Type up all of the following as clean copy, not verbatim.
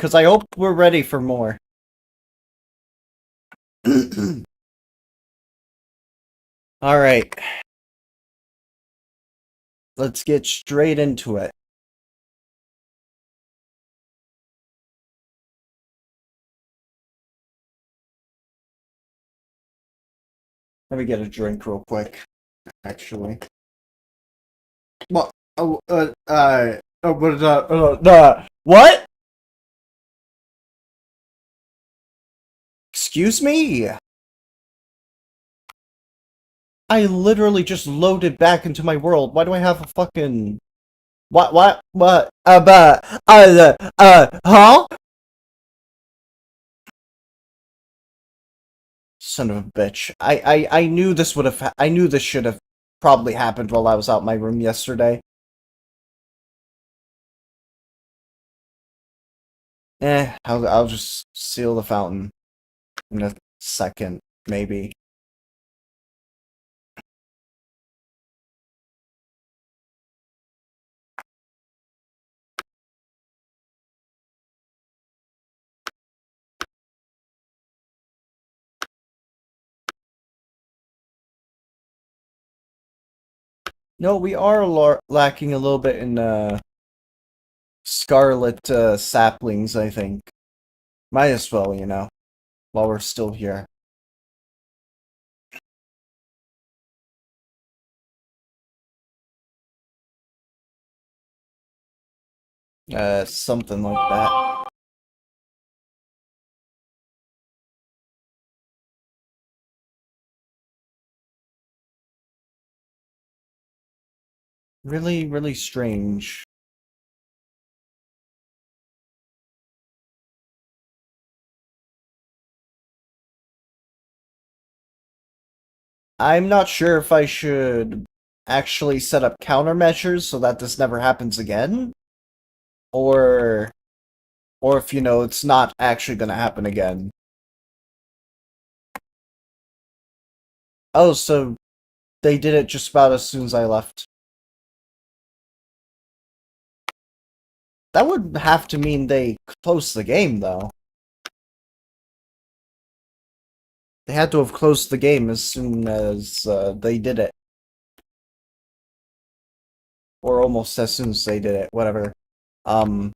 because I hope we're ready for more. Alright. Let's get straight into it. Let me get a drink real quick, actually. What? What? Excuse me? I literally just loaded back into my world. Why do I have a fucking... huh? Son of a bitch. I knew this would have... I knew this should have probably happened while I was out my room yesterday. I'll just seal the fountain in a second, maybe. No, we are lacking a little bit in, scarlet, saplings, I think. Might as well, you know, while we're still here. Something like that. Really, really strange. I'm not sure if I should actually set up countermeasures so that this never happens again, or if, you know, it's not actually gonna happen again. Oh, so they did it just about as soon as I left. That would have to mean they closed the game, though. They had to have closed the game as soon as they did it. Or almost as soon as they did it, whatever. Um...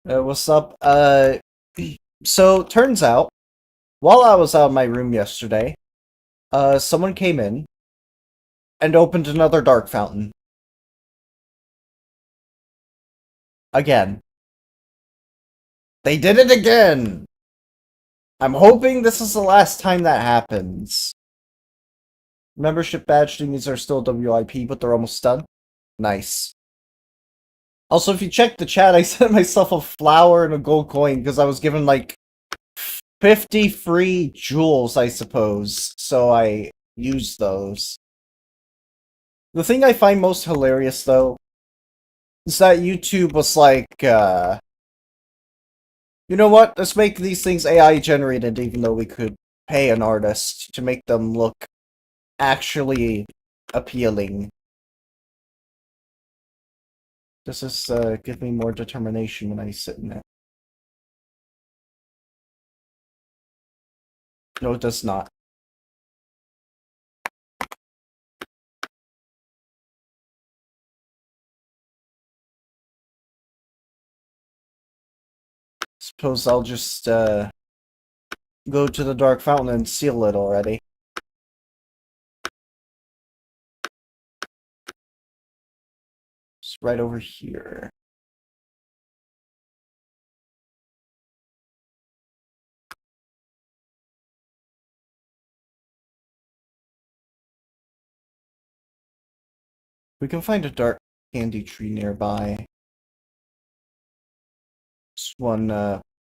what's up? So, turns out, while I was out of my room yesterday, someone came in and opened another dark fountain. Again. They did it again! I'm hoping this is the last time that happens. Membership badge thingies are still WIP, but they're almost done. Nice. Also, if you check the chat, I sent myself a flower and a gold coin because I was given, like, 50 free jewels, I suppose. So I used those. The thing I find most hilarious, though, is that YouTube was like, you know what? Let's make these things AI generated, even though we could pay an artist to make them look actually appealing. Does this give me more determination when I sit in it? No, it does not. Suppose I'll just go to the Dark Fountain and seal it already. It's right over here. We can find a dark candy tree nearby. This one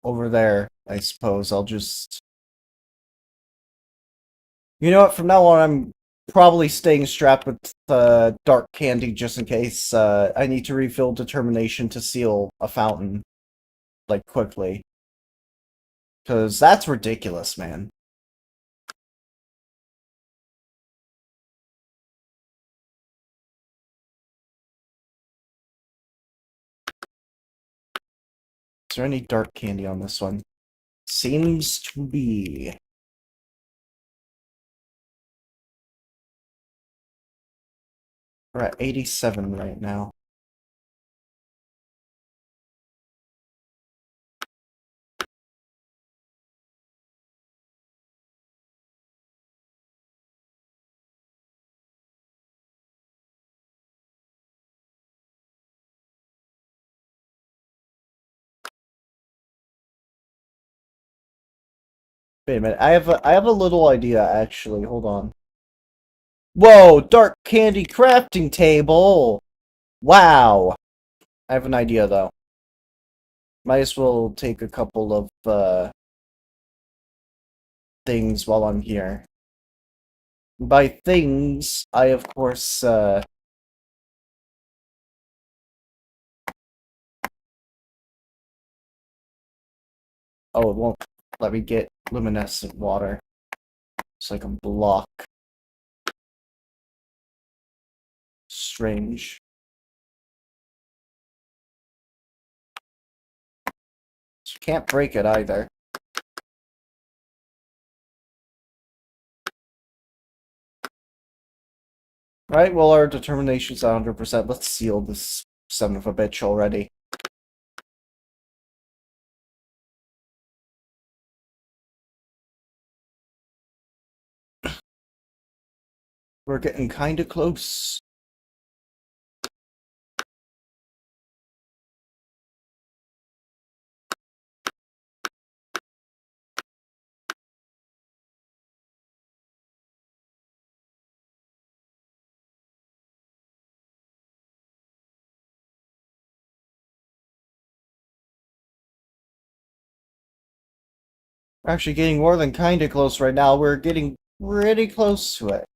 over there, I suppose. I'll just You know what? From now on, I'm probably staying strapped with dark candy just in case I need to refill determination to seal a fountain, like, quickly. Because that's ridiculous, man. Is there any dark candy on this one? Seems to be. We're at 87 right now. Wait a minute. I have a little idea actually. Hold on. Whoa, dark candy crafting table. Wow. I have an idea though. Might as well take a couple of things while I'm here. By things, I of course oh, it won't let me get luminescent water. So I can block. Strange. So you can't break it either. Right, well our determination's 100%. Let's seal this son of a bitch already. We're getting kinda close. We're actually getting more than kinda close right now. We're getting pretty close to it.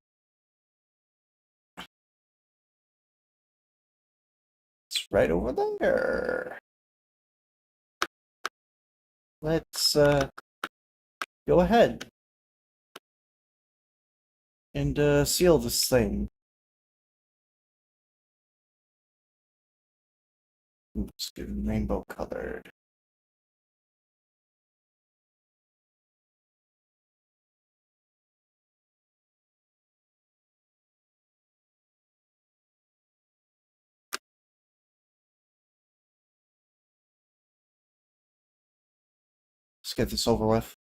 It's right over there. Let's go ahead and seal this thing. Let's get rainbow colored. Let's get this over with.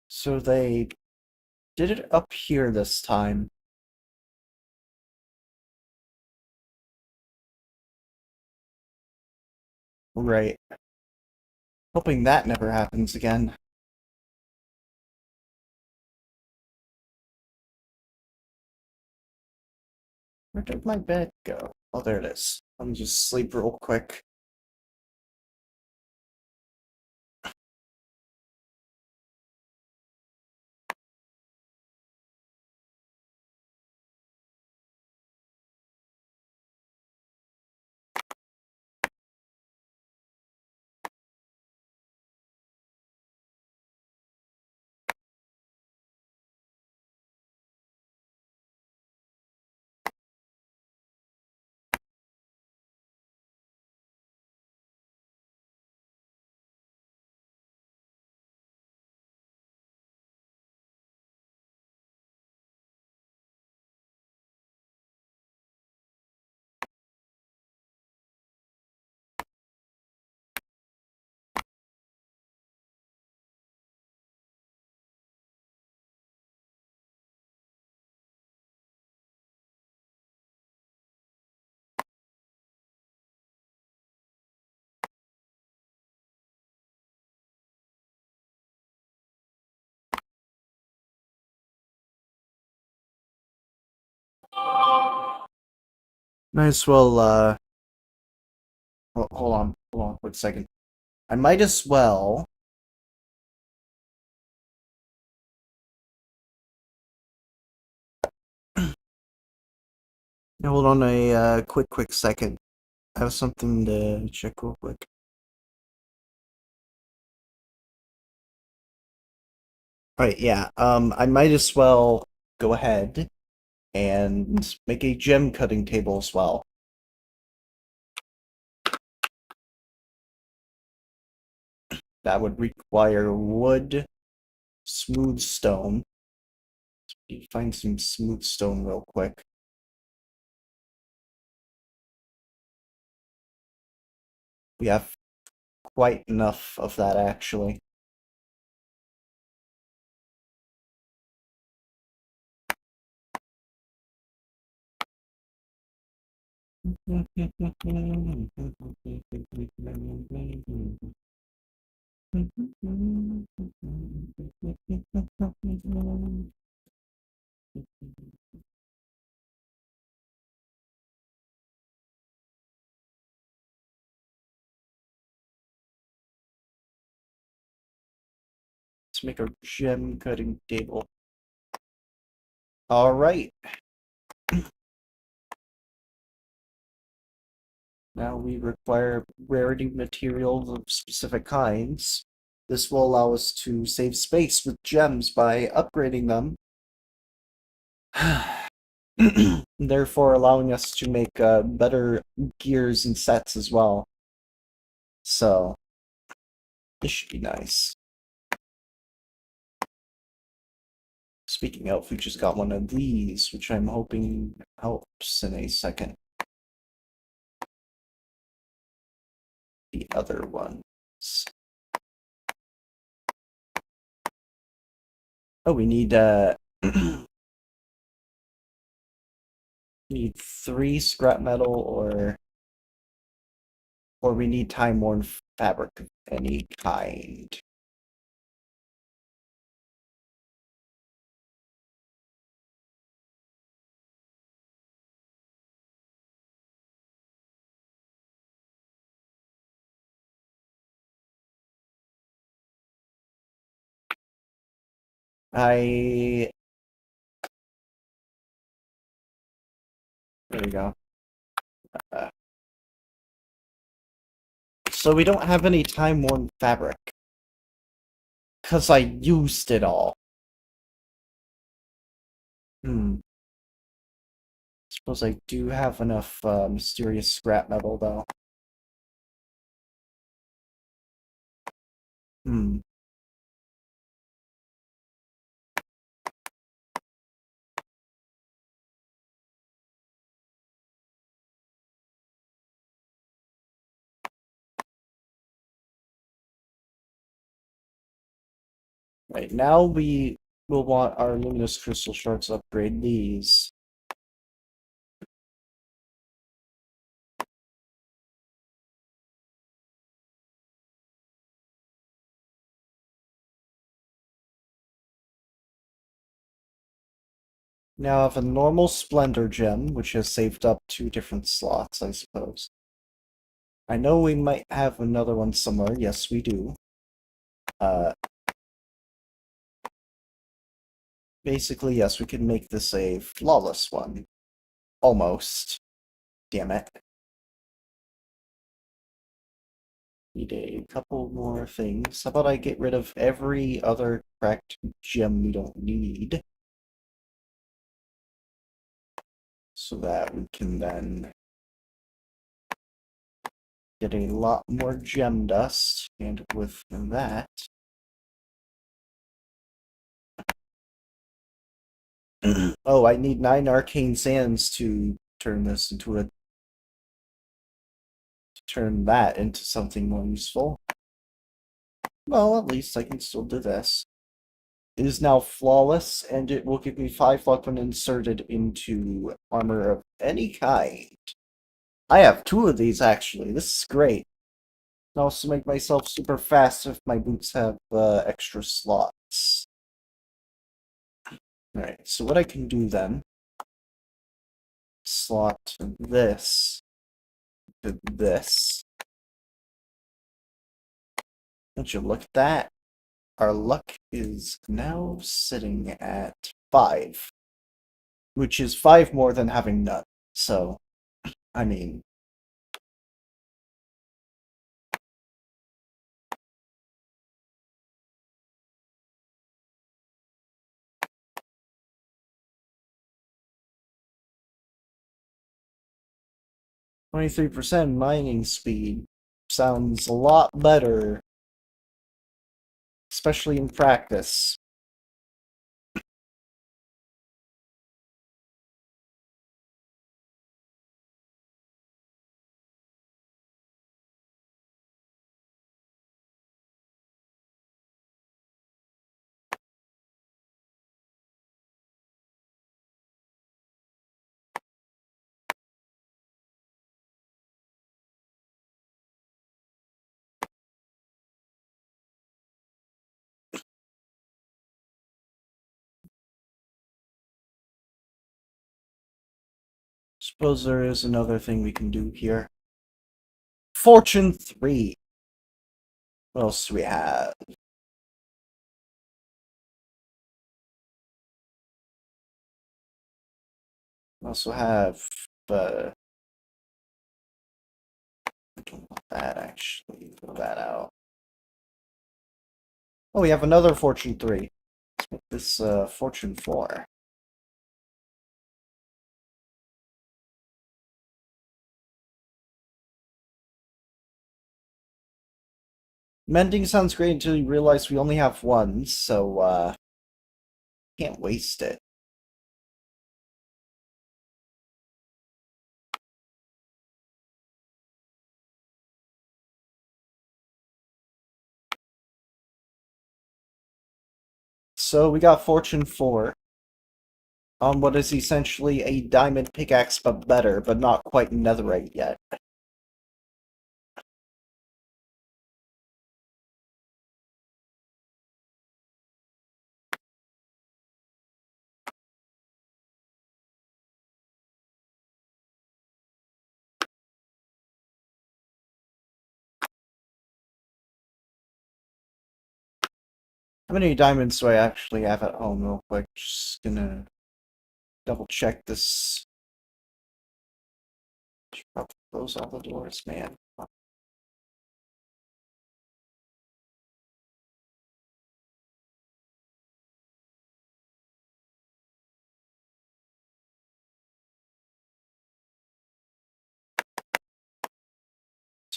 So they did it up here this time. Right. Hoping that never happens again. Where did my bed go? Oh, there it is. Let me just sleep real quick. Might as well hold on, wait a second. I might as well. Hold on a quick second. I have something to check real quick. Right, yeah. I might as well go ahead and make a gem cutting table as well. That would require wood, smooth stone. Find some smooth stone real quick. We have quite enough of that actually. Let's make a gem cutting table. All right. Now we require rarity materials of specific kinds. This will allow us to save space with gems by upgrading them. Therefore allowing us to make better gears and sets as well. So, this should be nice. Speaking of, we just got one of these, which I'm hoping helps in a second. The other ones. Oh, we need need 3 scrap metal or we need time-worn fabric of any kind. There we go. Uh, so we don't have any time-worn fabric. Because I used it all. Suppose I do have enough mysterious scrap metal, though. Hmm. Right, now we will want our luminous crystal shards to upgrade these. Now I have a normal splendor gem, which has saved up 2 different slots, I suppose. I know we might have another one somewhere. Yes, we do. Basically, yes, we can make this a flawless one. Almost. Damn it. Need a couple more things. How about I get rid of every other cracked gem we don't need? So that we can then get a lot more gem dust, and with that... oh, I need 9 arcane sands to turn this into a... to turn that into something more useful. Well, at least I can still do this. It is now flawless, and it will give me 5 luck when inserted into armor of any kind. I have 2 of these, actually. This is great. I can also make myself super fast if my boots have extra slots. Alright, so what I can do then, slot this to this. Would you look at that? Our luck is now sitting at 5, which is 5 more than having none. So, I mean, 23% mining speed sounds a lot better, especially in practice. Suppose there is another thing we can do here. Fortune 3. What else do we have? We also have, uh, I don't want that actually. Throw that out. Oh, we have another Fortune 3. Let's make this Fortune 4. Mending sounds great until you realize we only have one, so can't waste it. So we got Fortune 4 on what is essentially a diamond pickaxe but better, but not quite netherite yet. How many diamonds do I actually have at home real quick? Just gonna double check this. Should probably close all the doors, man. What's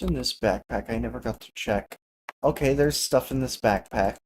in this backpack? I never got to check. Okay, there's stuff in this backpack.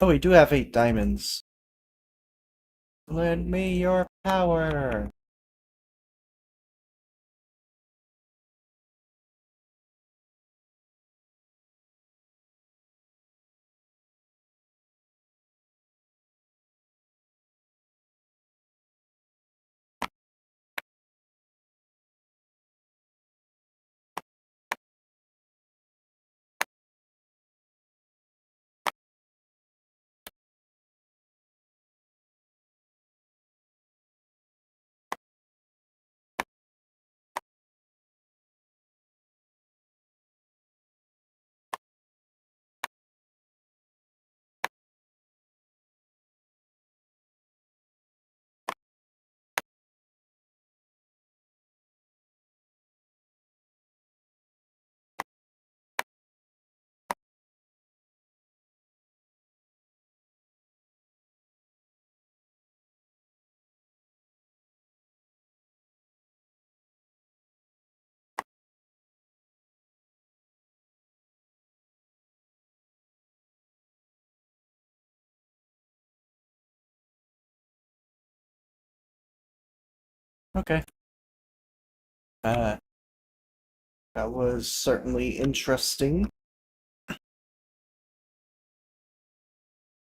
Oh, we do have 8 diamonds. Lend me your power. Okay. Uh, that was certainly interesting.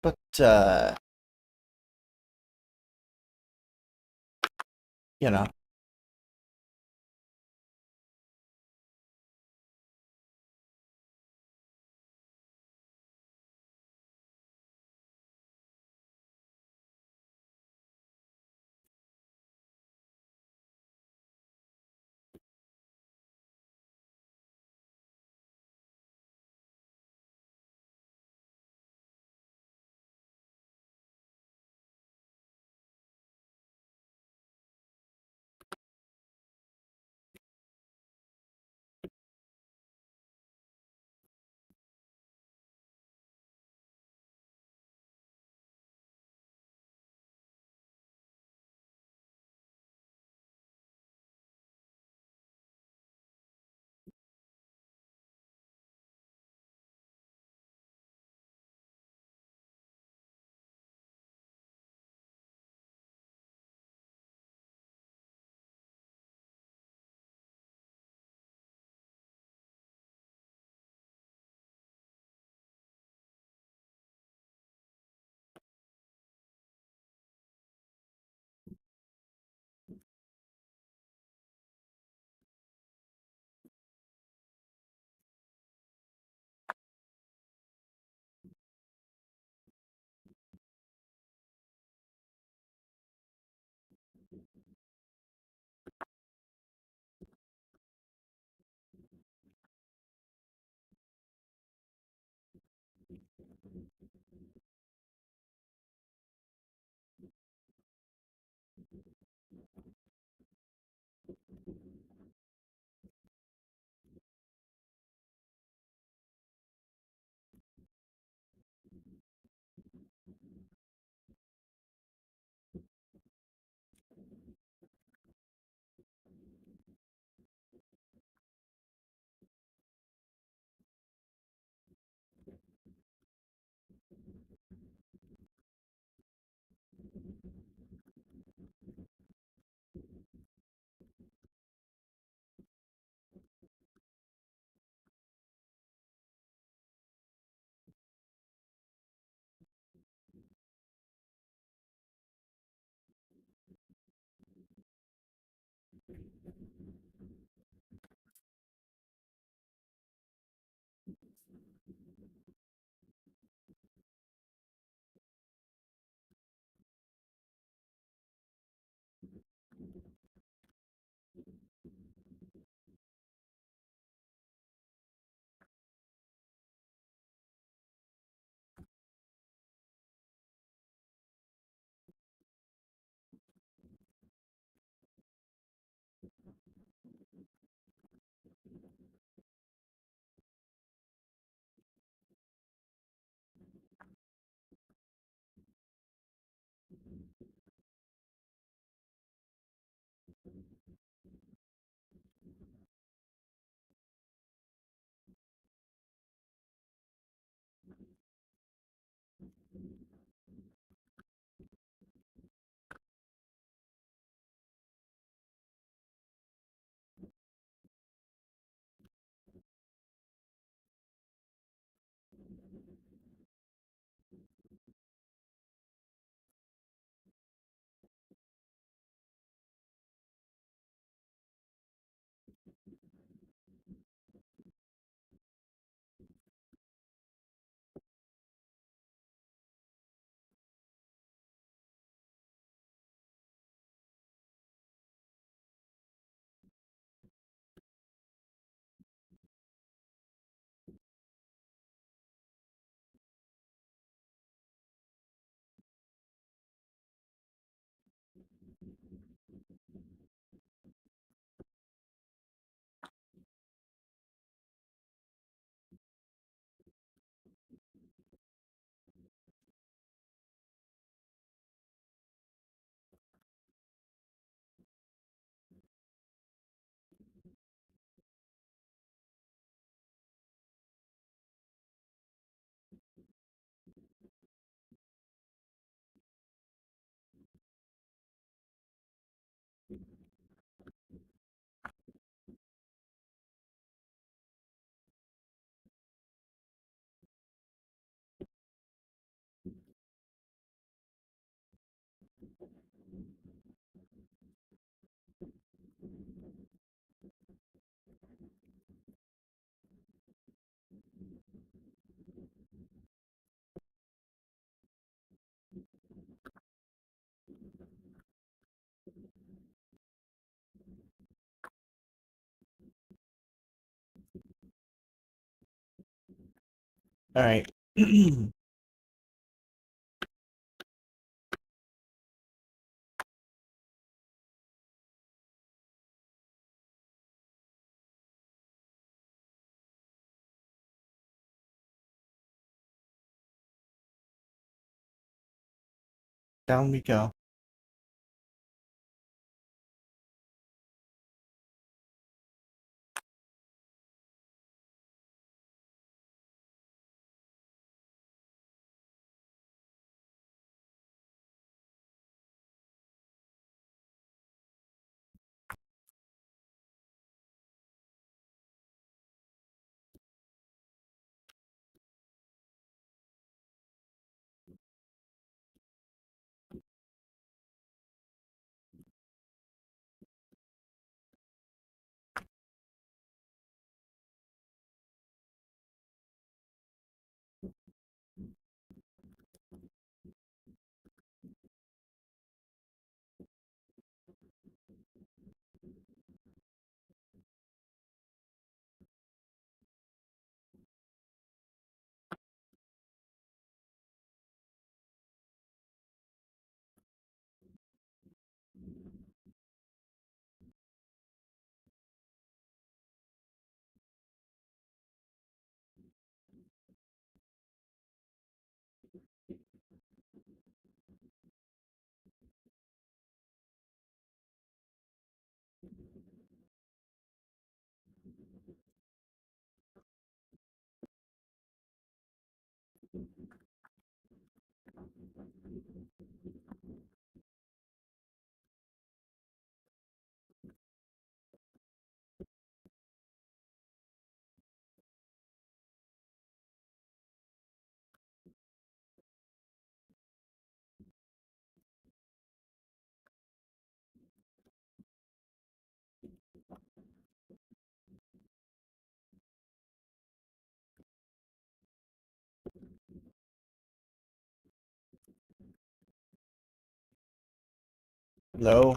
But, you know, Alright. Down we go. Hello?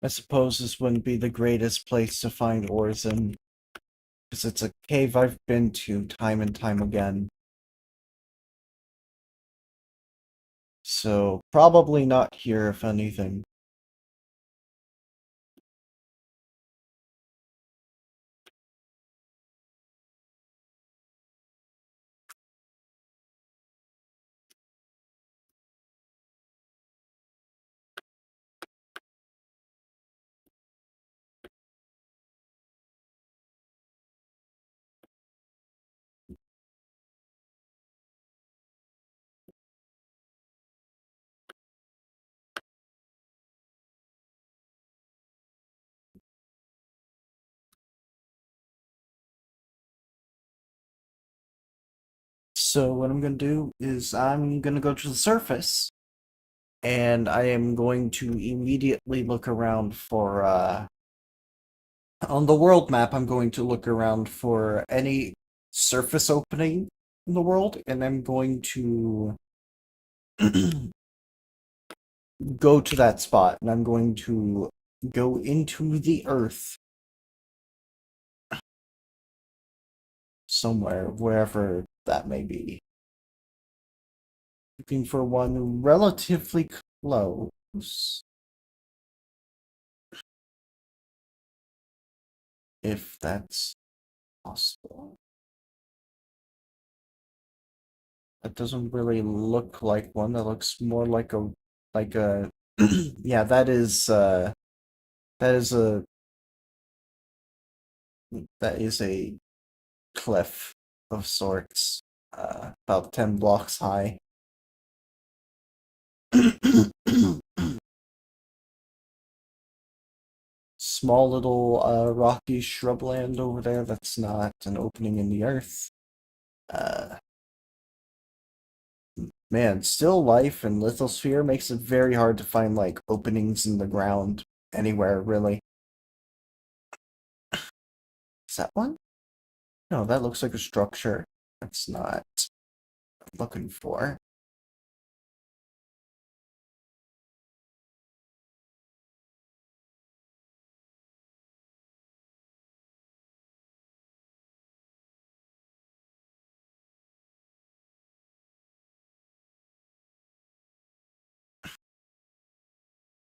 I suppose this wouldn't be the greatest place to find ores in, because it's a cave I've been to time and time again. So, probably not here, if anything. So what I'm gonna do is I'm gonna go to the surface, and I am going to immediately look around for on the world map. I'm going to look around for any surface opening in the world, and I'm going to go to that spot, and I'm going to go into the earth somewhere, wherever that may be. Looking for one relatively close, if that's possible. That doesn't really look like one. That looks more like a yeah, that is a that is a cliff of sorts, about 10 blocks high. Small little rocky shrubland over there that's not an opening in the earth. Uh, Man, still life and lithosphere makes it very hard to find like openings in the ground anywhere, really. Is that one? No, that looks like a structure. That's not what I'm looking for.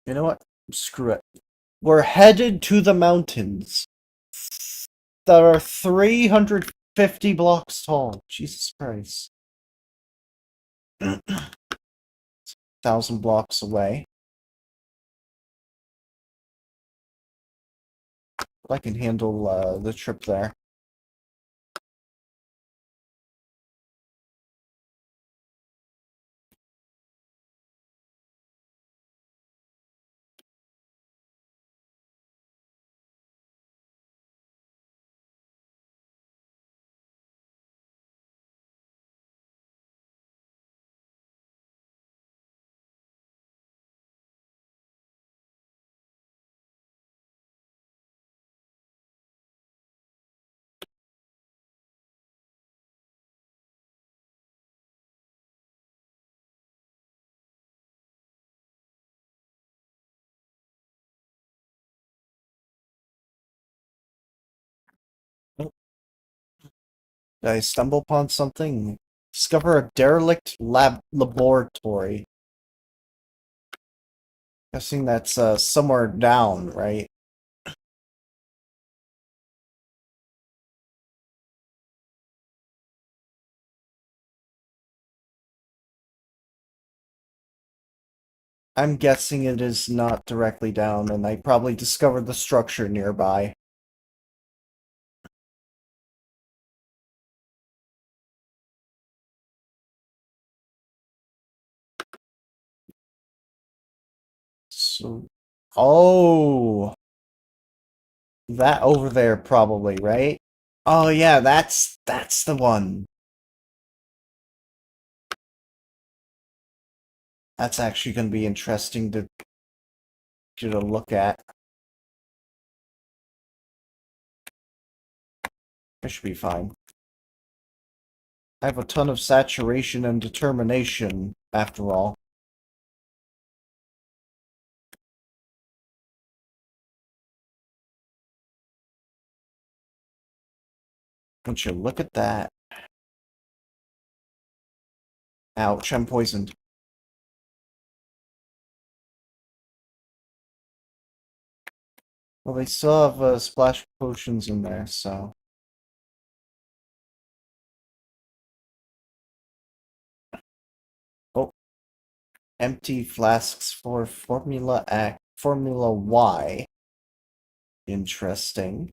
You know what? Screw it. We're headed to the mountains that are 350 blocks tall. Jesus Christ. 1,000 blocks away. I can handle the trip there. Oh, did I stumble upon something? Discover a derelict laboratory. Guessing that's somewhere down, right? I'm guessing it is not directly down, and I probably discovered the structure nearby. So, oh, that over there probably, right? Oh yeah, that's the one. That's actually going to be interesting to get a look at. I should be fine. I have a ton of saturation and determination, after all. Don't you look at that? Ouch, I'm poisoned. Well, they still have splash potions in there, so. Oh, empty flasks for Formula Y. Interesting.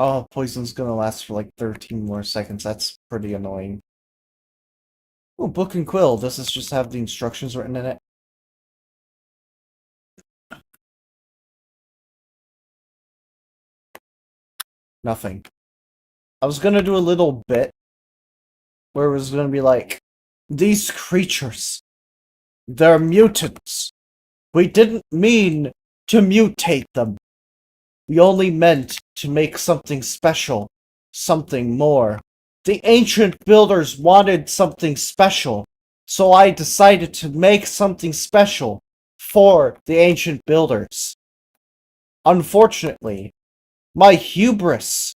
Oh, poison's gonna last for like 13 more seconds. That's pretty annoying. Oh, book and quill. Does this just have the instructions written in it? Nothing. I was gonna do a little bit where it was gonna be like, these creatures, they're mutants. We didn't mean to mutate them. We only meant to make something special, something more. The ancient builders wanted something special, so I decided to make something special for the ancient builders. Unfortunately, my hubris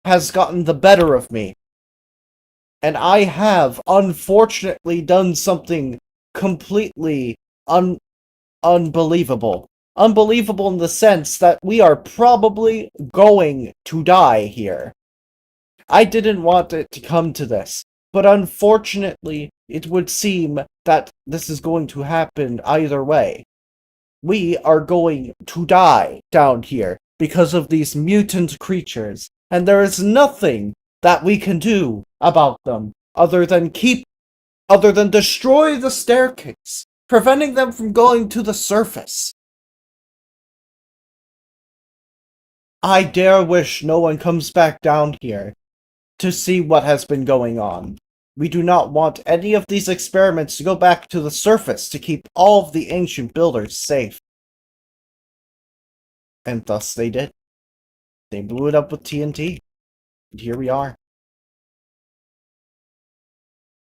has gotten the better of me, and I have unfortunately done something completely unbelievable. Unbelievable in the sense that we are probably going to die here. I didn't want it to come to this, but unfortunately, it would seem that this is going to happen either way. We are going to die down here because of these mutant creatures, and there is nothing that we can do about them other than destroy the staircase, preventing them from going to the surface. I dare wish no one comes back down here to see what has been going on. We do not want any of these experiments to go back to the surface to keep all of the ancient builders safe. And thus they did. They blew it up with TNT. And here we are.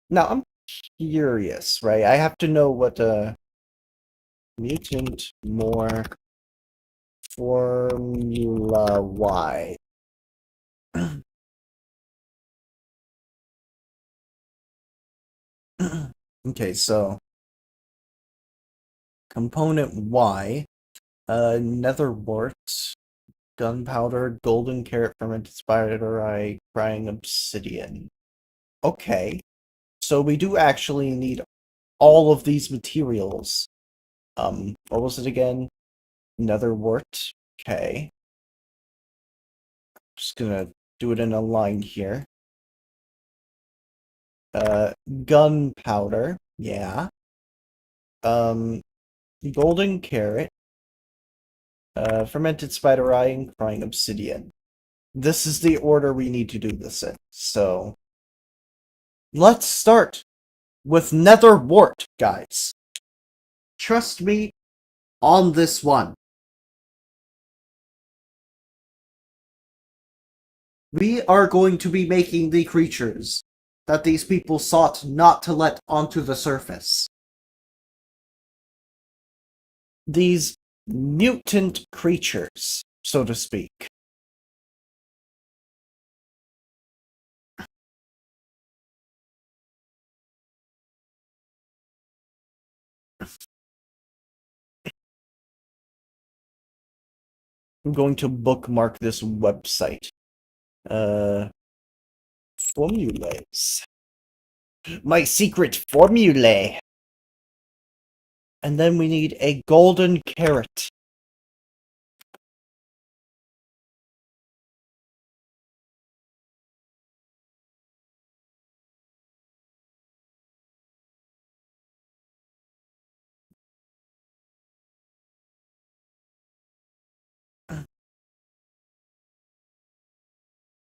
Now, I'm curious, right? I have to know what mutant more Formula Y. Okay, so component Y, nether wart, gunpowder, golden carrot, fermented spider eye, crying obsidian. Okay, so we do actually need all of these materials. What was it again? Nether wart. Okay. Just gonna do it in a line here. Gunpowder. Yeah. Golden carrot. Fermented spider eye and crying obsidian. This is the order we need to do this in. So, let's start with nether wart, guys. Trust me on this one. We are going to be making the creatures that these people sought not to let onto the surface. These mutant creatures, so to speak. I'm going to bookmark this website. Formulas. My secret formulae. And then we need a golden carrot.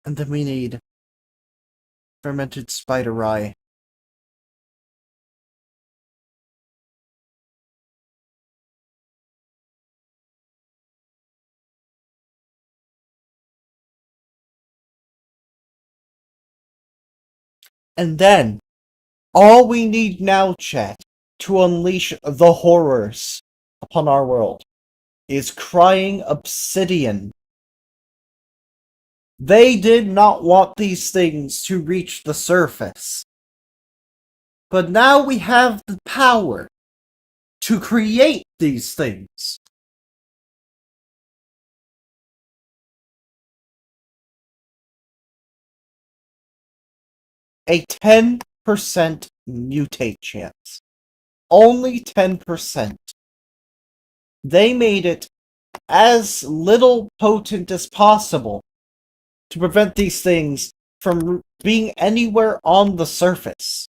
And then we need fermented spider eye. And then, all we need now, chat, to unleash the horrors upon our world is crying obsidian. They did not want these things to reach the surface. But now we have the power to create these things. A 10% mutate chance. Only 10%. They made it as little potent as possible to prevent these things from being anywhere on the surface.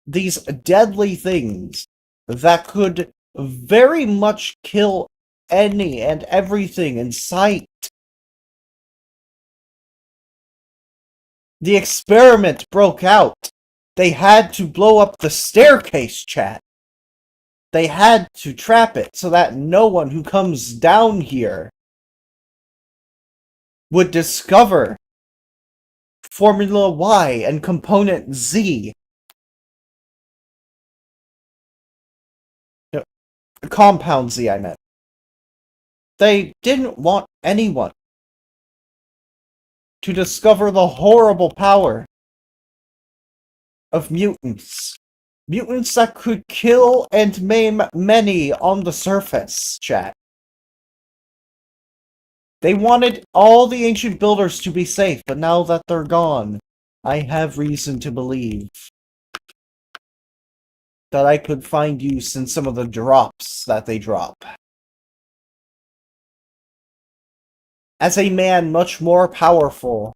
These deadly things that could very much kill any and everything in sight. The experiment broke out. They had to blow up the staircase, chat. They had to trap it so that no one who comes down here would discover Formula Y and Component Z. No, Compound Z, I meant. They didn't want anyone to discover the horrible power of mutants. Mutants that could kill and maim many on the surface, chat. They wanted all the ancient builders to be safe, but now that they're gone, I have reason to believe that I could find use in some of the drops that they drop. As a man much more powerful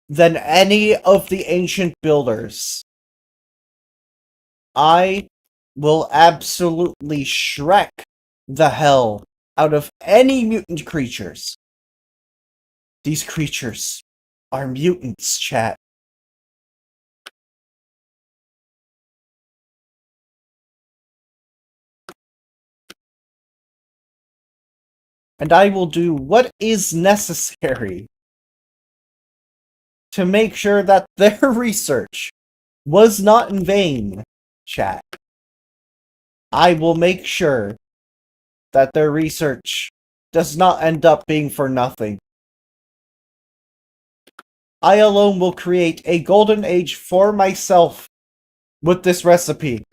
than any of the ancient builders, I will absolutely Shrek the hell out of any mutant creatures. These creatures are mutants, chat. And I will do what is necessary to make sure that their research was not in vain, chat. I will make sure that their research does not end up being for nothing. I alone will create a golden age for myself with this recipe.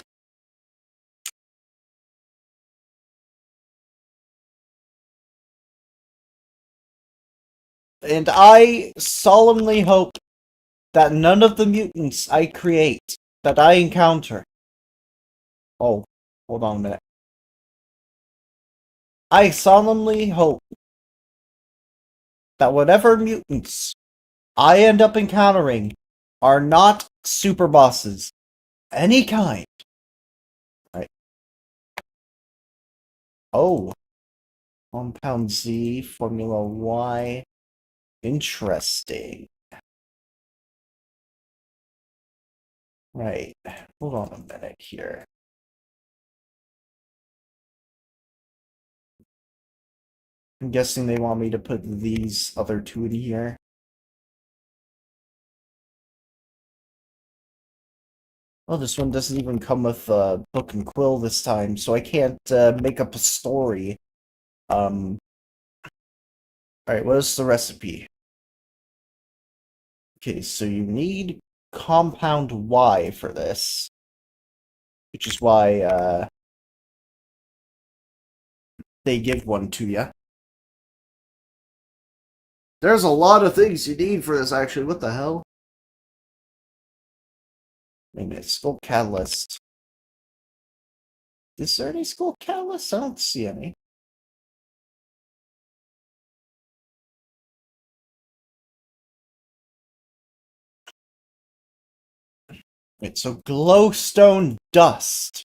And I solemnly hope that none of the mutants I create, that I encounter... Oh, hold on a minute. I solemnly hope that whatever mutants I end up encountering are not super bosses. Any kind. Right. Oh. Compound Z, Formula Y. Interesting. Right. Hold on a minute here. I'm guessing they want me to put these other two in here. Oh, this one doesn't even come with a book and quill this time, so I can't make up a story. Alright, what is the recipe? Okay, so you need compound Y for this. Which is why, they give one to you. There's a lot of things you need for this, actually. What the hell? Wait a minute, Skull Catalyst. Is there any Skull Catalyst? I don't see any. Wait, so glowstone dust.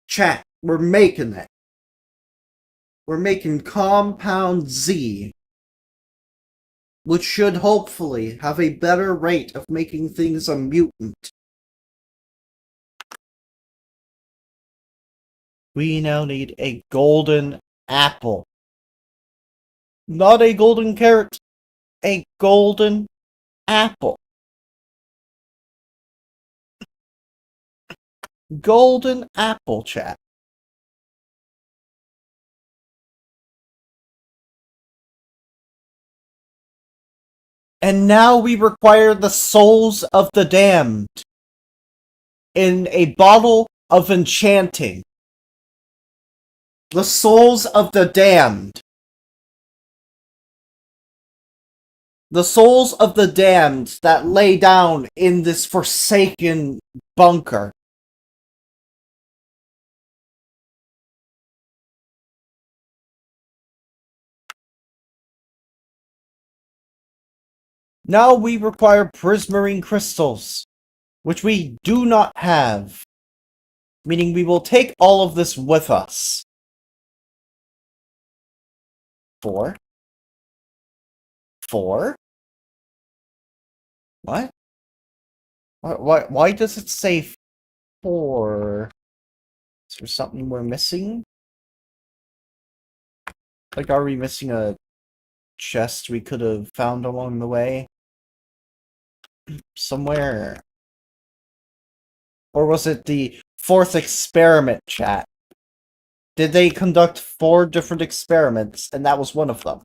Chat, we're making it. We're making Compound Z, which should hopefully have a better rate of making things a mutant. We now need a golden apple. Not a golden carrot, a golden apple. Golden apple, chat. And now we require the souls of the damned in a bottle of enchanting. The souls of the damned. The souls of the damned that lay down in this forsaken bunker. Now we require prismarine crystals, which we do not have. Meaning we will take all of this with us. 4? 4? What? Why does it say 4? Is there something we're missing? Like, are we missing a chest we could have found along the way? Somewhere? Or was it the 4th experiment, chat? Did they conduct 4 different experiments, and that was one of them?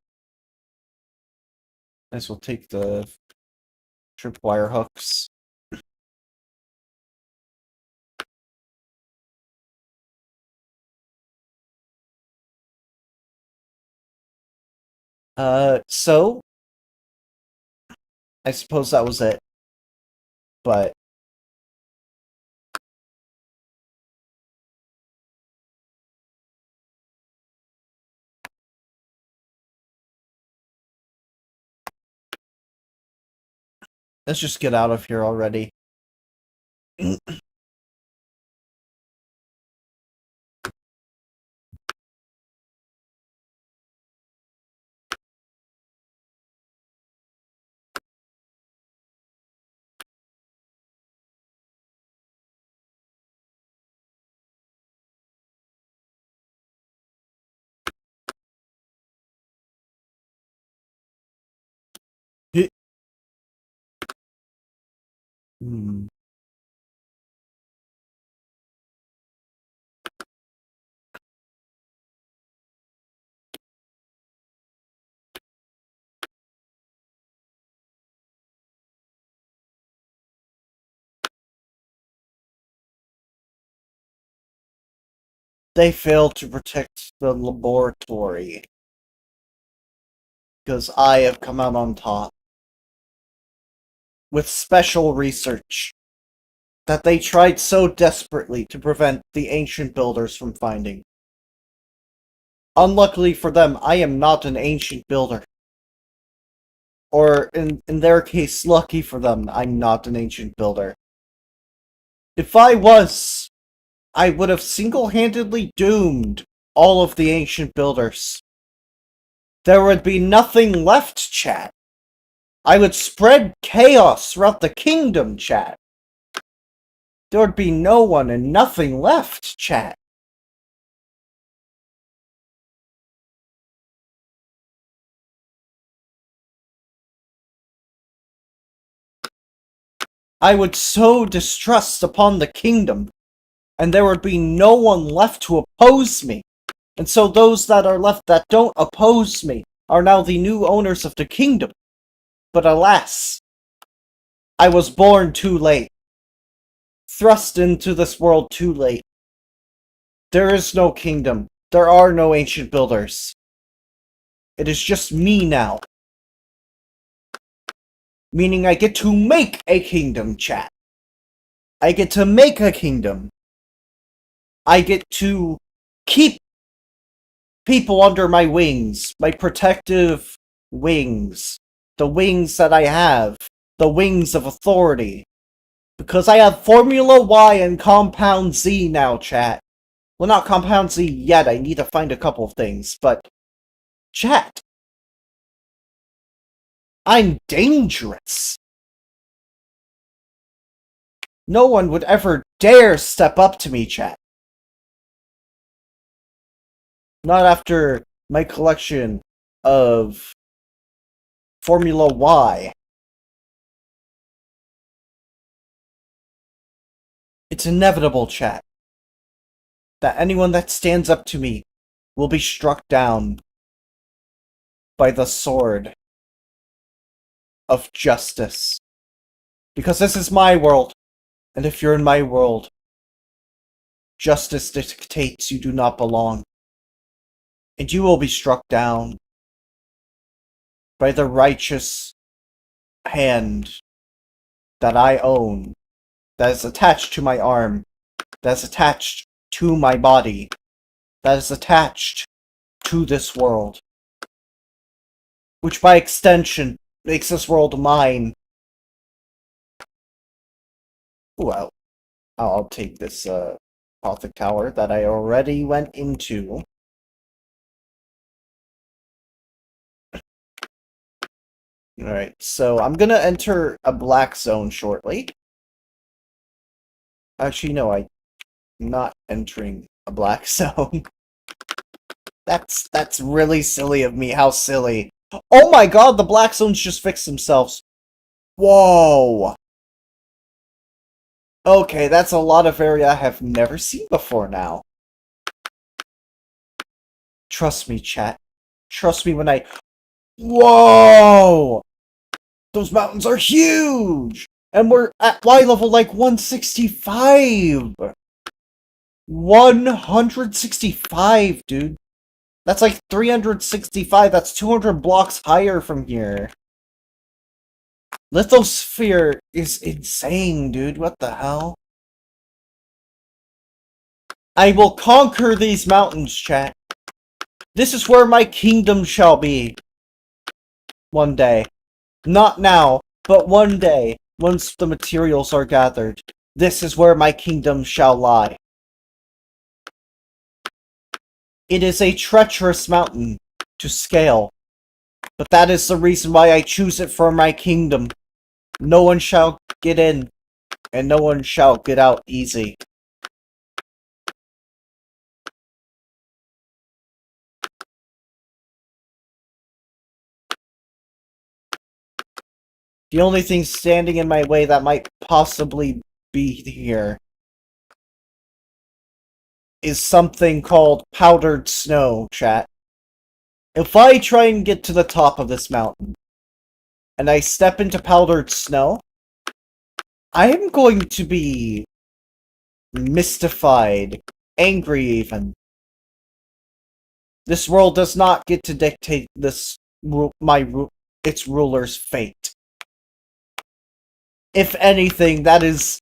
Guess we'll take the tripwire hooks. So I suppose that was it. But let's just get out of here already. Hmm. They failed to protect the laboratory. Because I have come out on top. With special research that they tried so desperately to prevent the ancient builders from finding. Unluckily for them, I am not an ancient builder. Or, in their case, lucky for them, I'm not an ancient builder. If I was, I would have single-handedly doomed all of the ancient builders. There would be nothing left, chat. I would spread chaos throughout the kingdom, chat. There would be no one and nothing left, chat. I would sow distrust upon the kingdom, and there would be no one left to oppose me. And so those that are left that don't oppose me are now the new owners of the kingdom. But alas, I was born too late. Thrust into this world too late. There is no kingdom. There are no ancient builders. It is just me now. Meaning I get to make a kingdom, chat. I get to make a kingdom. I get to keep people under my wings, my protective wings. The wings that I have. The wings of authority. Because I have Formula Y and Compound Z now, chat. Well, not Compound Z yet, I need to find a couple of things, but... Chat. I'm dangerous. No one would ever dare step up to me, chat. Not after my collection of Formula Y. It's inevitable, chat, that anyone that stands up to me will be struck down by the sword of justice. Because this is my world, and if you're in my world, justice dictates you do not belong. And you will be struck down by the righteous hand that I own, that is attached to my arm, that is attached to my body, that is attached to this world. Which by extension makes this world mine. Well, I'll take this Gothic tower that I already went into. Alright, so I'm gonna enter a black zone shortly. Actually, no, I'm not entering a black zone. That's really silly of me. How silly. Oh my god, the black zones just fixed themselves. Whoa! Okay, that's a lot of area I have never seen before now. Trust me, chat. Trust me when I... Whoa! Those mountains are huge! And we're at Y level like 165! 165, dude. That's like 365. That's 200 blocks higher from here. Lithosphere is insane, dude. What the hell? I will conquer these mountains, chat. This is where my kingdom shall be. One day. Not now, but one day, once the materials are gathered. This is where my kingdom shall lie. It is a treacherous mountain to scale, but that is the reason why I choose it for my kingdom. No one shall get in, and no one shall get out easy. The only thing standing in my way that might possibly be here is something called powdered snow, chat. If I try and get to the top of this mountain, and I step into powdered snow, I am going to be mystified, angry even. This world does not get to dictate its ruler's fate. If anything, that is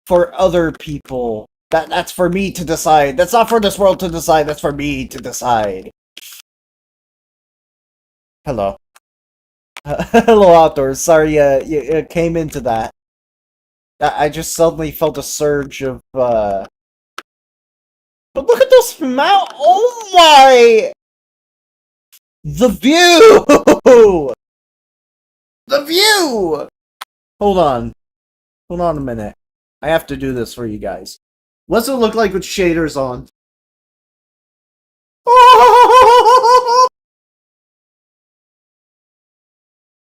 for other people. That's for me to decide. That's not for this world to decide, that's for me to decide. Hello. Hello, Outdoors. Sorry, you came into that. I just suddenly felt a surge of, But look at those Oh my! The view! The view! Hold on. Hold on a minute. I have to do this for you guys. What's it look like with shaders on?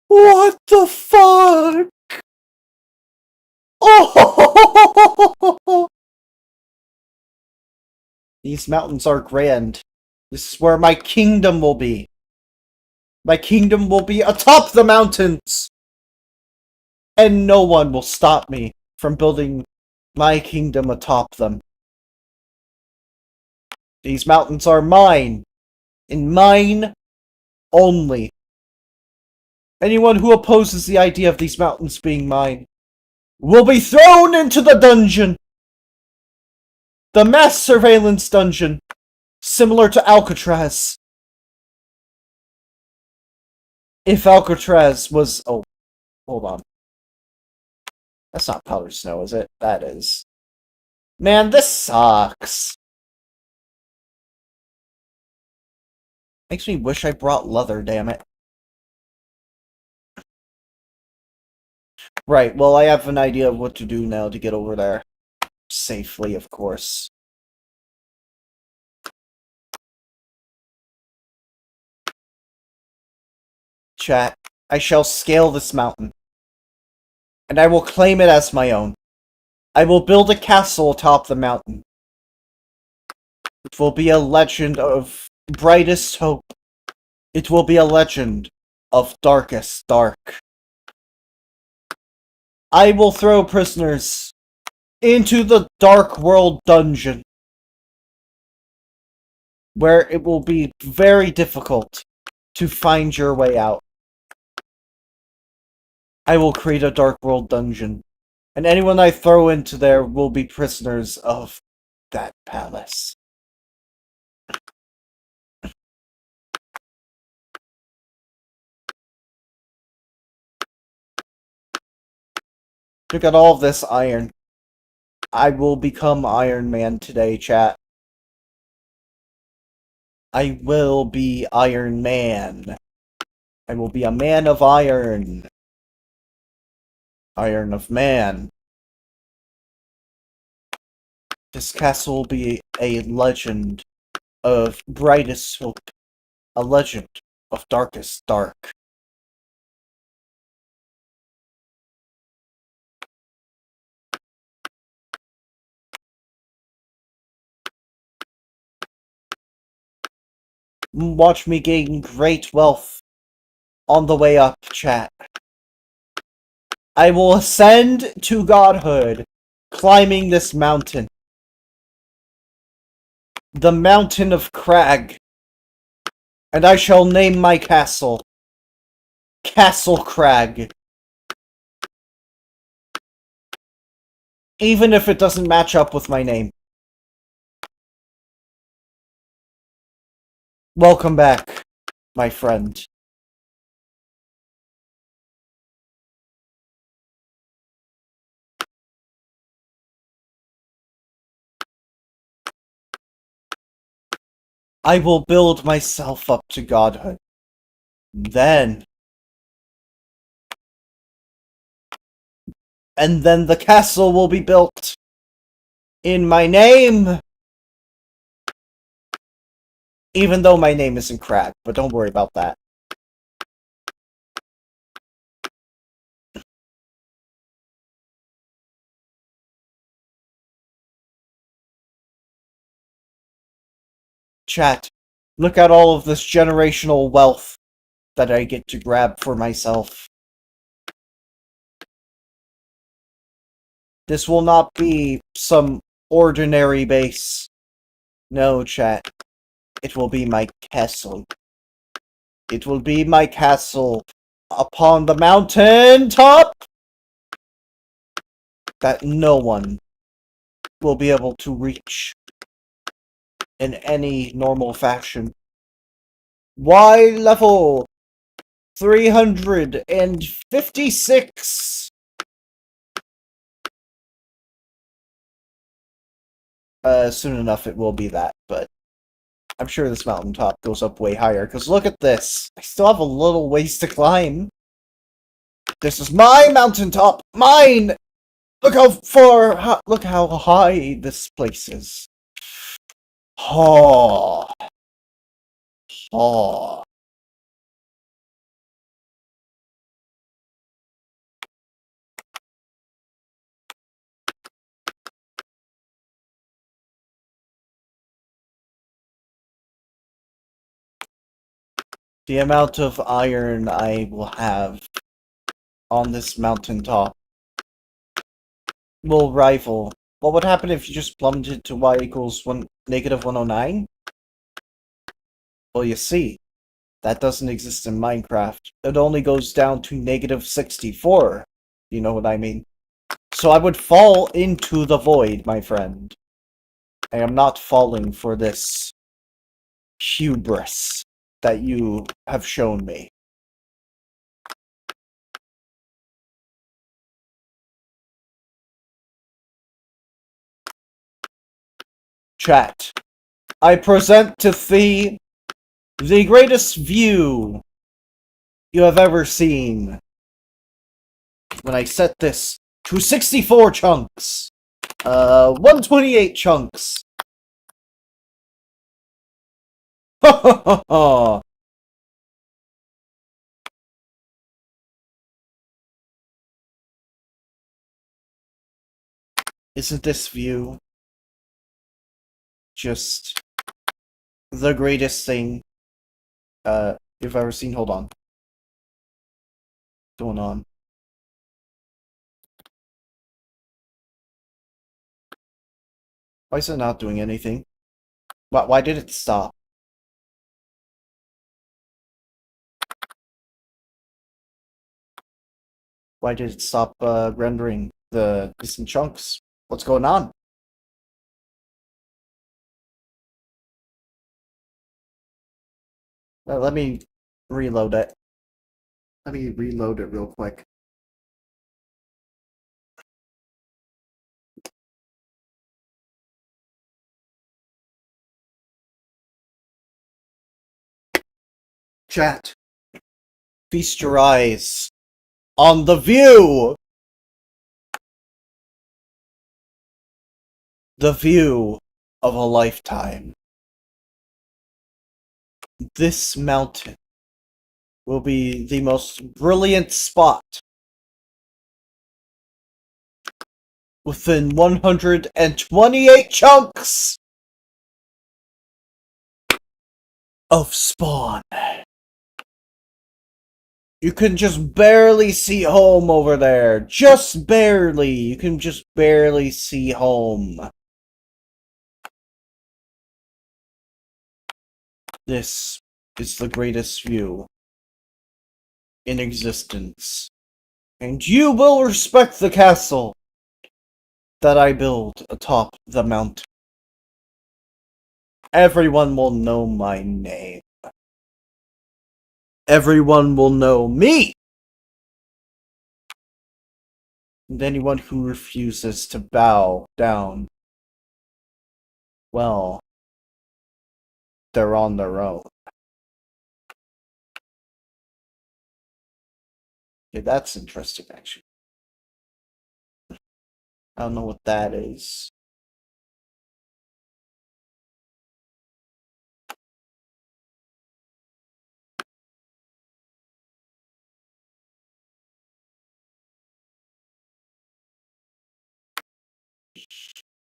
What the fuck? Oh! These mountains are grand. This is where my kingdom will be. My kingdom will be atop the mountains! And no one will stop me from building my kingdom atop them. These mountains are mine, and mine only. Anyone who opposes the idea of these mountains being mine will be thrown into the dungeon! The mass surveillance dungeon, similar to Alcatraz. If Alcatraz was... Oh, hold on. That's not powdered snow, is it? That is. Man, this sucks. Makes me wish I brought leather, damn it. Right, well, I have an idea of what to do now to get over there. Safely, of course. Chat, I shall scale this mountain. And I will claim it as my own. I will build a castle atop the mountain. It will be a legend of brightest hope. It will be a legend of darkest dark. I will throw prisoners into the Dark World dungeon, where it will be very difficult to find your way out. I will create a Dark World dungeon, and anyone I throw into there will be prisoners of that palace. Look at all this iron. I will become Iron Man today, chat. I will be Iron Man. I will be a man of iron. Iron of man. This castle will be a legend of brightest hope. A legend of darkest dark. Watch me gain great wealth on the way up, chat. I will ascend to godhood, climbing this mountain. The Mountain of Crag. And I shall name my castle Castle Crag. Even if it doesn't match up with my name. Welcome back, my friend. I will build myself up to godhood. Then... And then the castle will be built in my name! Even though my name isn't Crag, but don't worry about that. Chat, look at all of this generational wealth that I get to grab for myself. This will not be some ordinary base. No, chat. It will be my castle. It will be my castle upon the mountain top that no one will be able to reach in any normal fashion. Y level 356. Soon enough it will be that, but I'm sure this mountaintop goes up way higher, because look at this. I still have a little ways to climb. This is my mountaintop! Mine! Look how far, look how high this place is. Oh. Oh. The amount of iron I will have on this mountaintop will rival. What would happen if you just plummeted to y equals negative 109? Well, you see, that doesn't exist in Minecraft. It only goes down to negative 64. You know what I mean? So I would fall into the void, my friend. I am not falling for this hubris that you have shown me. Chat, I present to thee the greatest view you have ever seen when I set this to 64 chunks. 128 chunks. Ha ha ha ha. Isn't this view just the greatest thing you've ever seen? Hold on. What's going on? Why is it not doing anything? Why did it stop? Why did it stop rendering the distant chunks? What's going on? Let me reload it. Let me reload it real quick. Chat. Feast your eyes on the view! The view of a lifetime. This mountain will be the most brilliant spot within 128 chunks of spawn. You can just barely see home over there. Just barely. You can just barely see home. This is the greatest view in existence. And you will respect the castle that I build atop the mountain. Everyone will know my name. Everyone will know me! And anyone who refuses to bow down, well, they're on their own. Okay, that's interesting, actually. I don't know what that is.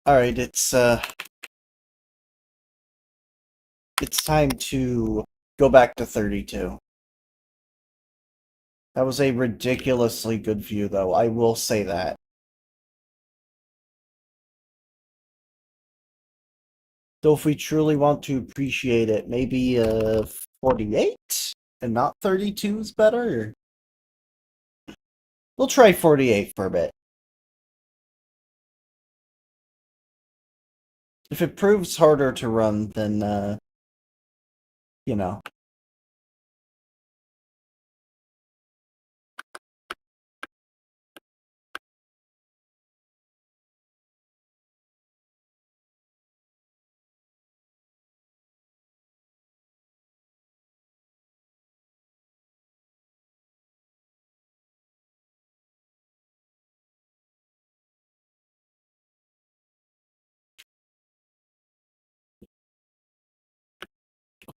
Alright, it's time to go back to 32. That was a ridiculously good view, though, I will say that. Though if we truly want to appreciate it, maybe 48? And not 32 is better? We'll try 48 for a bit. If it proves harder to run, then, you know.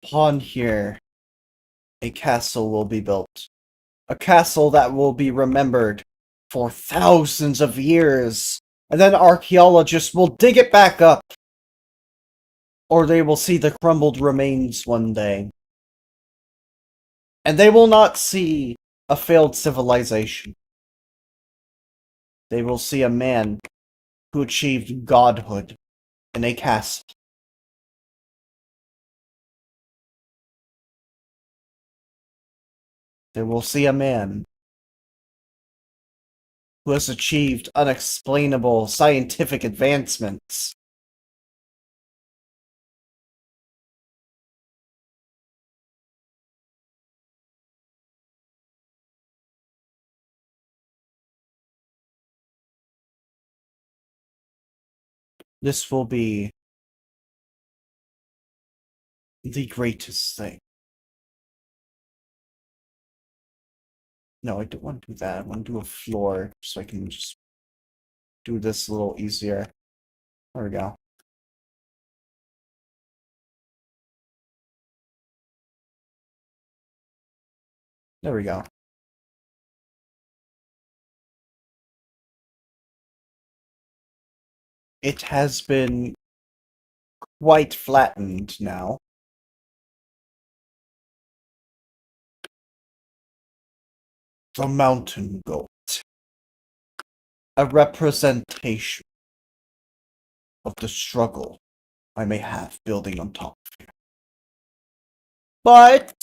Upon here, a castle will be built. A castle that will be remembered for thousands of years. And then archaeologists will dig it back up. Or they will see the crumbled remains one day. And they will not see a failed civilization. They will see a man who achieved godhood in a castle. They will see a man who has achieved unexplainable scientific advancements. This will be the greatest thing. No, I don't want to do that. I want to do a floor so I can just do this a little easier. There we go. There we go. It has been quite flattened now. The mountain goat. A representation of the struggle I may have building on top of here. But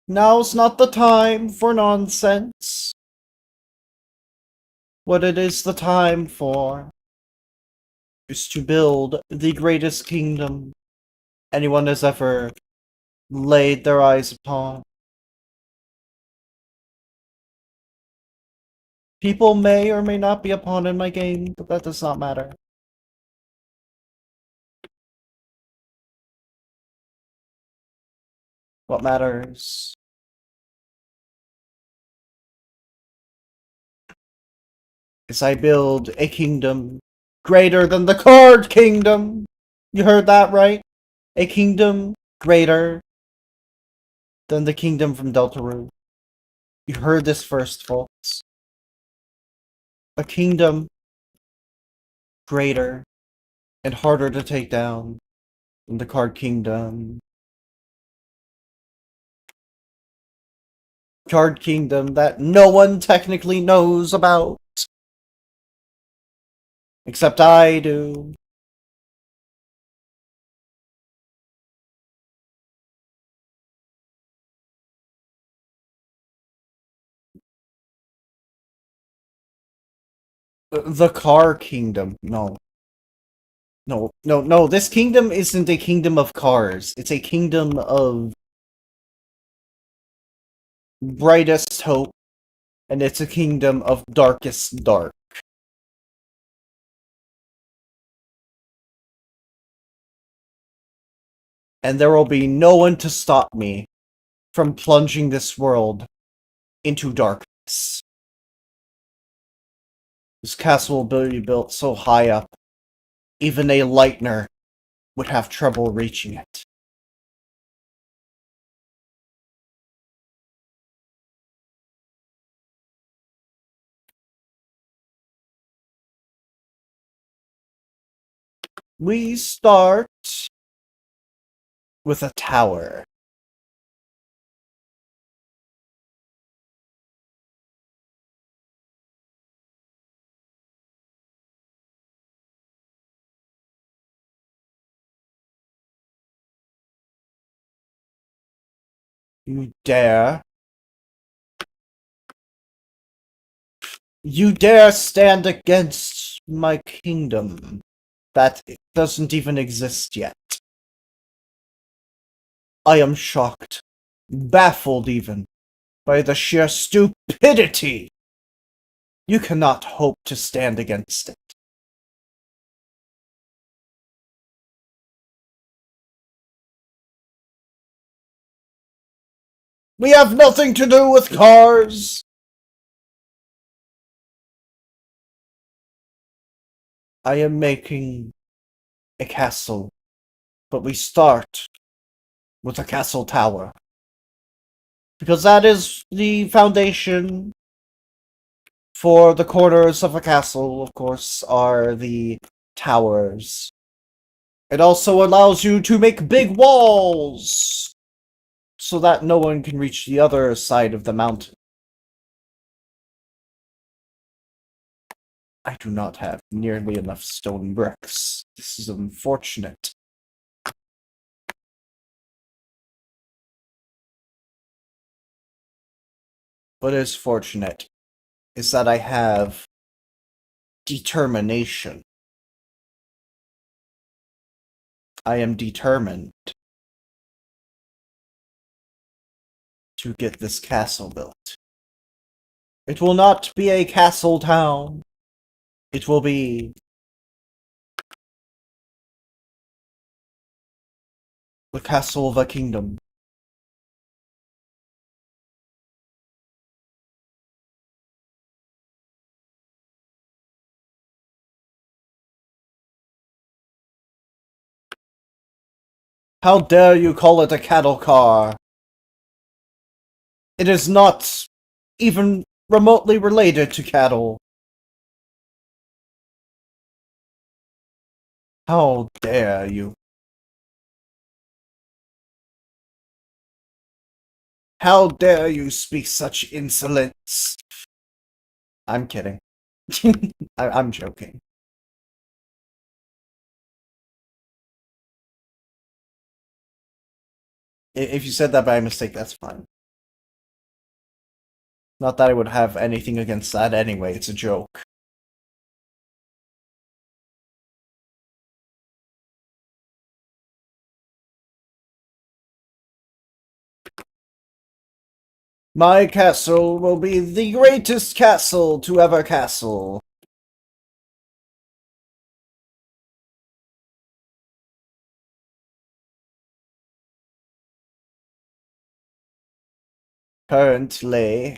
now's not the time for nonsense. What it is the time for is to build the greatest kingdom anyone has ever laid their eyes upon. People may or may not be a pawn in my game, but that does not matter. What matters is I build a kingdom greater than the card kingdom. You heard that right? A kingdom greater than the kingdom from Deltarune. You heard this first, folks. A kingdom greater and harder to take down than the card kingdom. Card kingdom that no one technically knows about. Except I do. The car kingdom. No. No, no, no. This kingdom isn't a kingdom of cars. It's a kingdom of brightest hope, and it's a kingdom of darkest dark. And there will be no one to stop me from plunging this world into darkness. This castle will be built so high up, even a lightner would have trouble reaching it. We start with a tower. You dare? You dare stand against my kingdom that doesn't even exist yet. I am shocked, baffled even, by the sheer stupidity. You cannot hope to stand against it. We have nothing to do with cars! I am making a castle, but we start with a castle tower. Because that is the foundation for the corners of a castle, of course, are the towers. It also allows you to make big walls, so that no one can reach the other side of the mountain. I do not have nearly enough stone bricks. This is unfortunate. What is fortunate is that I have determination. I am determined to get this castle built. It will not be a castle town. It will be the castle of a kingdom. How dare you call it a cattle car? It is not even remotely related to cattle. How dare you? How dare you speak such insolence? I'm kidding. I'm joking. If you said that by mistake, that's fine. Not that I would have anything against that anyway, it's a joke. My castle will be the greatest castle to ever castle. Currently,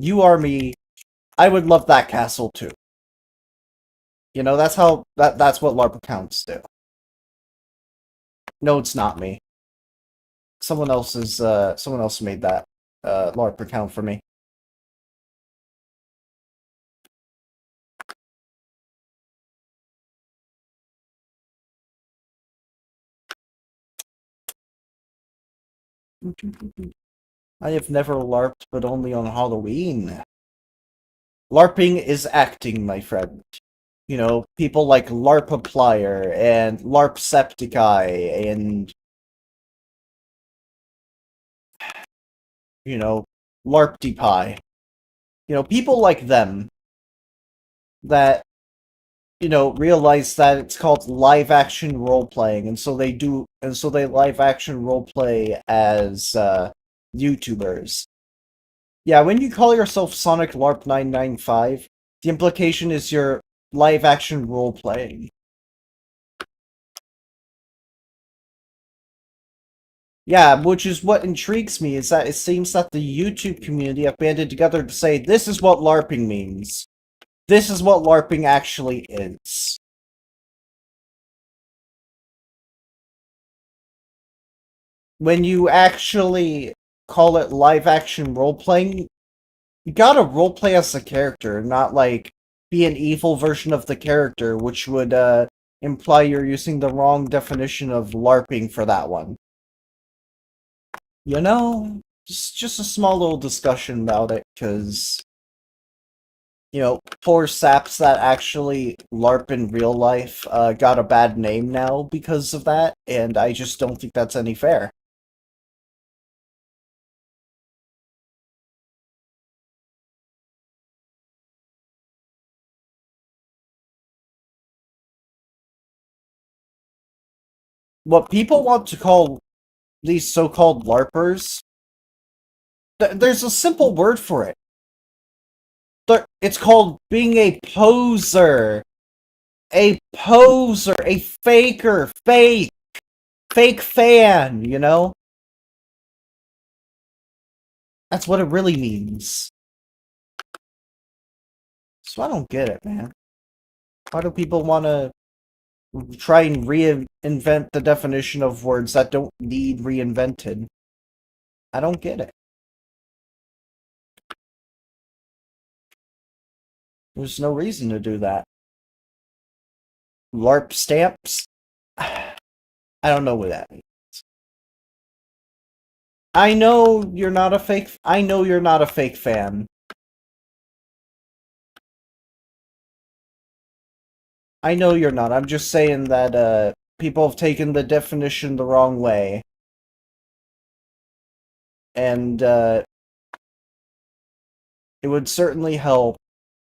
You are me. I would love that castle too. You know, that's what LARP accounts do. No, it's not me. Someone else made that LARP account for me. I have never LARPed, but only on Halloween. LARPing is acting, my friend. You know, people like LARPaplier and LARPsepticeye and, you know, LARPdepie. You know, people like them that, you know, realize that it's called live action role playing, and so they live action role play as YouTubers. Yeah, when you call yourself Sonic LARP 995, the implication is you're live action role playing. Yeah, which is what intrigues me, is that it seems that the YouTube community have banded together to say this is what LARPing means. This is what LARPing actually is. When you actually call it live action role playing, you gotta roleplay as a character, not like be an evil version of the character, which would imply you're using the wrong definition of LARPing for that one. You know, just a small little discussion about it, because, you know, poor saps that actually LARP in real life got a bad name now because of that, and I just don't think that's any fair. What people want to call these so-called LARPers, there's a simple word for it. It's called being a poser. A poser. A faker. Fake. Fake fan, you know? That's what it really means. So I don't get it, man. Why do people want to try and reinvent the definition of words that don't need reinvented? I don't get it. There's no reason to do that. LARP stamps? I don't know what that means. I know you're not a fake. I know you're not a fake fan. I know you're not. I'm just saying that people have taken the definition the wrong way, and it would certainly help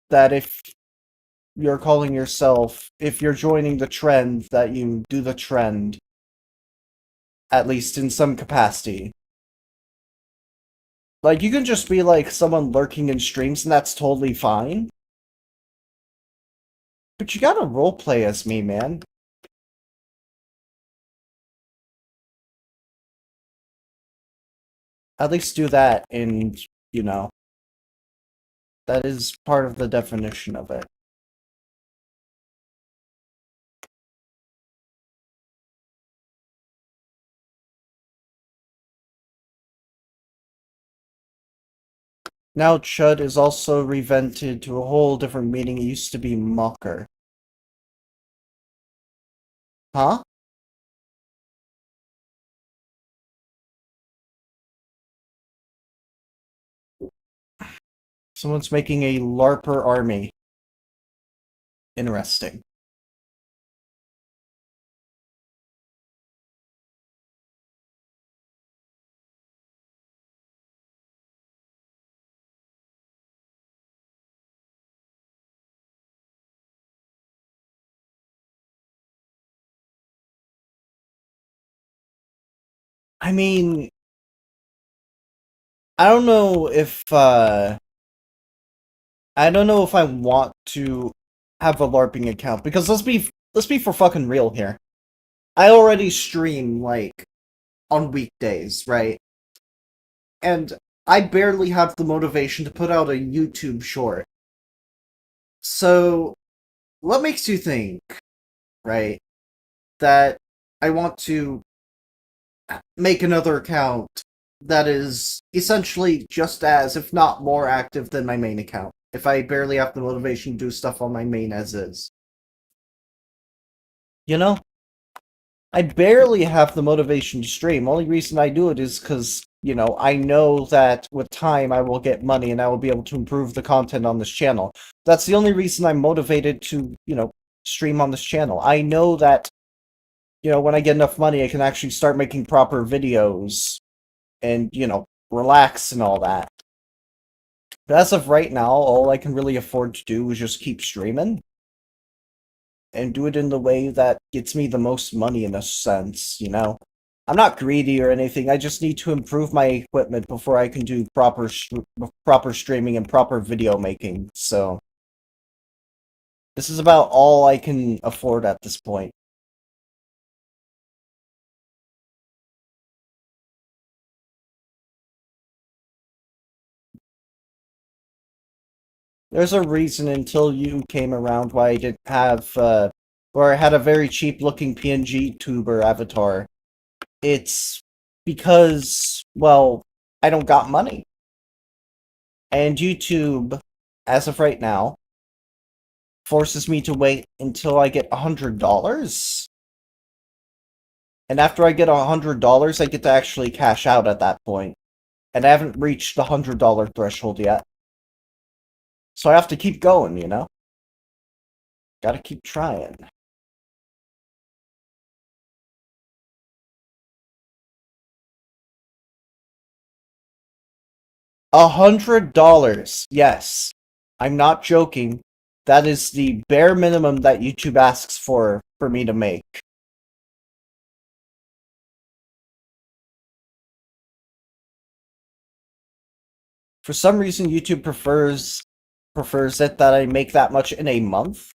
that if you're joining the trend, that you do the trend, at least in some capacity. Like, you can just be like someone lurking in streams, and that's totally fine. But you gotta roleplay as me, man. At least do that, and, you know, that is part of the definition of it. Now chud is also revented to a whole different meaning. It used to be mocker. Huh? Someone's making a LARPer army. Interesting. I mean, I don't know if I don't know if I want to have a LARPing account, because let's be for fucking real here. I already stream like on weekdays, right? And I barely have the motivation to put out a YouTube short. So, what makes you think, right, that I want to make another account that is essentially just as, if not more active than my main account, if I barely have the motivation to do stuff on my main as is? You know? I barely have the motivation to stream. Only reason I do it is because, I know that with time I will get money and I will be able to improve the content on this channel. That's the only reason I'm motivated to, stream on this channel. I know that, when I get enough money, I can actually start making proper videos and, relax and all that. But as of right now, all I can really afford to do is just keep streaming and do it in the way that gets me the most money in a sense, I'm not greedy or anything, I just need to improve my equipment before I can do proper streaming and proper video making, so this is about all I can afford at this point. There's a reason until you came around why I didn't have, or I had a very cheap looking PNG tuber avatar. It's because, well, I don't got money. And YouTube, as of right now, forces me to wait until I get $100. And after I get $100, I get to actually cash out at that point. And I haven't reached the $100 threshold yet. So I have to keep going, Gotta keep trying. $100, yes. I'm not joking. That is the bare minimum that YouTube asks for me to make. For some reason, YouTube prefers it that I make that much in a month.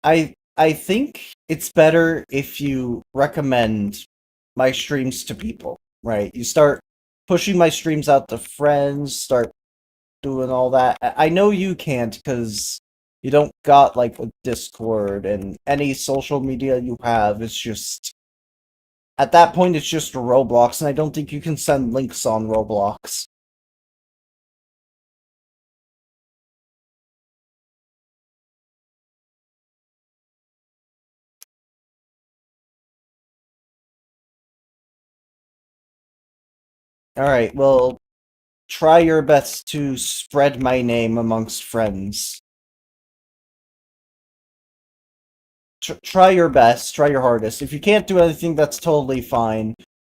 I think it's better if you recommend my streams to people, right? You start pushing my streams out to friends, start doing all that. I know you can't because you don't got like a Discord, and any social media you have is just, at that point it's just Roblox, and I don't think you can send links on Roblox. Alright, well, try your best to spread my name amongst friends. Try your best, try your hardest. If you can't do anything, that's totally fine.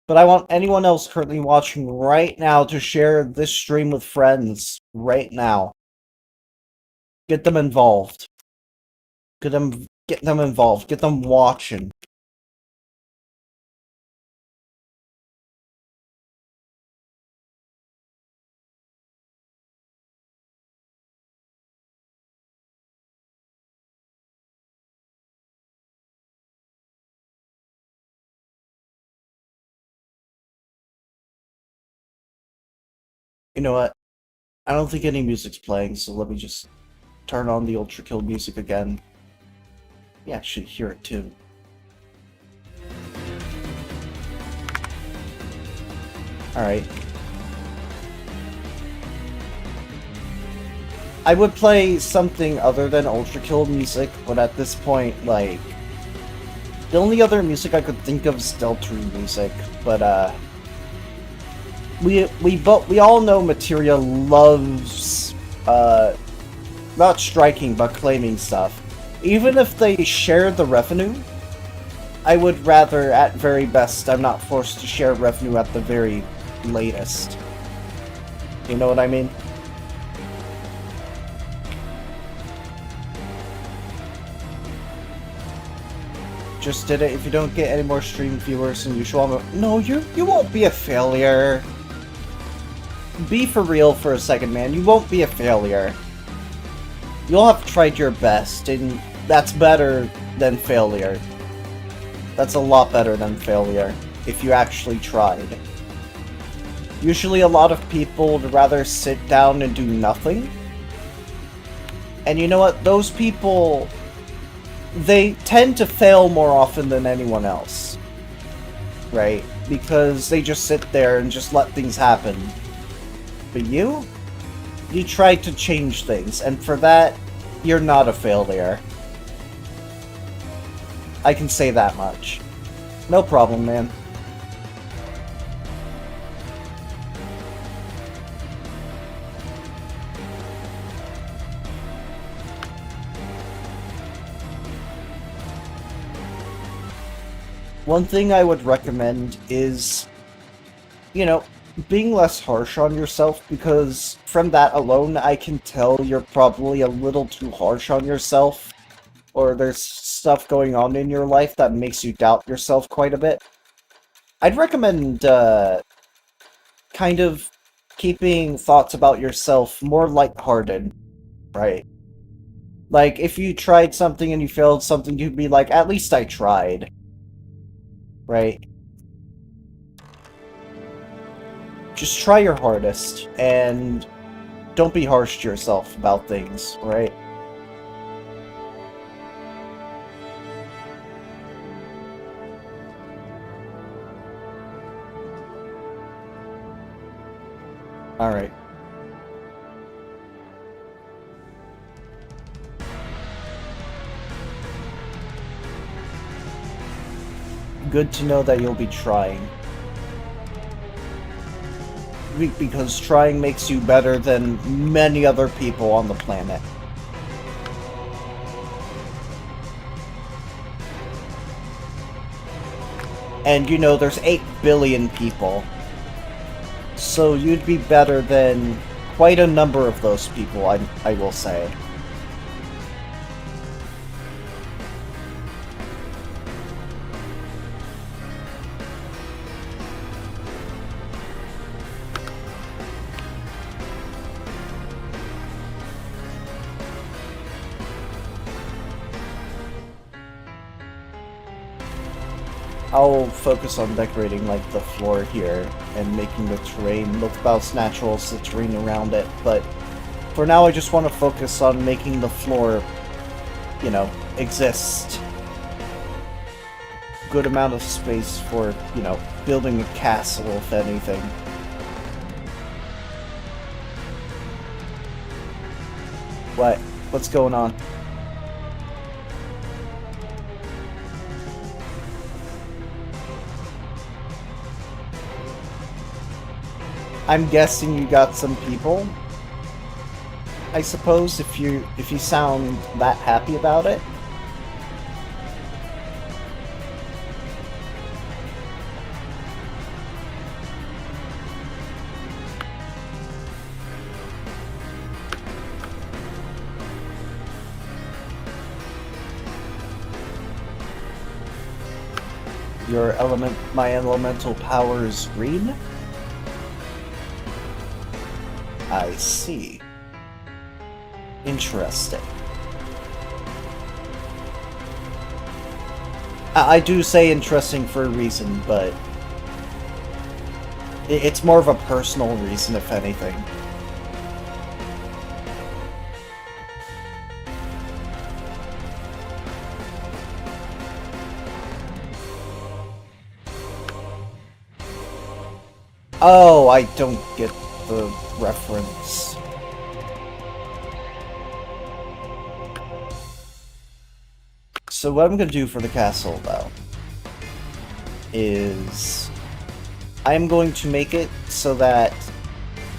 But I want anyone else currently watching right now to share this stream with friends right now. Get them involved. Get them involved. Get them watching. You know what? I don't think any music's playing, so let me just turn on the Ultra Kill music again. You actually hear it too. Alright. I would play something other than Ultra Kill music, but at this point, like, the only other music I could think of is Delta music, but we all know Materia loves not striking but claiming stuff. Even if they share the revenue, I would rather, at very best, I'm not forced to share revenue at the very latest. You know what I mean? Just did it. If you don't get any more stream viewers than usual, no, you won't be a failure. Be for real for a second, man. You won't be a failure. You'll have tried your best, and that's better than failure. That's a lot better than failure. if you actually tried. Usually a lot of people would rather sit down and do nothing. And you know what? Those people, they tend to fail more often than anyone else. Right? Because they just sit there and just let things happen. But you tried to change things, and for that, you're not a failure. I can say that much. No problem, man. One thing I would recommend is, you know, being less harsh on yourself, because from that alone I can tell you're probably a little too harsh on yourself, or there's stuff going on in your life that makes you doubt yourself quite a bit. I'd recommend kind of keeping thoughts about yourself more lighthearted, right? Like, if you tried something and you failed something, you'd be like, at least I tried. Right? Just try your hardest, and don't be harsh to yourself about things, right? Alright. Good to know that you'll be trying. Because trying makes you better than many other people on the planet. And you know, there's 8 billion people. So you'd be better than quite a number of those people, I will say. I'll focus on decorating, like, the floor here, and making the terrain look about as natural as the terrain around it, but for now I just want to focus on making the floor, you know, exist. Good amount of space for, you know, building a castle, if anything. What? What's going on? I'm guessing you got some people. I suppose if you sound that happy about it. My elemental power is green? I see. Interesting. I do say interesting for a reason, but it's more of a personal reason, if anything. Oh, I don't get the reference. So what I'm gonna do for the castle, though, is I'm going to make it so that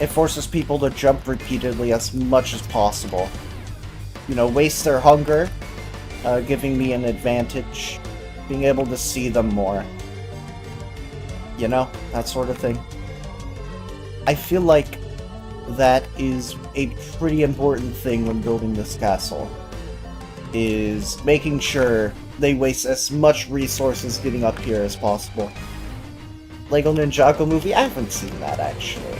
it forces people to jump repeatedly as much as possible. You know, waste their hunger, giving me an advantage, being able to see them more. You know, that sort of thing. I feel like that is a pretty important thing when building this castle, is making sure they waste as much resources getting up here as possible. Lego Ninjago movie? I haven't seen that, actually.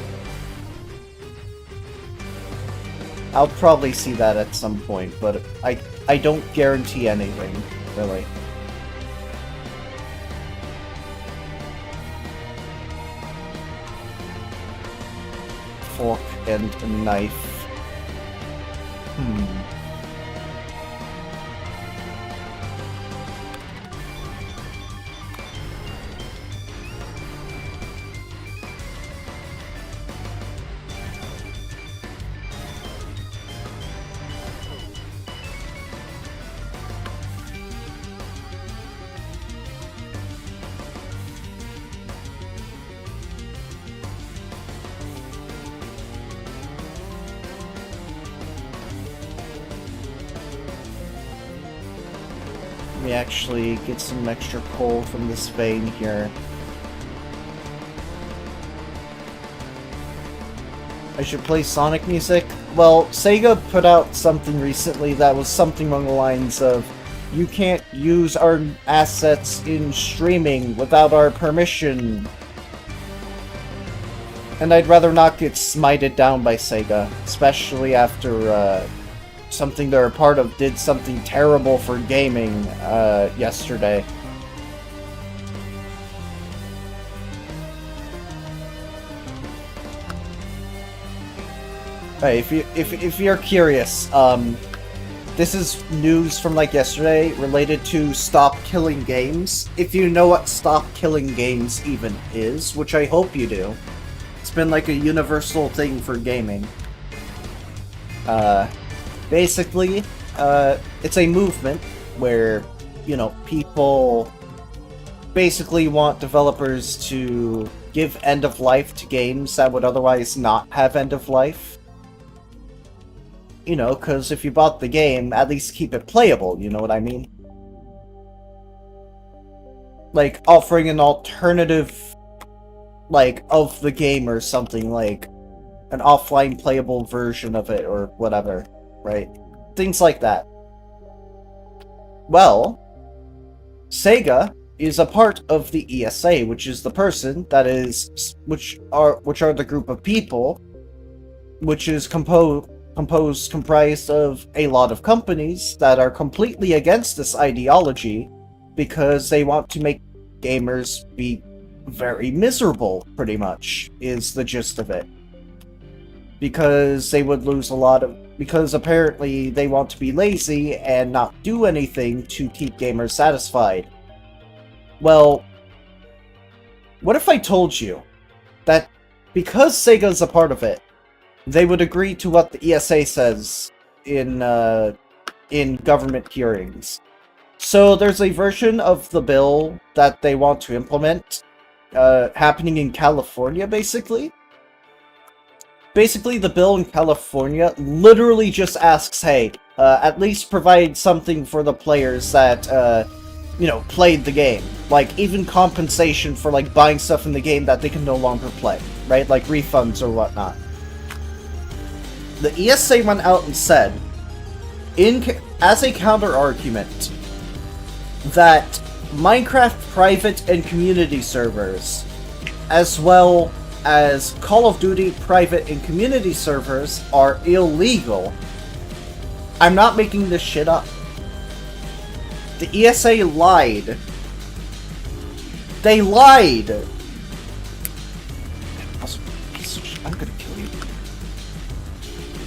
I'll probably see that at some point, but I don't guarantee anything, really. fork and a knife. Let me actually get some extra coal from this vein here. I should play Sonic music? Well, Sega put out something recently that was something along the lines of, you can't use our assets in streaming without our permission. And I'd rather not get smited down by Sega, especially after something they're a part of did something terrible for gaming yesterday. Hey, if you're curious, this is news from like yesterday related to Stop Killing Games. If you know what Stop Killing Games even is, which I hope you do, it's been like a universal thing for gaming. Basically, it's a movement where, you know, people basically want developers to give end of life to games that would otherwise not have end of life. You know, because if you bought the game, at least keep it playable, you know what I mean? Like, offering an alternative, like, of the game or something, like, an offline playable version of it or whatever, right? Things like that. Well, Sega is a part of the ESA, which is the person that is, which are the group of people, which is comprised of a lot of companies that are completely against this ideology because they want to make gamers be very miserable, pretty much, is the gist of it. Because they would lose a lot of... Because apparently they want to be lazy and not do anything to keep gamers satisfied. Well, what if I told you that because Sega's a part of it, they would agree to what the ESA says in government hearings? So there's a version of the bill that they want to implement, happening in California, basically. Basically, the bill in California literally just asks, hey, at least provide something for the players that, you know, played the game. Like, even compensation for, like, buying stuff in the game that they can no longer play, right? Like, refunds or whatnot. The ESA went out and said, as a counter-argument, that Minecraft private and community servers, as well as Call of Duty private and community servers, are illegal. I'm not making this shit up. The ESA lied. They lied! I'm gonna kill you.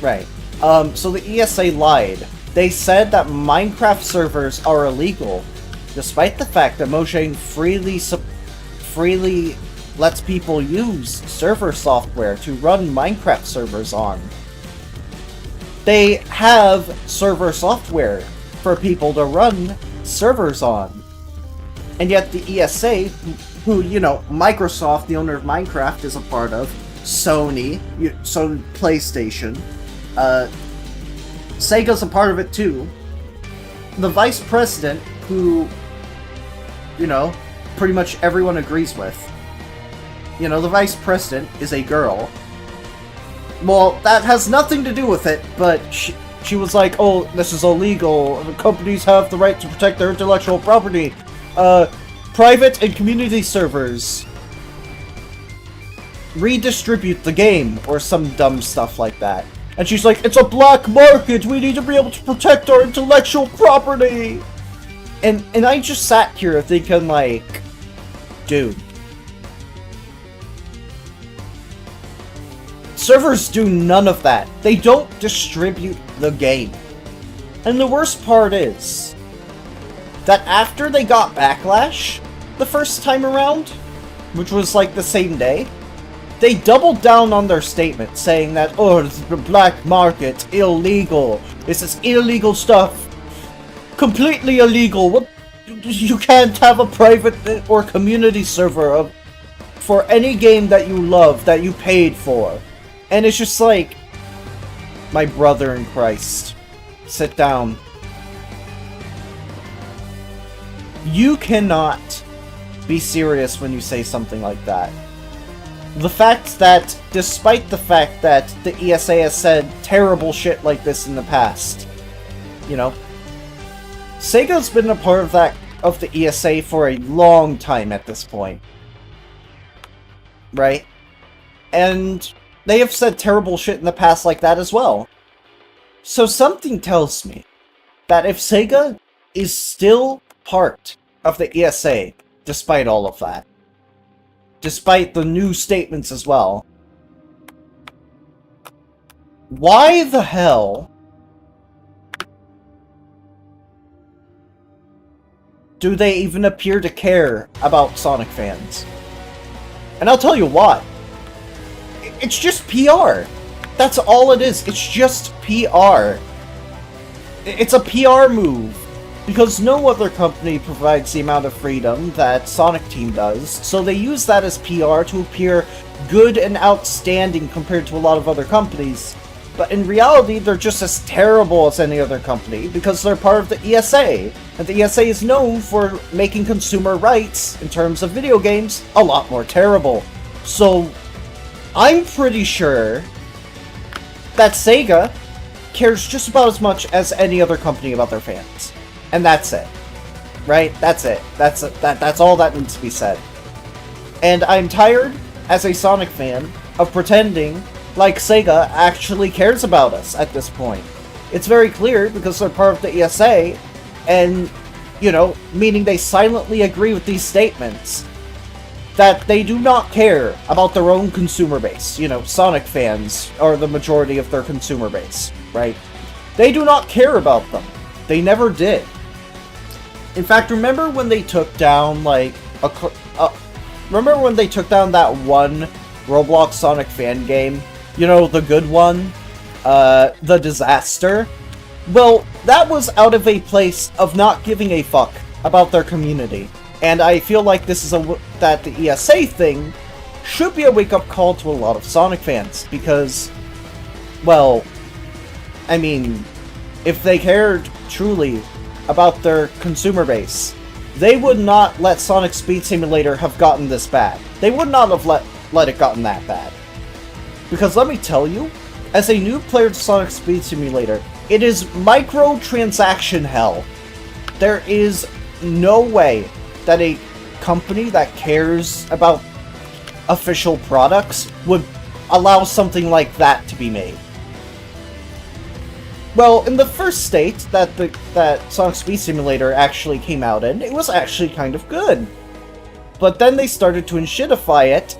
Right. So the ESA lied. They said that Minecraft servers are illegal, despite the fact that Mojang freely lets people use server software to run Minecraft servers on. They have server software for people to run servers on. And yet the ESA, who, you know, Microsoft, the owner of Minecraft, is a part of, Sony, PlayStation, Sega's a part of it too. The vice president, who, you know, pretty much everyone agrees with. You know, the vice president is a girl. Well, that has nothing to do with it, but she was like, oh, this is illegal. The companies have the right to protect their intellectual property. Private and community servers redistribute the game, or some dumb stuff like that. And she's like, it's a black market, we need to be able to protect our intellectual property! And I just sat here thinking, like, dude. Servers do none of that. They don't distribute the game. And the worst part is that after they got backlash the first time around, which was like the same day, they doubled down on their statement saying that, oh, this is the black market, illegal. This is illegal stuff. Completely illegal. What? You can't have a private or community server for any game that you love, that you paid for. And it's just like, my brother in Christ, sit down. You cannot be serious when you say something like that. The fact that, despite the fact that the ESA has said terrible shit like this in the past, you know, Sega's been a part of the ESA for a long time at this point. Right? And they have said terrible shit in the past like that as well. So something tells me that if Sega is still part of the ESA, despite all of that, despite the new statements as well, why the hell do they even appear to care about Sonic fans? And I'll tell you why. It's just PR. That's all it is. It's just PR. It's a PR move. Because no other company provides the amount of freedom that Sonic Team does, so they use that as PR to appear good and outstanding compared to a lot of other companies. But in reality, they're just as terrible as any other company, because they're part of the ESA. And the ESA is known for making consumer rights, in terms of video games, a lot more terrible. So, I'm pretty sure that Sega cares just about as much as any other company about their fans. And that's it. Right? That's it. That's all that needs to be said. And I'm tired, as a Sonic fan, of pretending like Sega actually cares about us at this point. It's very clear, because they're part of the ESA, and, you know, meaning they silently agree with these statements, that they do not care about their own consumer base. You know, Sonic fans are the majority of their consumer base, right? They do not care about them. They never did. In fact, remember when they took down, like, remember when they took down that one Roblox Sonic fan game? You know, the good one? The Disaster? Well, that was out of a place of not giving a fuck about their community. And I feel like this is that the ESA thing should be a wake-up call to a lot of Sonic fans, because, well, I mean, if they cared truly about their consumer base, they would not let Sonic Speed Simulator have gotten this bad. They would not have let it gotten that bad. Because let me tell you, as a new player to Sonic Speed Simulator, it is microtransaction hell. There is no way that a company that cares about official products would allow something like that to be made. Well, in the first state that Sonic Speed Simulator actually came out in, it was actually kind of good. But then they started to shitify it,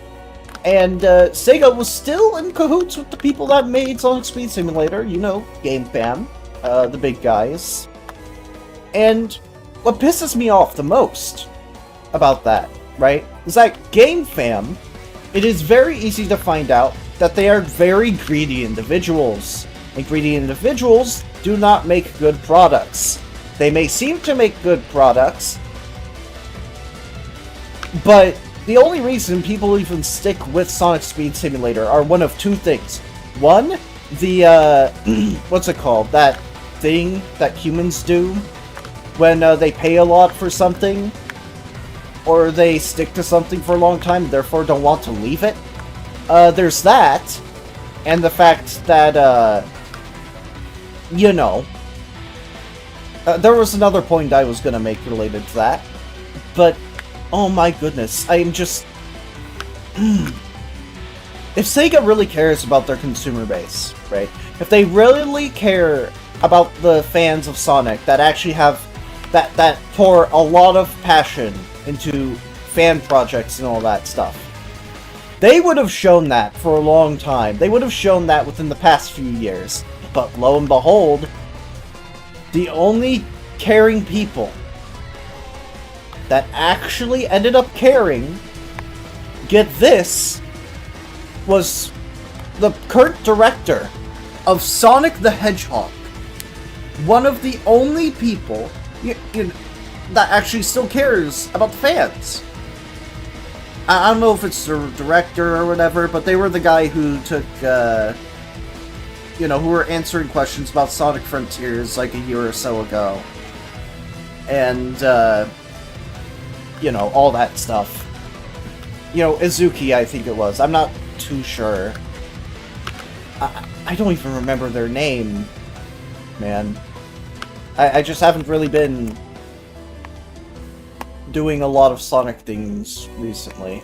and Sega was still in cahoots with the people that made Sonic Speed Simulator, you know, Game Fam, the big guys. And what pisses me off the most about that, right, is that Game Fam, it is very easy to find out that they are very greedy individuals. And greedy individuals do not make good products. They may seem to make good products, but the only reason people even stick with Sonic Speed Simulator are one of two things. One, the, what's it called? That thing that humans do when they pay a lot for something, or they stick to something for a long time and therefore don't want to leave it. There's that, and the fact that, you know, there was another point I was gonna make related to that, but, oh my goodness, I'm just... If Sega really cares about their consumer base, right, if they really care about the fans of Sonic that actually have, that pour a lot of passion into fan projects and all that stuff, They would have shown that for a long time. They would have shown that within the past few years. But lo and behold, the only caring people that actually ended up caring, get this, was the current director of Sonic the Hedgehog. One of the only people that actually still cares about the fans. I don't know if it's the director or whatever, but they were the guy who took, who were answering questions about Sonic Frontiers like a year or so ago. And, all that stuff. Izuki, I think it was. I'm not too sure. I don't even remember their name, man. I just haven't really been doing a lot of Sonic things recently.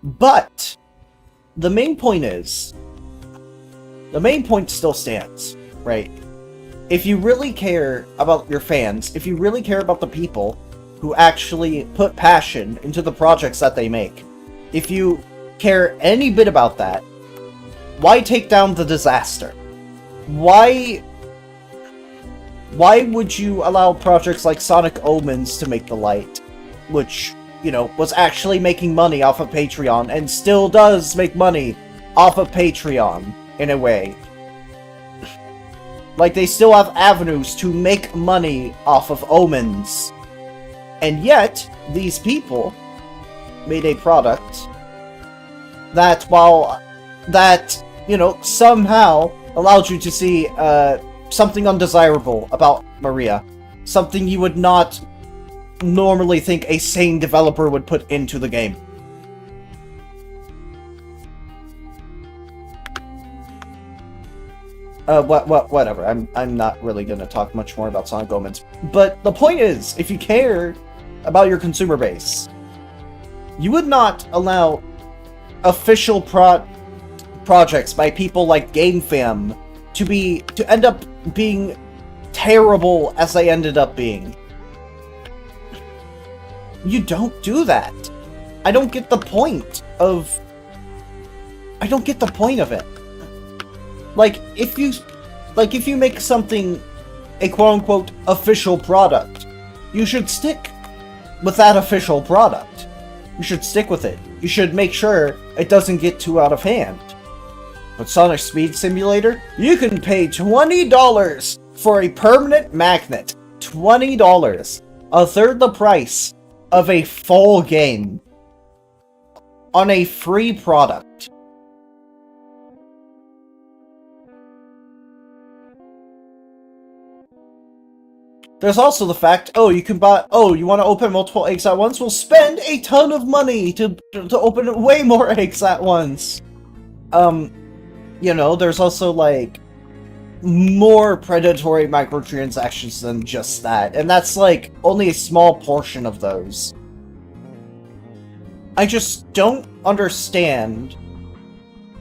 But the main point still stands, right? If you really care about your fans, if you really care about the people who actually put passion into the projects that they make, if you care any bit about that, why take down the disaster? Why would you allow projects like Sonic Omens to make the light, which, was actually making money off of Patreon, and still does make money off of Patreon, in a way? Like, they still have avenues to make money off of Omens. And yet, these people made a product that, somehow allowed you to see, something undesirable about Maria. Something you would not normally think a sane developer would put into the game. Whatever. I'm not really gonna talk much more about Sonic Omens. But the point is, if you care about your consumer base, you would not allow official projects by people like GameFam to end up being terrible as they ended up being. You don't do that. I don't get the point of it. Like, if you make something a quote-unquote official product, you should stick with that official product. You should stick with it. You should make sure it doesn't get too out of hand. But Sonic Speed Simulator, you can pay $20 for a permanent magnet. $20. A third the price of a full game on a free product. There's also the fact, you want to open multiple eggs at once? Well, spend a ton of money to open way more eggs at once. There's also, like, more predatory microtransactions than just that, and that's, like, only a small portion of those. I just don't understand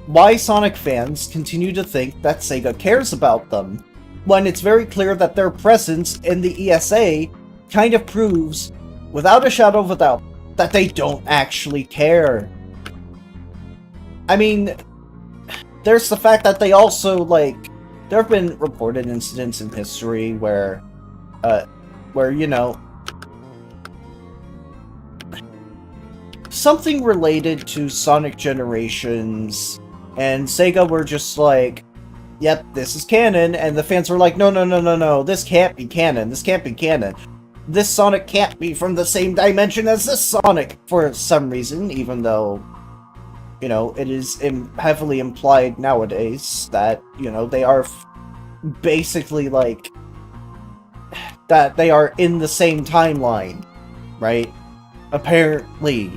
why Sonic fans continue to think that Sega cares about them, when it's very clear that their presence in the ESA kind of proves, without a shadow of a doubt, that they don't actually care. I mean, there's the fact that they also, like, there have been reported incidents in history where, something related to Sonic Generations, and Sega were just like, yep, this is canon, and the fans were like, no, this can't be canon, This Sonic can't be from the same dimension as this Sonic, for some reason, even though, it is heavily implied nowadays that, they are basically, like, that they are in the same timeline, right? Apparently.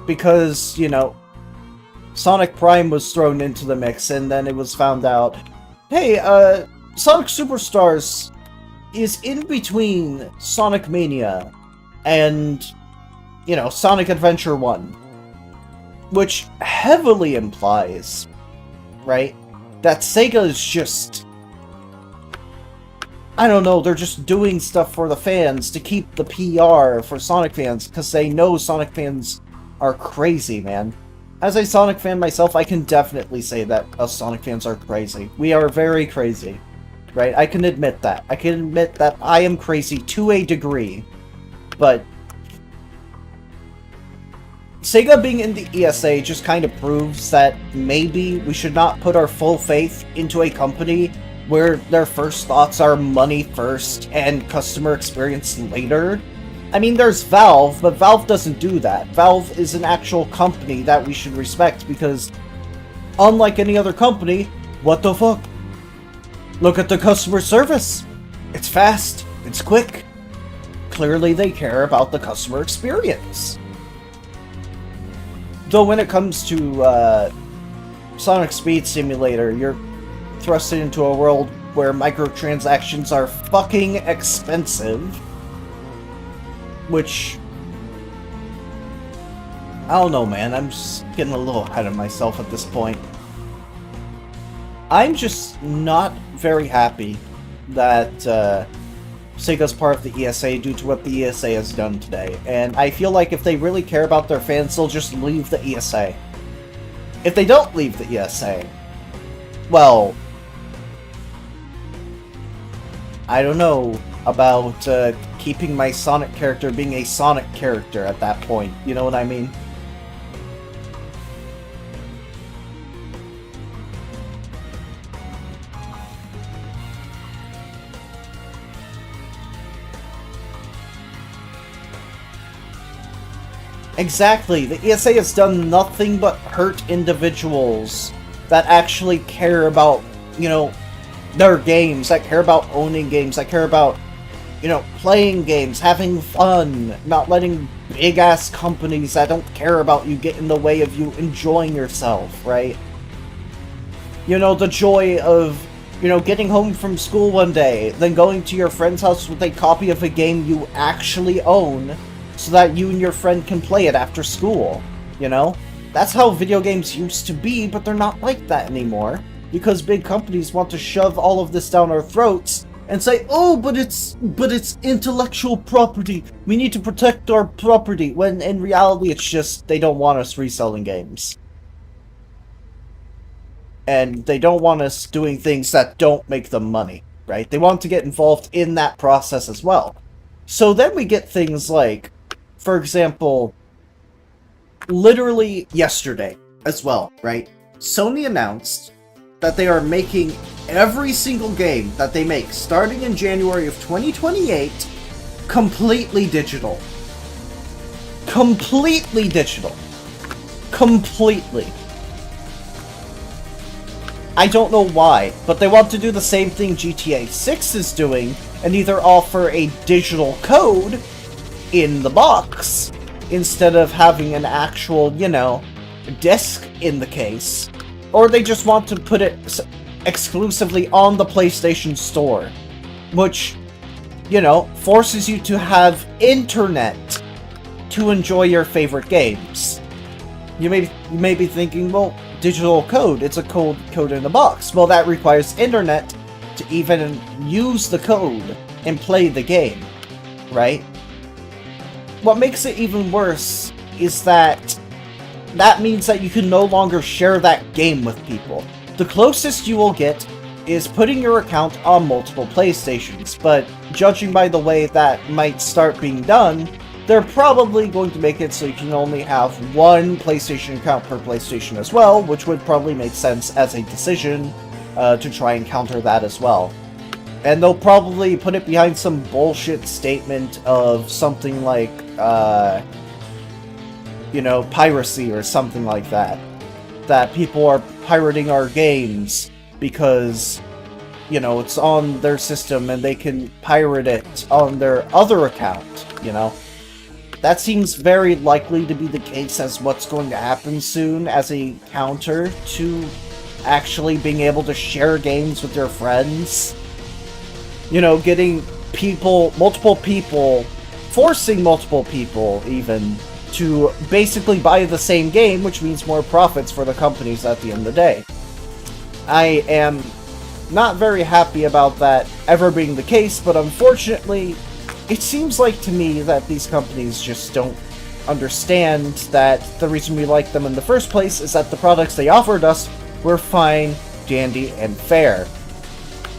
Because, Sonic Prime was thrown into the mix, and then it was found out, hey, Sonic Superstars is in between Sonic Mania and, Sonic Adventure 1. Which heavily implies, right, that Sega is just I don't know, they're just doing stuff for the fans to keep the PR for Sonic fans, because they know Sonic fans are crazy, man. As a Sonic fan myself, I can definitely say that us Sonic fans are crazy. We are very crazy, right? I can admit that. I can admit that I am crazy to a degree, but Sega being in the ESA just kind of proves that maybe we should not put our full faith into a company where their first thoughts are money first and customer experience later. I mean, there's Valve, but Valve doesn't do that. Valve is an actual company that we should respect because, unlike any other company, what the fuck? Look at the customer service. It's fast. It's quick. Clearly they care about the customer experience. Though when it comes to Sonic Speed Simulator, you're thrusted into a world where microtransactions are fucking expensive. Which, I don't know, man. I'm just getting a little ahead of myself at this point. I'm just not very happy that Sega's part of the ESA due to what the ESA has done today. And I feel like if they really care about their fans, they'll just leave the ESA. If they don't leave the ESA, well, I don't know about keeping my Sonic character being a Sonic character at that point. You know what I mean? Exactly. The ESA has done nothing but hurt individuals that actually care about, you know, their games, that care about owning games, that care about, you know, playing games, having fun, not letting big-ass companies that don't care about you get in the way of you enjoying yourself, right? You know, the joy of, you know, getting home from school one day, then going to your friend's house with a copy of a game you actually own, so that you and your friend can play it after school, you know? That's how video games used to be, but they're not like that anymore, because big companies want to shove all of this down our throats and say, oh, but it's intellectual property, we need to protect our property, when in reality it's just they don't want us reselling games. And they don't want us doing things that don't make them money, right? They want to get involved in that process as well. So then we get things like, for example, literally yesterday as well, right? Sony announced that they are making every single game that they make starting in January of 2028 completely digital. Completely digital. Completely. I don't know why, but they want to do the same thing GTA 6 is doing and either offer a digital code in the box instead of having an actual, you know, disc in the case, or they just want to put it exclusively on the PlayStation Store, which, you know, forces you to have internet to enjoy your favorite games. You may be thinking, well, digital code, it's a code in the box. Well, that requires internet to even use the code and play the game, right? What makes it even worse is that means that you can no longer share that game with people. The closest you will get is putting your account on multiple PlayStations, but judging by the way that might start being done, they're probably going to make it so you can only have one PlayStation account per PlayStation as well, which would probably make sense as a decision to try and counter that as well. And they'll probably put it behind some bullshit statement of something like, you know, piracy or something like that. That people are pirating our games because, you know, it's on their system and they can pirate it on their other account, you know? That seems very likely to be the case as what's going to happen soon as a counter to actually being able to share games with your friends. You know, getting people, multiple people, forcing multiple people even to basically buy the same game, which means more profits for the companies at the end of the day. I am not very happy about that ever being the case, but unfortunately, it seems like to me that these companies just don't understand that the reason we like them in the first place is that the products they offered us were fine, dandy, and fair.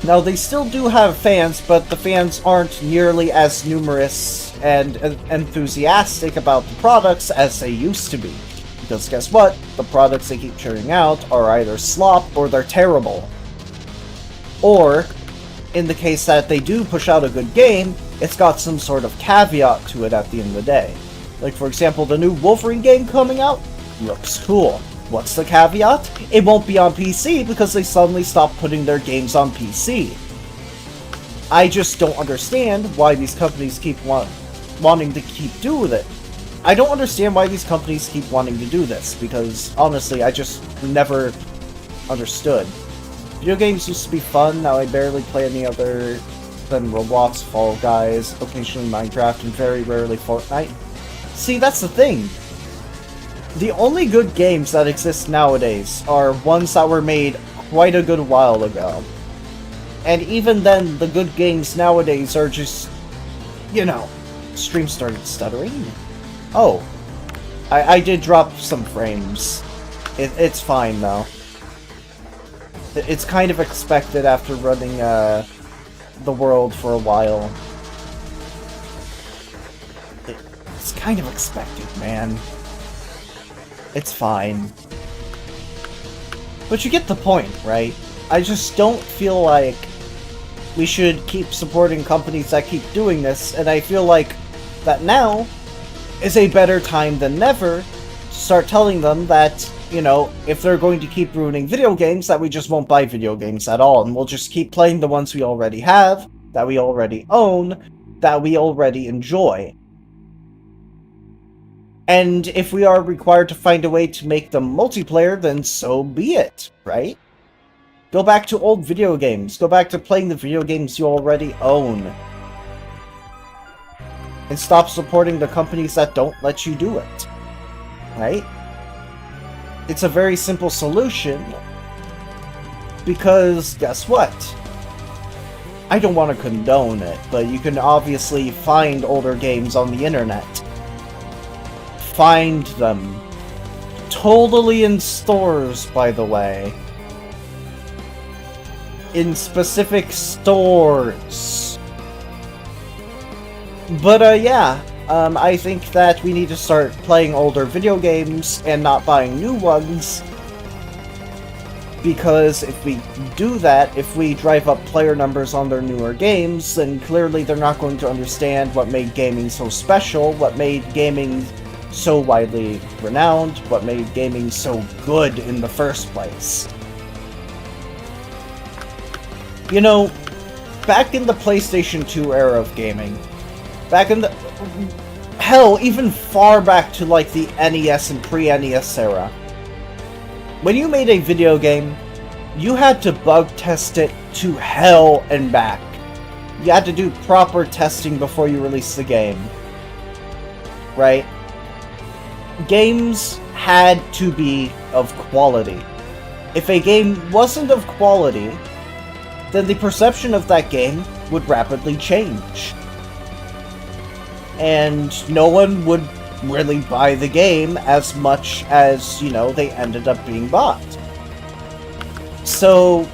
Now, they still do have fans, but the fans aren't nearly as numerous and enthusiastic about the products as they used to be. Because guess what? The products they keep churning out are either slop or they're terrible. Or, in the case that they do push out a good game, it's got some sort of caveat to it at the end of the day. Like, for example, the new Wolverine game coming out looks cool. What's the caveat? It won't be on PC because they suddenly stopped putting their games on PC. I just don't understand why these companies keep wanting to keep doing it. I don't understand why these companies keep wanting to do this, because honestly, I just never understood. Video games used to be fun, now I barely play any other than Roblox, Fall Guys, occasionally Minecraft, and very rarely Fortnite. See, that's the thing. The only good games that exist nowadays are ones that were made quite a good while ago. And even then, the good games nowadays are just, you know, stream started stuttering. Oh, I did drop some frames. It's fine though. It's kind of expected after running the world for a while. It's kind of expected, man. It's fine. But you get the point, right? I just don't feel like we should keep supporting companies that keep doing this, and I feel like that now is a better time than ever to start telling them that, you know, if they're going to keep ruining video games, that we just won't buy video games at all, and we'll just keep playing the ones we already have, that we already own, that we already enjoy. And if we are required to find a way to make them multiplayer, then so be it, right? Go back to old video games. Go back to playing the video games you already own. And stop supporting the companies that don't let you do it. Right? It's a very simple solution. Because, guess what? I don't want to condone it, but you can obviously find older games on the internet. Find them. Totally in stores, by the way. In specific stores. But, yeah. I think that we need to start playing older video games and not buying new ones. Because if we do that, if we drive up player numbers on their newer games, then clearly they're not going to understand what made gaming so special, what made gaming so widely renowned, what made gaming so good in the first place. You know, back in the PlayStation 2 era of gaming, back in the... hell, even far back to like the NES and pre-NES era, when you made a video game, you had to bug test it to hell and back. You had to do proper testing before you released the game. Right? Games had to be of quality. If a game wasn't of quality, then the perception of that game would rapidly change. And no one would really buy the game as much as, you know, they ended up being bought. So,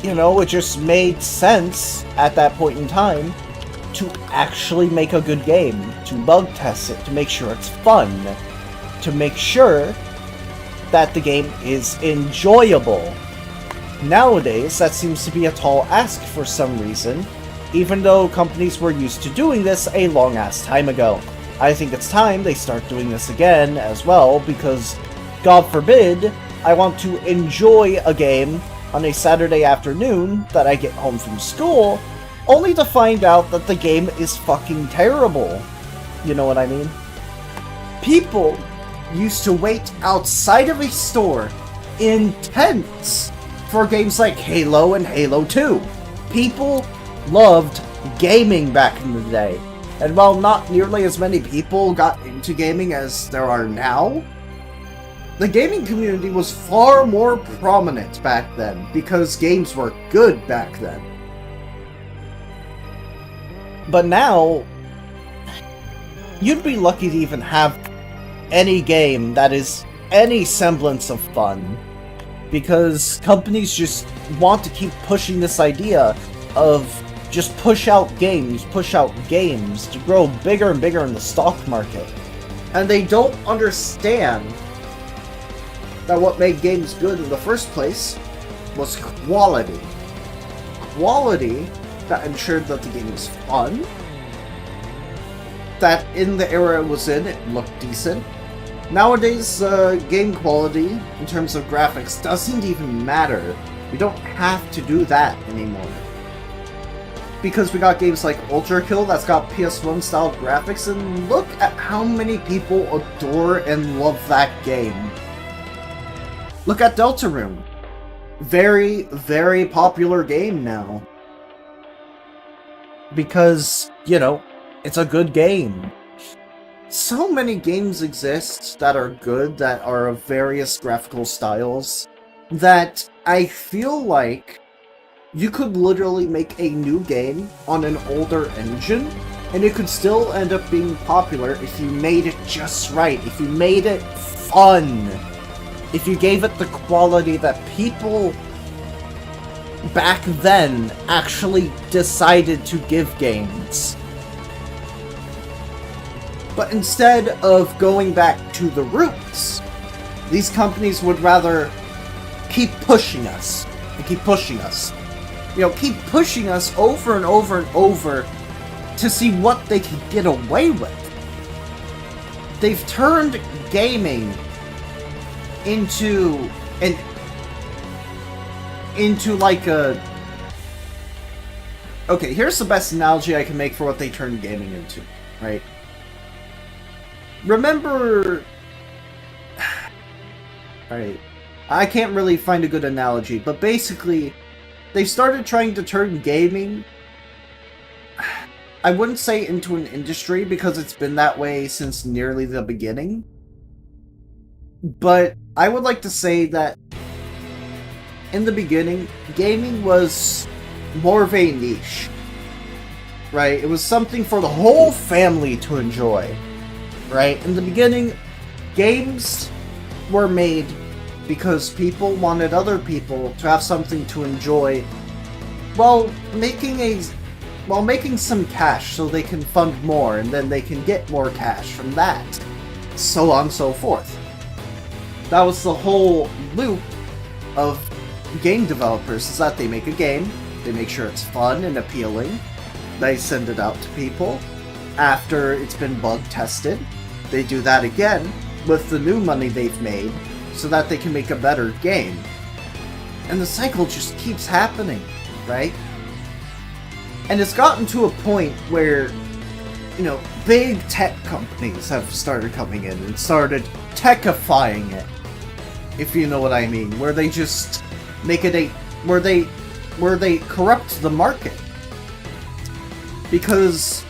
you know, it just made sense at that point in time to actually make a good game, to bug test it, to make sure it's fun, to make sure that the game is enjoyable. Nowadays, that seems to be a tall ask for some reason, even though companies were used to doing this a long-ass time ago. I think it's time they start doing this again as well, because, God forbid, I want to enjoy a game on a Saturday afternoon that I get home from school, only to find out that the game is fucking terrible. You know what I mean? People used to wait outside of a store in tents for games like Halo and Halo 2. People loved gaming back in the day. And while not nearly as many people got into gaming as there are now, The gaming community was far more prominent back then because games were good back then. But now, you'd be lucky to even have any game that is any semblance of fun, because companies just want to keep pushing this idea of just push out games to grow bigger and bigger in the stock market. And they don't understand that what made games good in the first place was quality. Quality that ensured that the game was fun, that in the era it was in, it looked decent. Nowadays, game quality, in terms of graphics, doesn't even matter. We don't have to do that anymore. Because we got games like Ultra Kill that's got PS1 style graphics, and look at how many people adore and love that game. Look at Deltarune. Very, very popular game now. Because, you know, it's a good game. So many games exist that are good, that are of various graphical styles, that I feel like you could literally make a new game on an older engine, and it could still end up being popular if you made it just right, if you made it fun, if you gave it the quality that people back then actually decided to give games. But instead of going back to the roots, these companies would rather keep pushing us and keep pushing us. You know, keep pushing us over and over and over to see what they can get away with. They've turned gaming into like a... Okay, here's the best analogy I can make for what they turned gaming into, right? Remember... Alright, I can't really find a good analogy, but basically, they started trying to turn gaming, I wouldn't say into an industry, because it's been that way since nearly the beginning, but I would like to say that in the beginning, gaming was more of a niche, right? It was something for the whole family to enjoy, right? In the beginning, games were made because people wanted other people to have something to enjoy while making some cash so they can fund more, and then they can get more cash from that, so on and so forth. That was the whole loop of game developers, is that they make a game, they make sure it's fun and appealing, they send it out to people. After it's been bug tested, they do that again with the new money they've made so that they can make a better game. And the cycle just keeps happening, right? And it's gotten to a point where, you know, big tech companies have started coming in and started techifying it, if you know what I mean, where they just make it where they corrupt the market. Because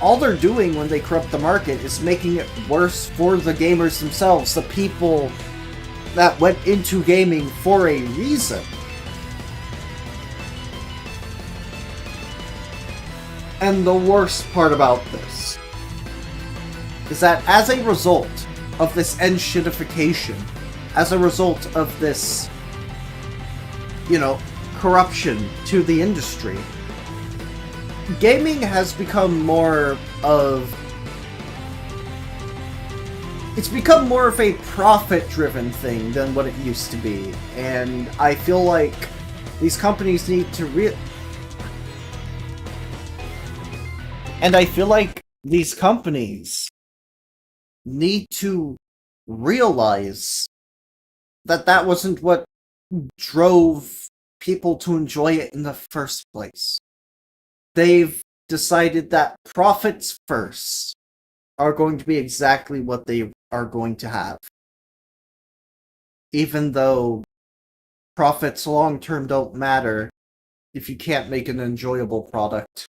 all they're doing when they corrupt the market is making it worse for the gamers themselves, the people that went into gaming for a reason. And the worst part about this is that as a result of this end-shitification, as a result of this, you know, corruption to the industry, gaming has become more of... It's become more of a profit-driven thing than what it used to be. And I feel like these companies need to And I feel like these companies need to realize that that wasn't what drove people to enjoy it in the first place. They've decided that profits first are going to be exactly what they are going to have. Even though profits long-term don't matter if you can't make an enjoyable product.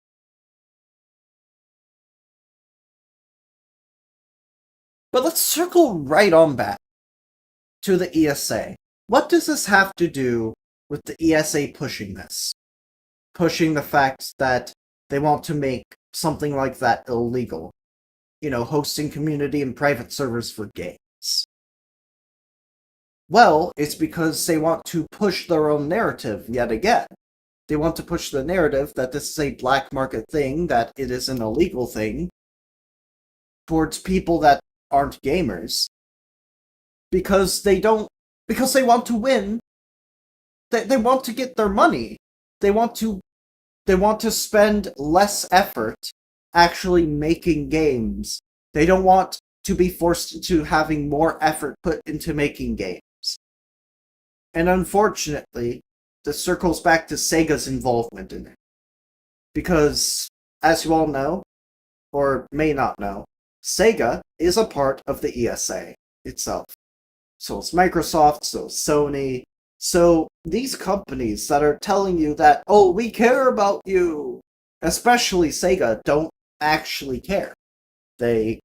But let's circle right on back to the ESA. What does this have to do with the ESA pushing this? Pushing the fact that they want to make something like that illegal. Hosting community and private servers for games. Well, it's because they want to push their own narrative yet again. They want to push the narrative that this is a black market thing, that it is an illegal thing, towards people that aren't gamers. Because they want to win. They want to get their money. They want to spend less effort actually making games. They don't want to be forced to having more effort put into making games. And unfortunately, this circles back to Sega's involvement in it. Because, as you all know, or may not know, Sega is a part of the ESA itself. So is Microsoft, so is Sony. So these companies that are telling you that, oh, we care about you, especially Sega, don't actually care. They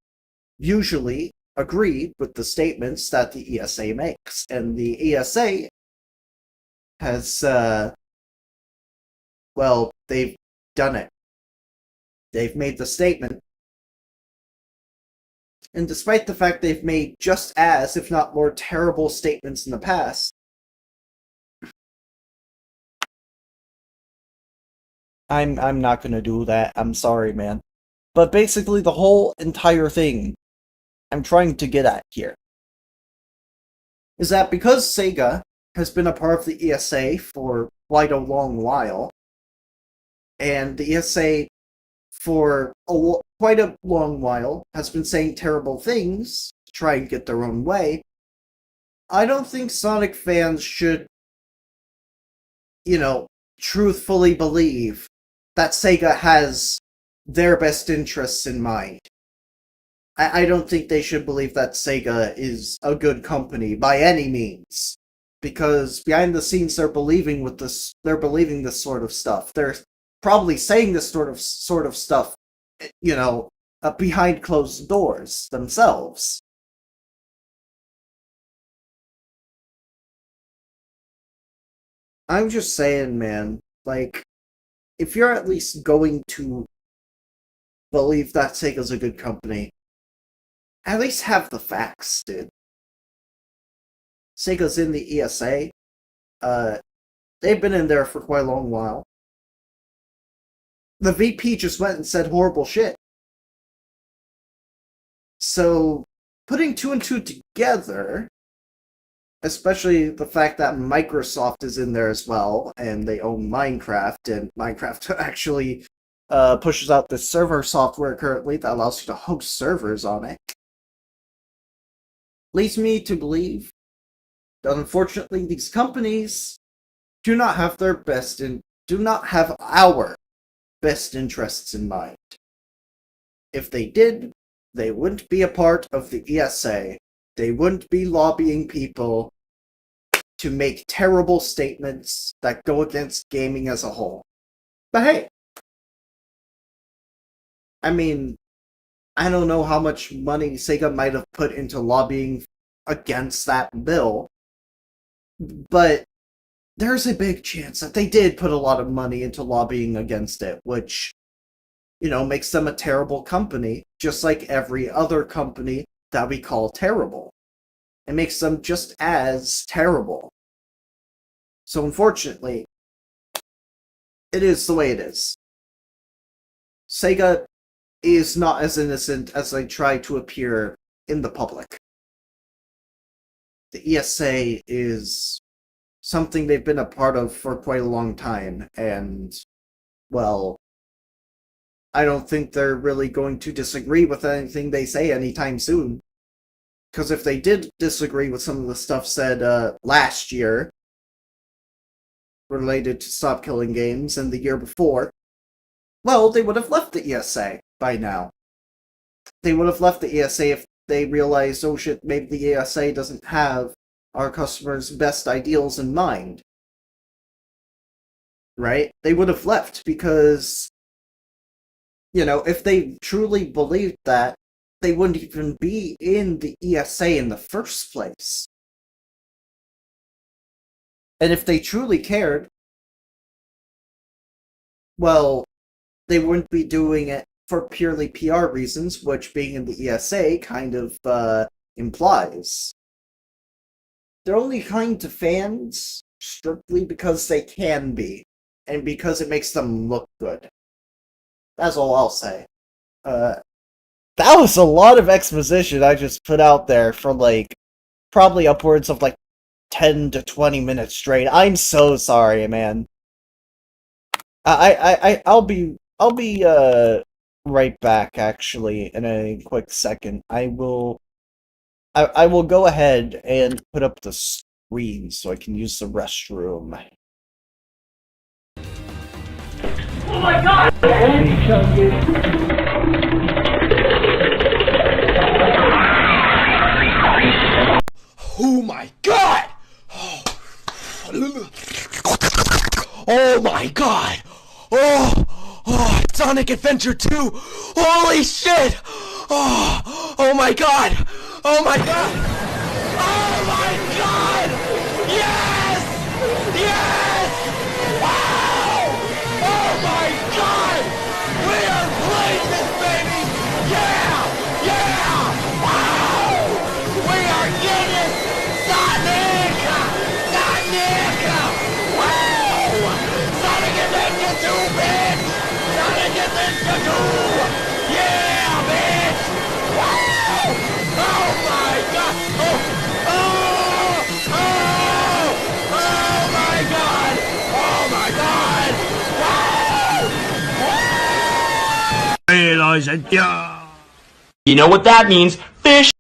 usually agree with the statements that the ESA makes. And the ESA has, they've done it. They've made the statement. And despite the fact they've made just as, if not more, terrible statements in the past, I'm not gonna do that. I'm sorry, man. But basically, the whole entire thing I'm trying to get at here is that because Sega has been a part of the ESA for quite a long while, and the ESA for quite a long while has been saying terrible things to try and get their own way, I don't think Sonic fans should, truthfully believe that Sega has their best interests in mind. I don't think they should believe that Sega is a good company by any means. Because behind the scenes they're believing this sort of stuff. They're probably saying this sort of stuff, behind closed doors themselves. I'm just saying, man, like, if you're at least going to believe that Sega's a good company, at least have the facts, dude. Sega's in the ESA. They've been in there for quite a long while. The VP just went and said horrible shit. So, putting two and two together, especially the fact that Microsoft is in there as well, and they own Minecraft, and Minecraft actually pushes out this server software currently that allows you to host servers on it, leads me to believe that unfortunately these companies do not have our best interests in mind. If they did, they wouldn't be a part of the ESA. They wouldn't be lobbying people to make terrible statements that go against gaming as a whole. But hey, I mean, I don't know how much money Sega might have put into lobbying against that bill, but there's a big chance that they did put a lot of money into lobbying against it, which, makes them a terrible company, just like every other company that we call terrible. It makes them just as terrible. So unfortunately, it is the way it is. Sega is not as innocent as they try to appear in the public. The ESA is something they've been a part of for quite a long time, and, well, I don't think they're really going to disagree with anything they say anytime soon. Because if they did disagree with some of the stuff said last year, related to Stop Killing Games, and the year before, well, they would have left the ESA by now. They would have left the ESA if they realized, oh shit, maybe the ESA doesn't have our customers' best ideals in mind. Right? They would have left because, if they truly believed that, they wouldn't even be in the ESA in the first place. And if they truly cared, well, they wouldn't be doing it for purely PR reasons, which being in the ESA kind of implies. They're only kind to fans strictly because they can be, and because it makes them look good. That's all I'll say. That was a lot of exposition I just put out there for like probably upwards of like 10 to 20 minutes straight. I'm so sorry, man. I'll be right back actually in a quick second. I will go ahead and put up the screen so I can use the restroom. Oh my god! Oh my god! Oh my god! Oh, Sonic Adventure 2! Holy shit! Oh my god! Oh my god! Oh my god! Yes! Yes! Wow! Oh my god! We are playing this, baby! Yeah! Yeah! Wow! We are getting Sonic! Sonic! Wow! Sonic Adventure 2, bitch! Sonic Adventure 2! Yeah, bitch! Wow! Oh my god! Oh my god! Oh my god! Wow! Realize it, yeah. You know what that means? Fish!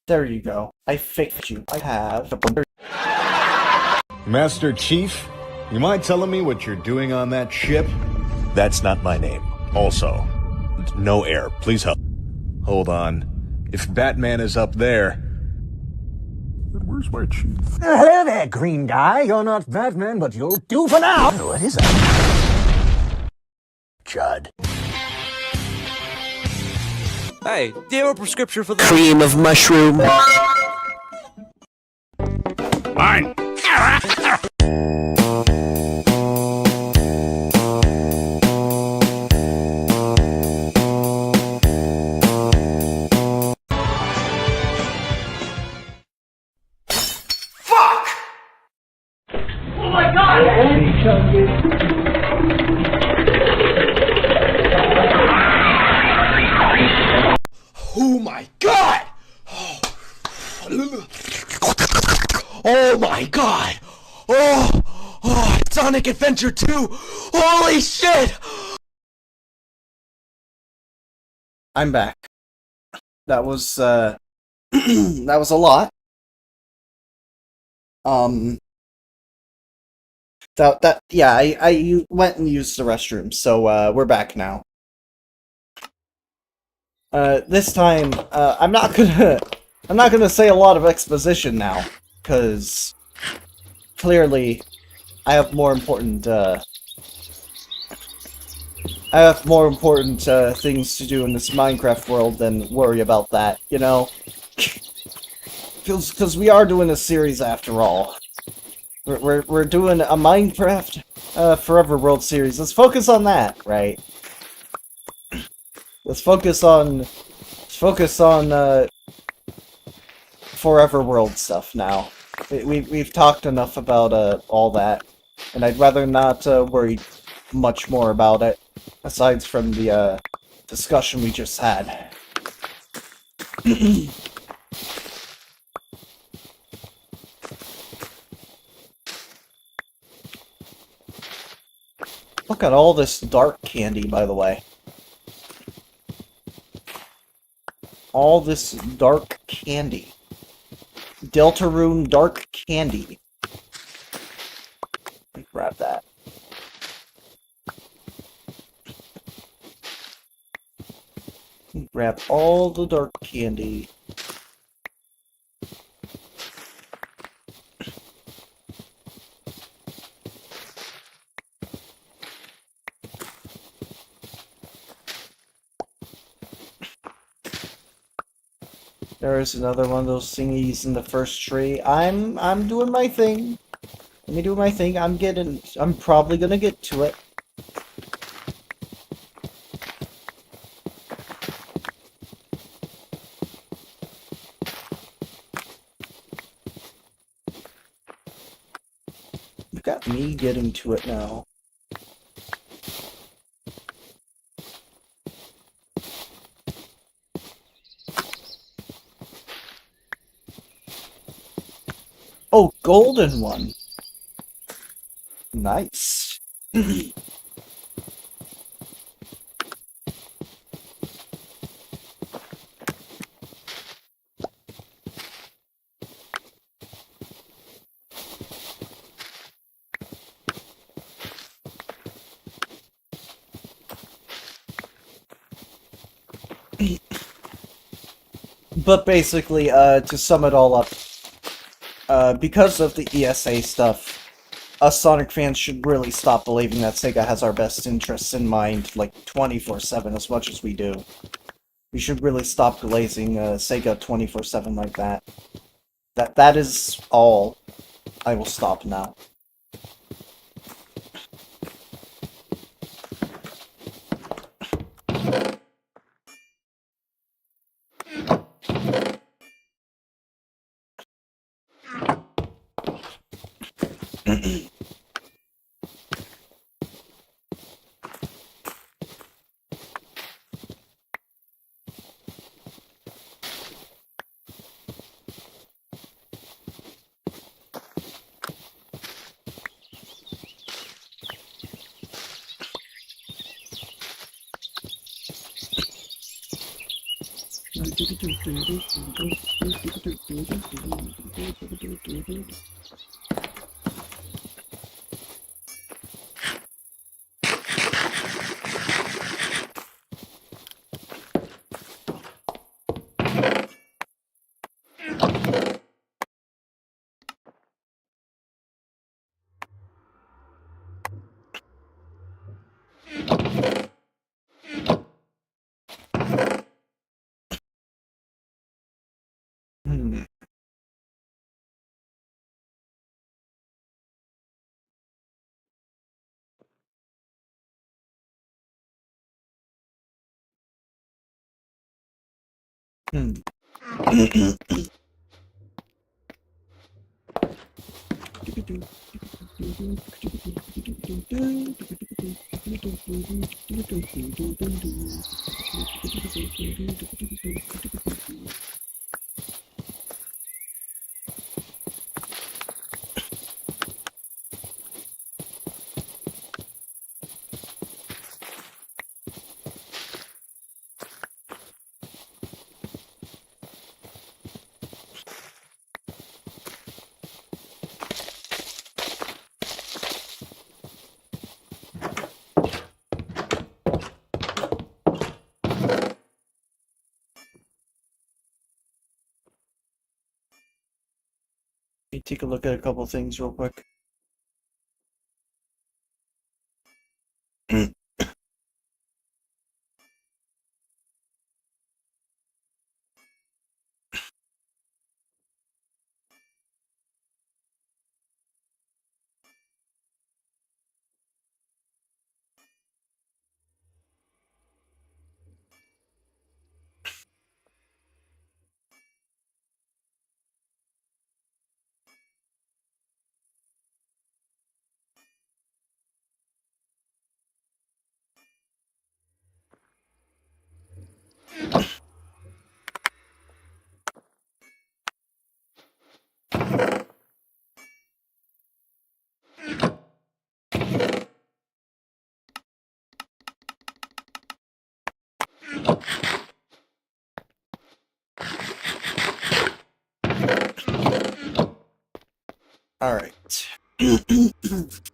There you go. I fixed you. I have. Master Chief, you mind telling me what you're doing on that ship? That's not my name. Also, no air. Please help. Hold on. If Batman is up there, then where's my chief? Hello there, green guy. You're not Batman, but you'll do for now. What is it? Judd. Hey, do you have a prescription for the Cream of mushroom. Mine. Fuck! Oh my god! Oh my god! Oh my god! Sonic Adventure 2! Holy shit! I'm back. That was that was a lot. Yeah, I went and used the restroom, so we're back now. This time I'm not gonna say a lot of exposition now, because clearly I have more important things to do in this Minecraft world than worry about that, you know? Because we are doing a series after all. We're doing a Minecraft Forever World series. Let's focus on that, right? Let's focus on Forever World stuff now. We've talked enough about all that, and I'd rather not worry much more about it, aside from the discussion we just had. Look at all this dark candy, by the way. All this dark candy. Deltarune dark candy. Let me grab that. Grab all the dark candy. There's another one of those thingies in the first tree. I'm doing my thing. Let me do my thing. I'm probably gonna get to it. You got me getting to it now. Oh, golden one. Nice. But basically, to sum it all up, because of the ESA stuff, us Sonic fans should really stop believing that Sega has our best interests in mind, like, 24/7 as much as we do. We should really stop glazing Sega 24/7 like that. That is all. I will stop now. Hmm. Hmm. Let me take a look at a couple things real quick. Alright.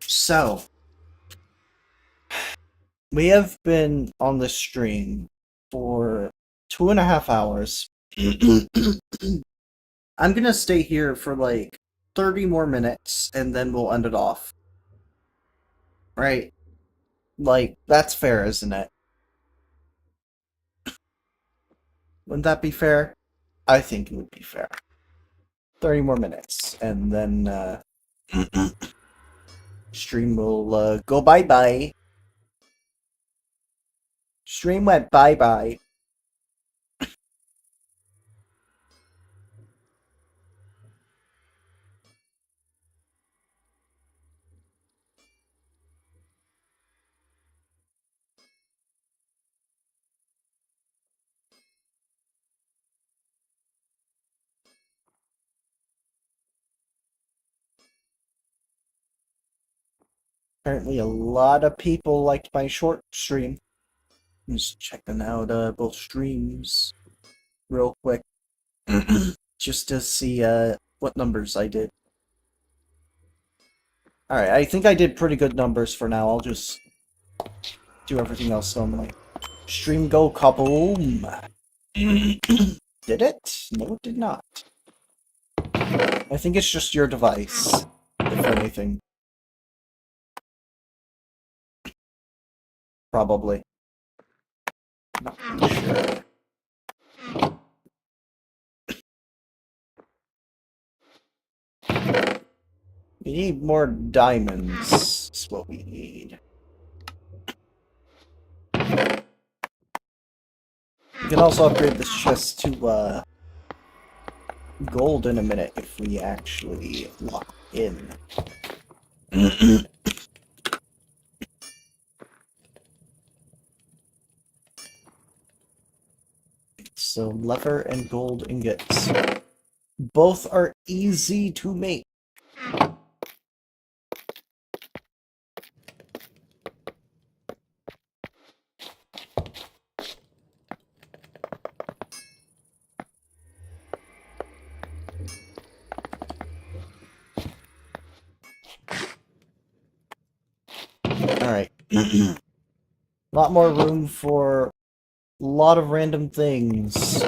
So, we have been on the stream for 2.5 hours. I'm gonna stay here for like 30 more minutes and then we'll end it off. Right? Like, that's fair, isn't it? Wouldn't that be fair? I think it would be fair. 30 more minutes, and then stream will go bye-bye. Stream went bye-bye. Apparently a lot of people liked my short stream. I'm just checking out both streams real quick. Just to see what numbers I did. Alright, I think I did pretty good numbers for now. I'll just do everything else normally. Stream go kaboom! Did it? No, it did not. I think it's just your device, if anything. Probably. Not really sure. We need more diamonds, is what we need. We can also upgrade this chest to, gold in a minute if we actually lock in. So, leather and gold ingots. Both are easy to make. Alright. A lot more room for a lot of random things.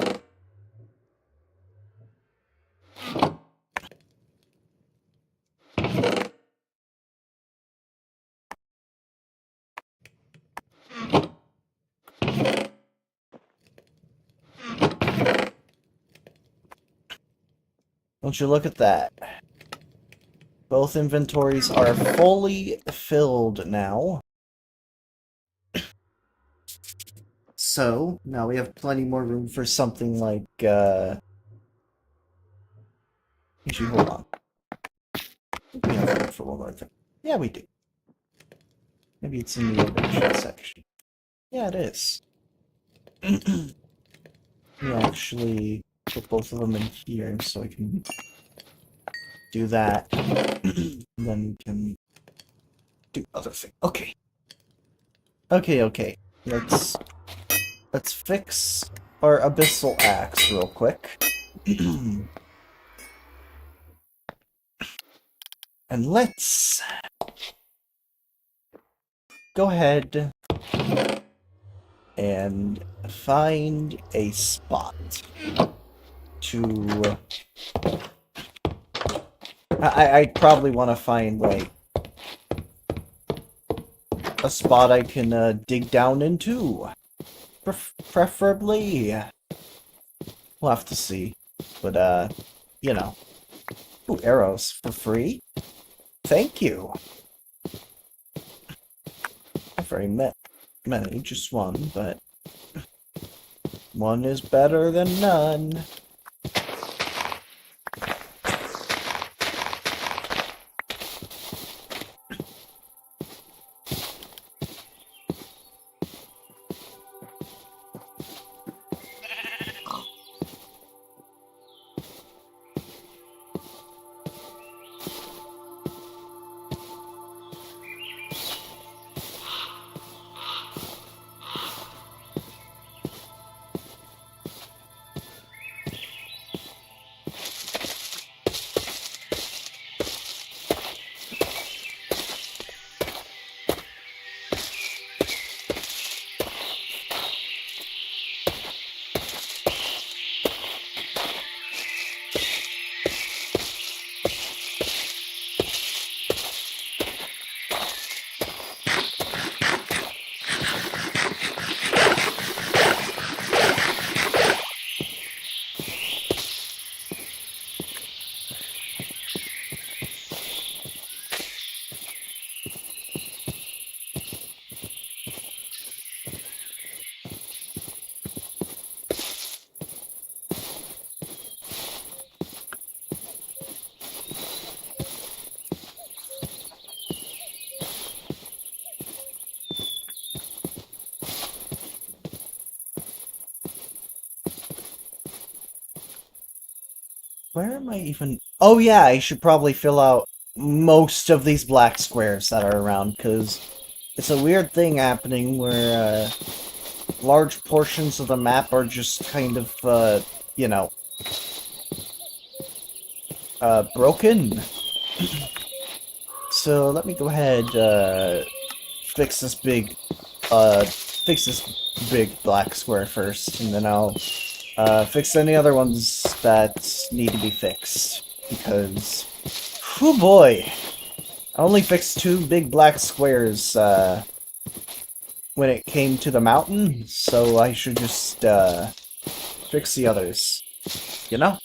Don't you look at that. Both inventories are fully filled now. So, now we have plenty more room for something like, Actually, hold on. I think we have room for one more thing. Yeah, we do. Maybe it's in the inventory section. Yeah, it is. We actually put both of them in here so I can do that. And then we can do other things. Okay. Okay. Let's fix our abyssal axe real quick. And let's go ahead and find a spot to... I probably want to find, like, a spot I can dig down into. Preferably. We'll have to see. But, you know. Ooh, arrows for free? Thank you. Not very many, just one, but one is better than none. where am I even... Oh yeah, I should probably fill out most of these black squares that are around, because it's a weird thing happening where, large portions of the map are just kind of, you know, broken. So let me go ahead, fix this big black square first, and then I'll, fix any other ones that need to be fixed. Because, whew boy, I only fixed 2 big black squares, when it came to the mountain, so I should just, fix the others. You know?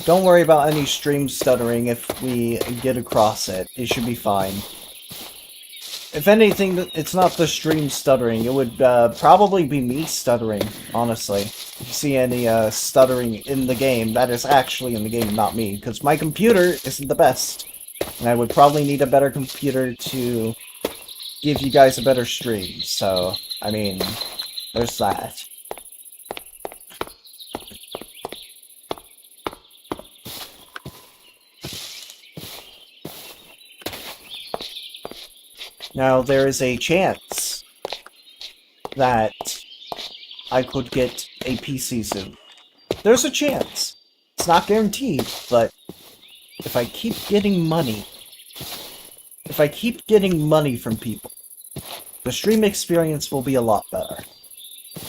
Don't worry about any stream stuttering if we get across it. It should be fine. If anything, it's not the stream stuttering. It would probably be me stuttering, honestly. If you see any stuttering in the game, that is actually in the game, not me. Because my computer isn't the best. And I would probably need a better computer to give you guys a better stream. So, I mean, there's that. Now, there is a chance that I could get a PC soon. There's a chance. It's not guaranteed, but if I keep getting money, from people, the stream experience will be a lot better.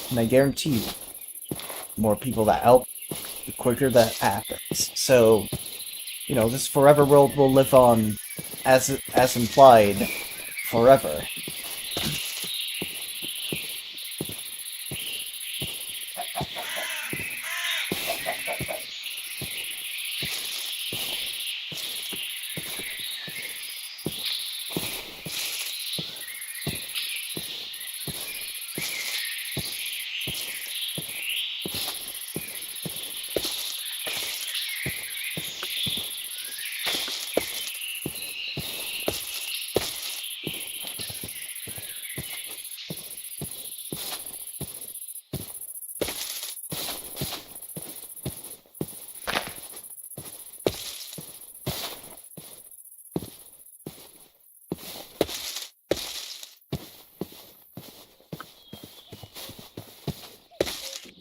And I guarantee you, the more people that help, the quicker that happens. So, you know, this forever world will live on, as implied, forever.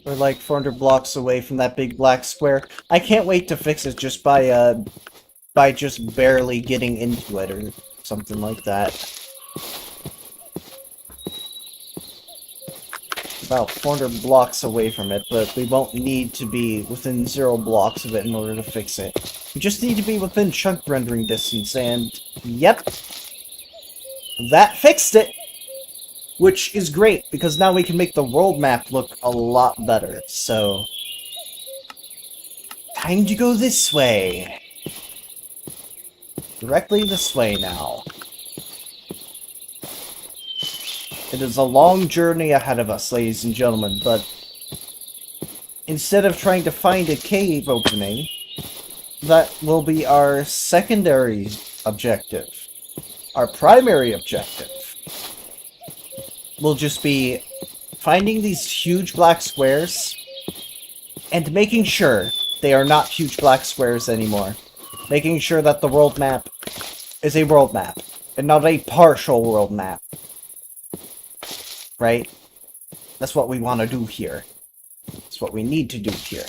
We're like 400 blocks away from that big black square. I can't wait to fix it just by just barely getting into it or something like that. About 400 blocks away from it, but we won't need to be within 0 blocks of it in order to fix it. We just need to be within chunk rendering distance, and yep, that fixed it! Which is great, because now we can make the world map look a lot better, so... time to go this way! Directly this way now. It is a long journey ahead of us, ladies and gentlemen, but... instead of trying to find a cave opening, that will be our secondary objective. Our primary objective will just be finding these huge black squares and making sure they are not huge black squares anymore. Making sure that the world map is a world map and not a partial world map. Right? That's what we want to do here. That's what we need to do here.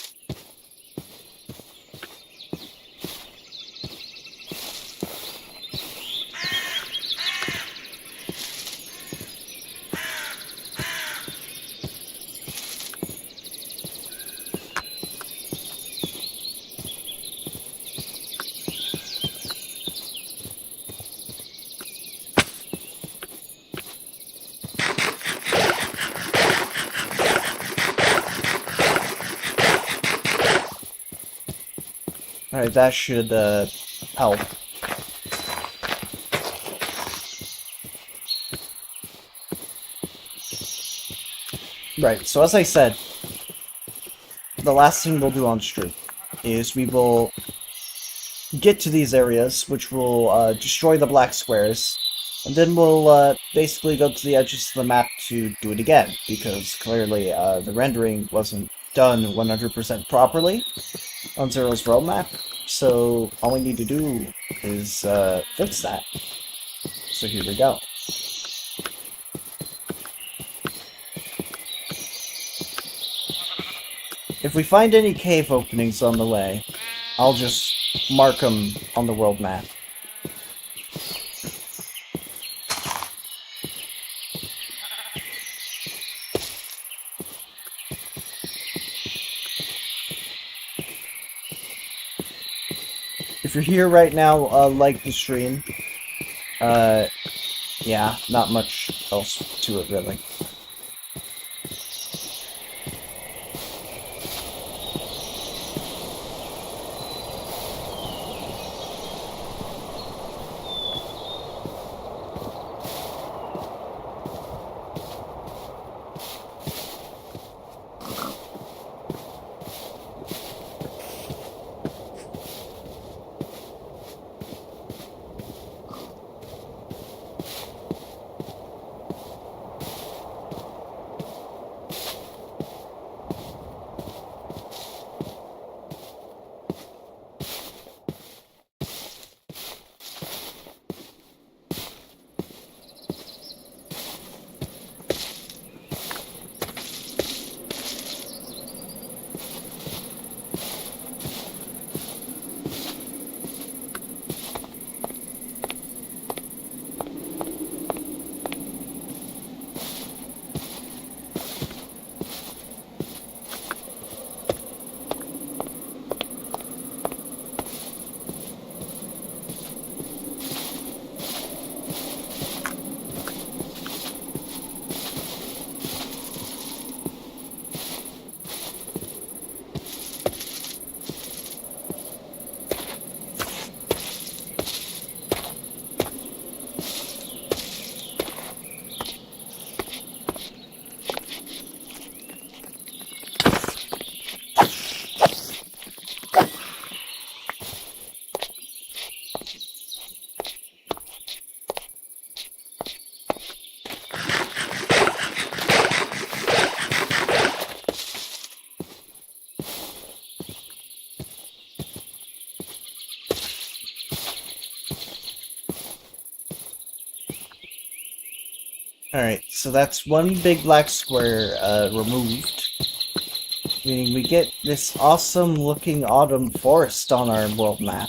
Alright, that should, help. Right, so as I said, the last thing we'll do on stream is we will get to these areas, which will destroy the black squares, and then we'll basically go to the edges of the map to do it again, because clearly the rendering wasn't done 100% properly on Zero's world map, so all we need to do is fix that. So here we go. If we find any cave openings on the way, I'll just mark them on the world map. If you're here right now, like the stream. Yeah, not much else to it, really. Alright, so that's one big black square removed. Meaning we get this awesome looking autumn forest on our world map.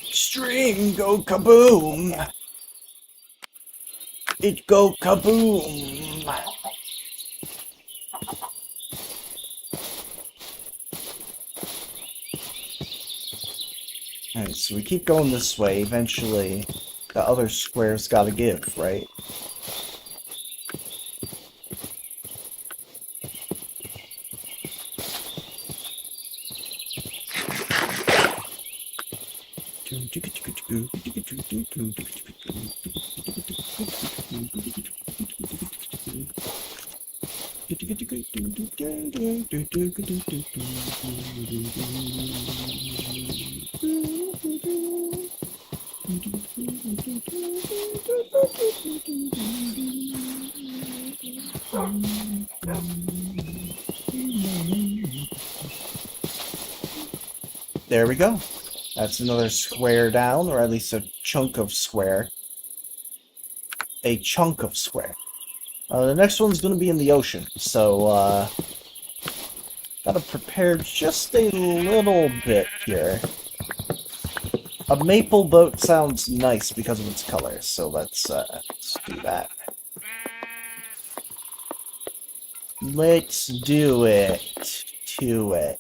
Stream go kaboom! It go kaboom! Alright, so we keep going this way. Eventually, the other square's gotta give, right? There we go. That's another square down, or at least a chunk of square. A chunk of square. The next one's going to be in the ocean, so gotta prepare just a little bit here. A maple boat sounds nice because of its color, so let's do that. Let's do it. To it.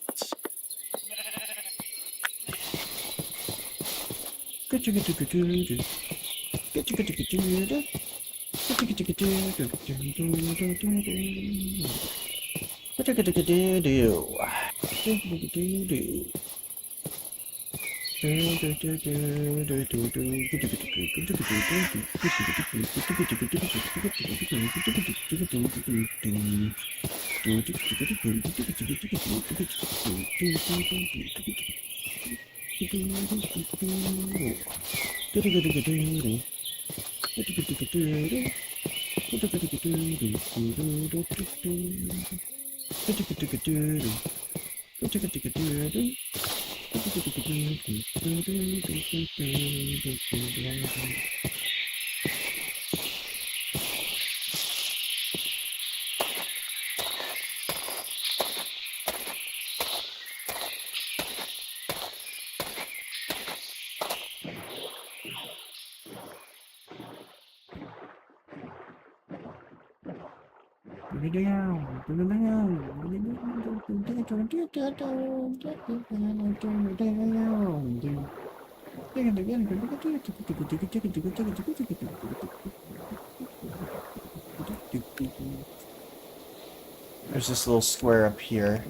There's this little square up here.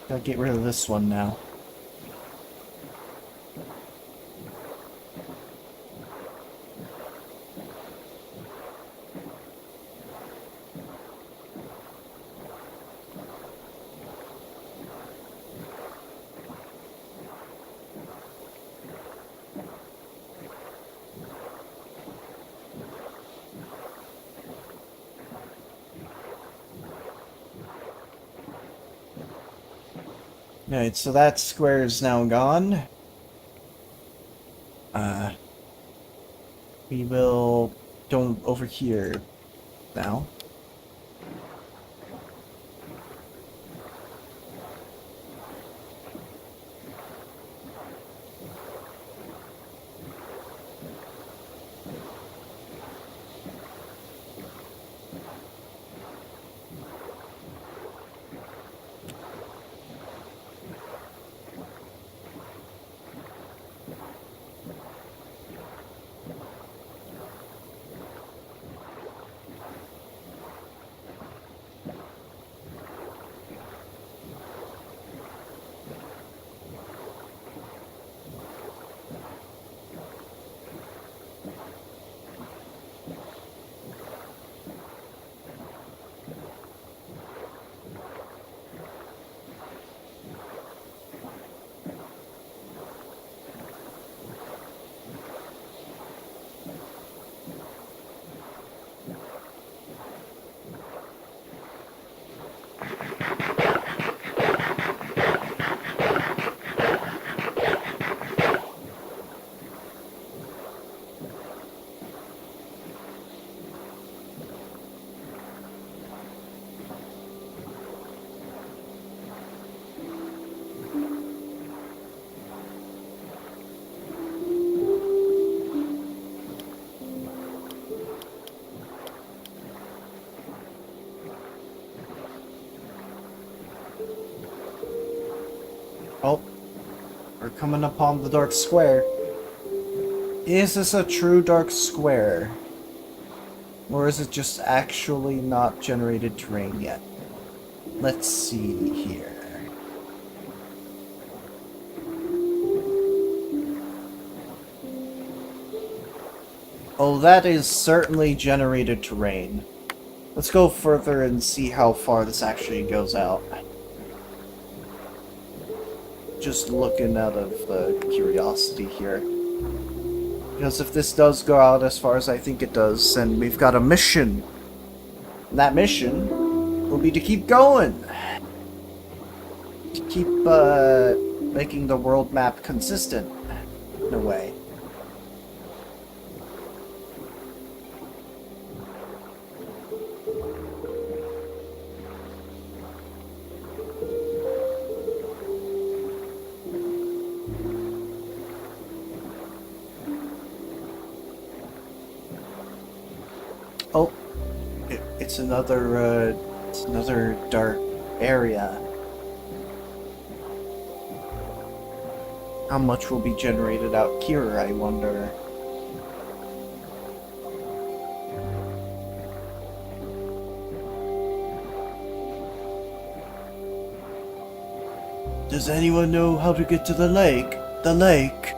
Gotta get rid of this one now. Alright, so that square is now gone. We will go over here now. Oh, we're coming upon the dark square. Is this a true dark square? Or is it just actually not generated terrain yet? Let's see here. Oh, that is certainly generated terrain. Let's go further and see how far this actually goes out. Just looking out of curiosity here. Because if this does go out as far as I think it does, then we've got a mission. And that mission will be to keep going. To keep making the world map consistent, in a way. Oh, it's another dark area. How much will be generated out here, I wonder? Does anyone know how to get to the lake? The lake?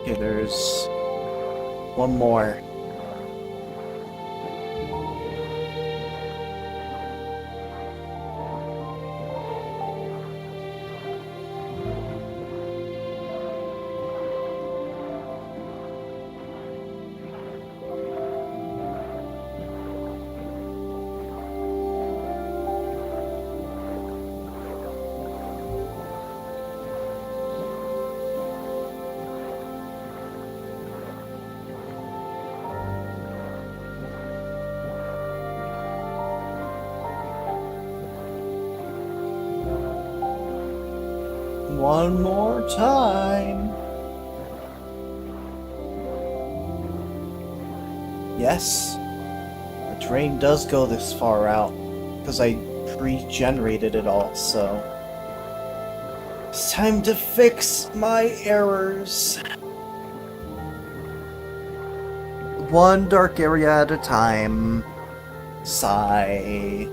Okay, there's one more. One more time. Yes, the train does go this far out because I pre-generated it all, so it's time to fix my errors. One dark area at a time. Sigh.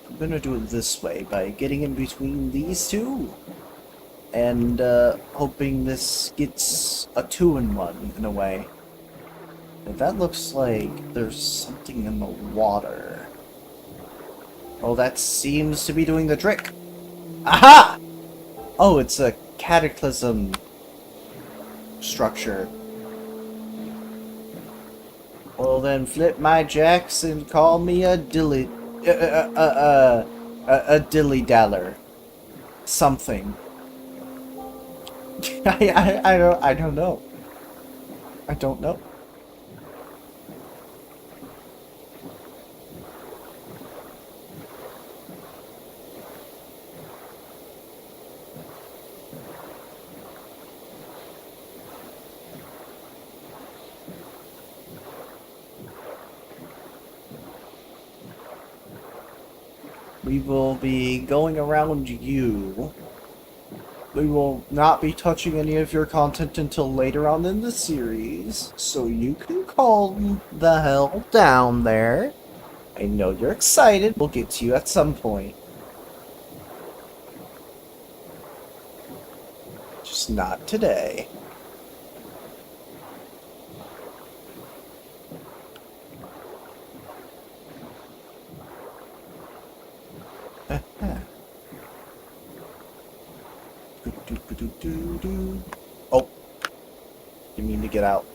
I'm gonna do it this way by getting in between these two and hoping this gets a 2-in-1 in a way. And that looks like there's something in the water. Oh, that seems to be doing the trick. Aha! Oh, it's a cataclysm structure. Well then, flip my jacks and call me a dilly daller. Something. I don't know. I don't know. We will be going around you. We will not be touching any of your content until later on in the series, so you can calm the hell down there. I know you're excited. We'll get to you at some point. Just not today. Oh, you mean to get out?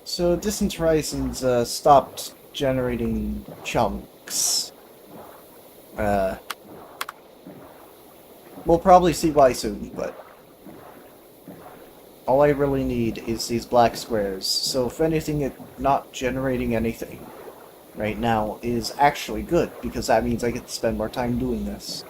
So Distant Horizons stopped generating chunks. We'll probably see why soon, but all I really need is these black squares. So if anything, it not generating anything right now is actually good, because that means I get to spend more time doing this.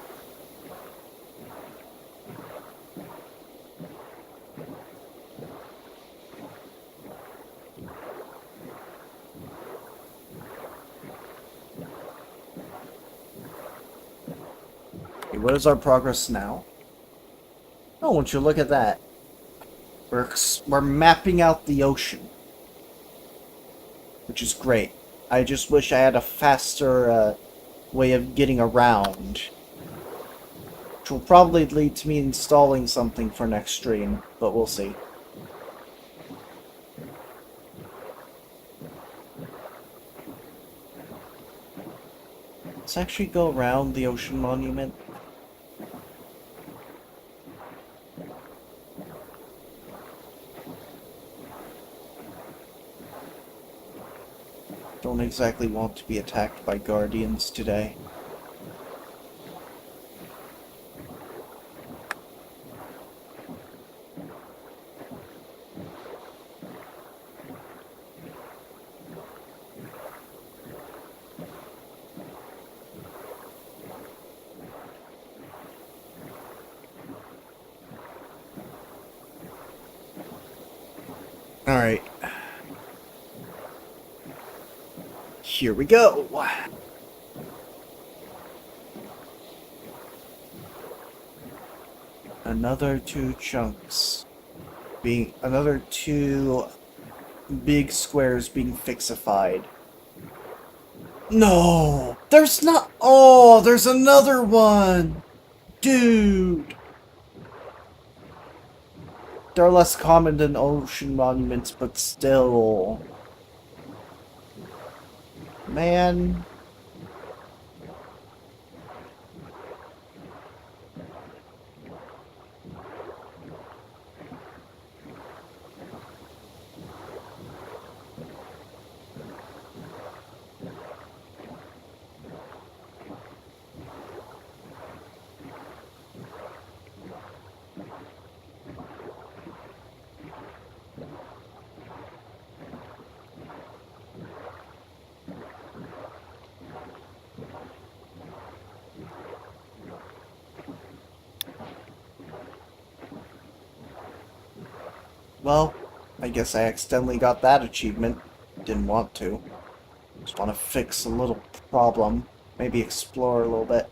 Okay, what is our progress now? Oh, won't you look at that? We're mapping out the ocean, which is great. I just wish I had a faster way of getting around, which will probably lead to me installing something for next stream, but we'll see. Let's actually go around the ocean monument. Don't exactly want to be attacked by guardians today. Alright. Here we go. Another 2 chunks. Another 2 big squares being fixified. No! There's not. Oh, there's another one! Dude! They're less common than ocean monuments, but still. Man. Well, I guess I accidentally got that achievement. Didn't want to. Just want to fix a little problem. Maybe explore a little bit.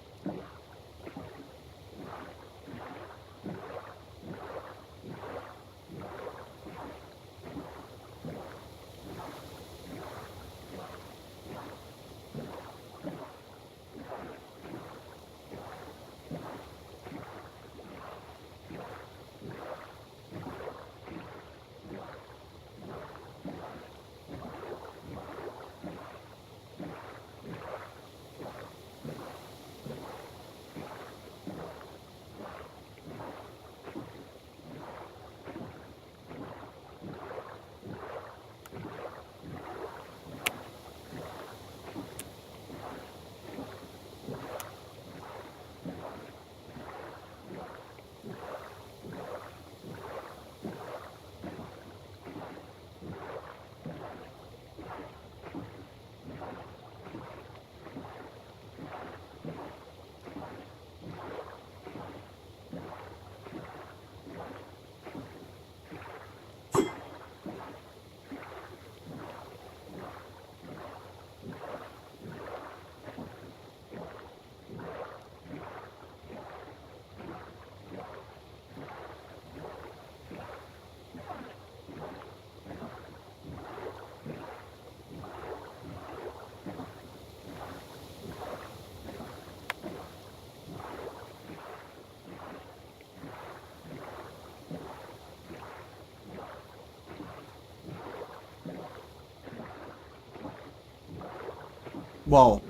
Whoa.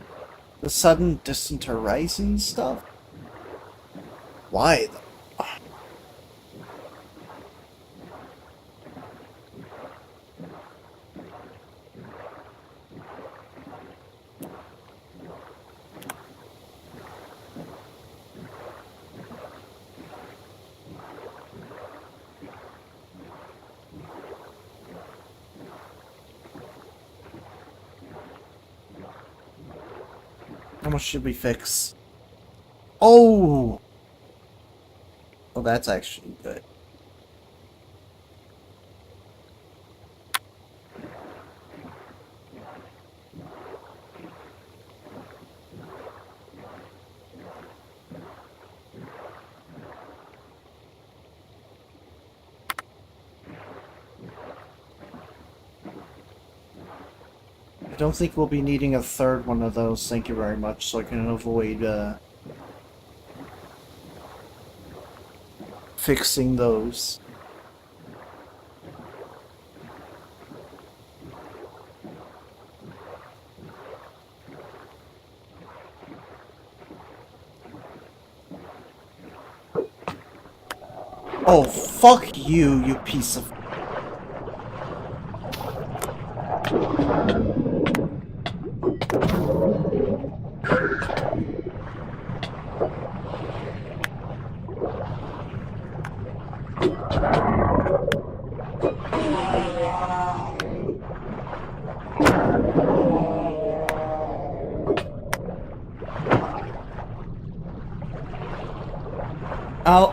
The sudden distant horizon stuff? Why? How much should we fix? Oh! Well, that's actually good. I don't think we'll be needing a third one of those, thank you very much, so I can avoid, fixing those. Oh, fuck you, you piece of...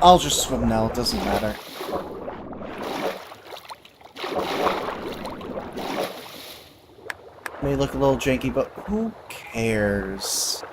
I'll just swim now, it doesn't matter. May look a little janky, but who cares?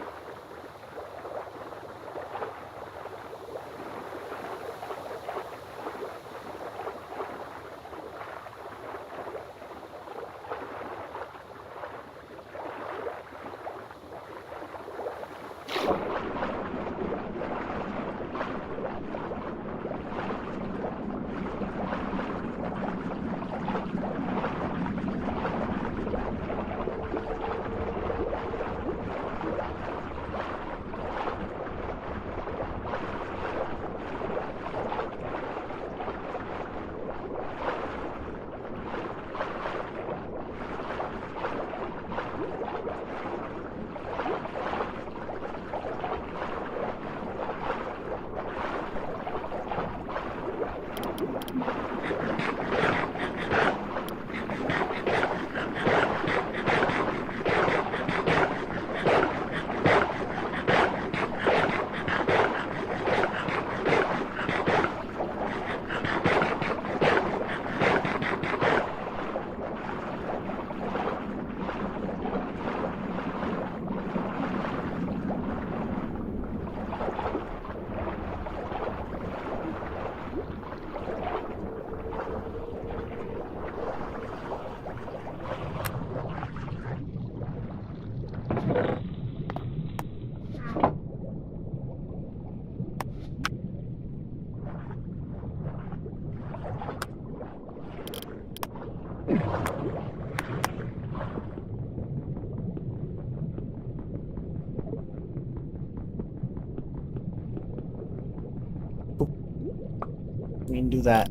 We can do that.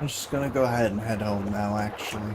I'm just gonna go ahead and head home now, actually.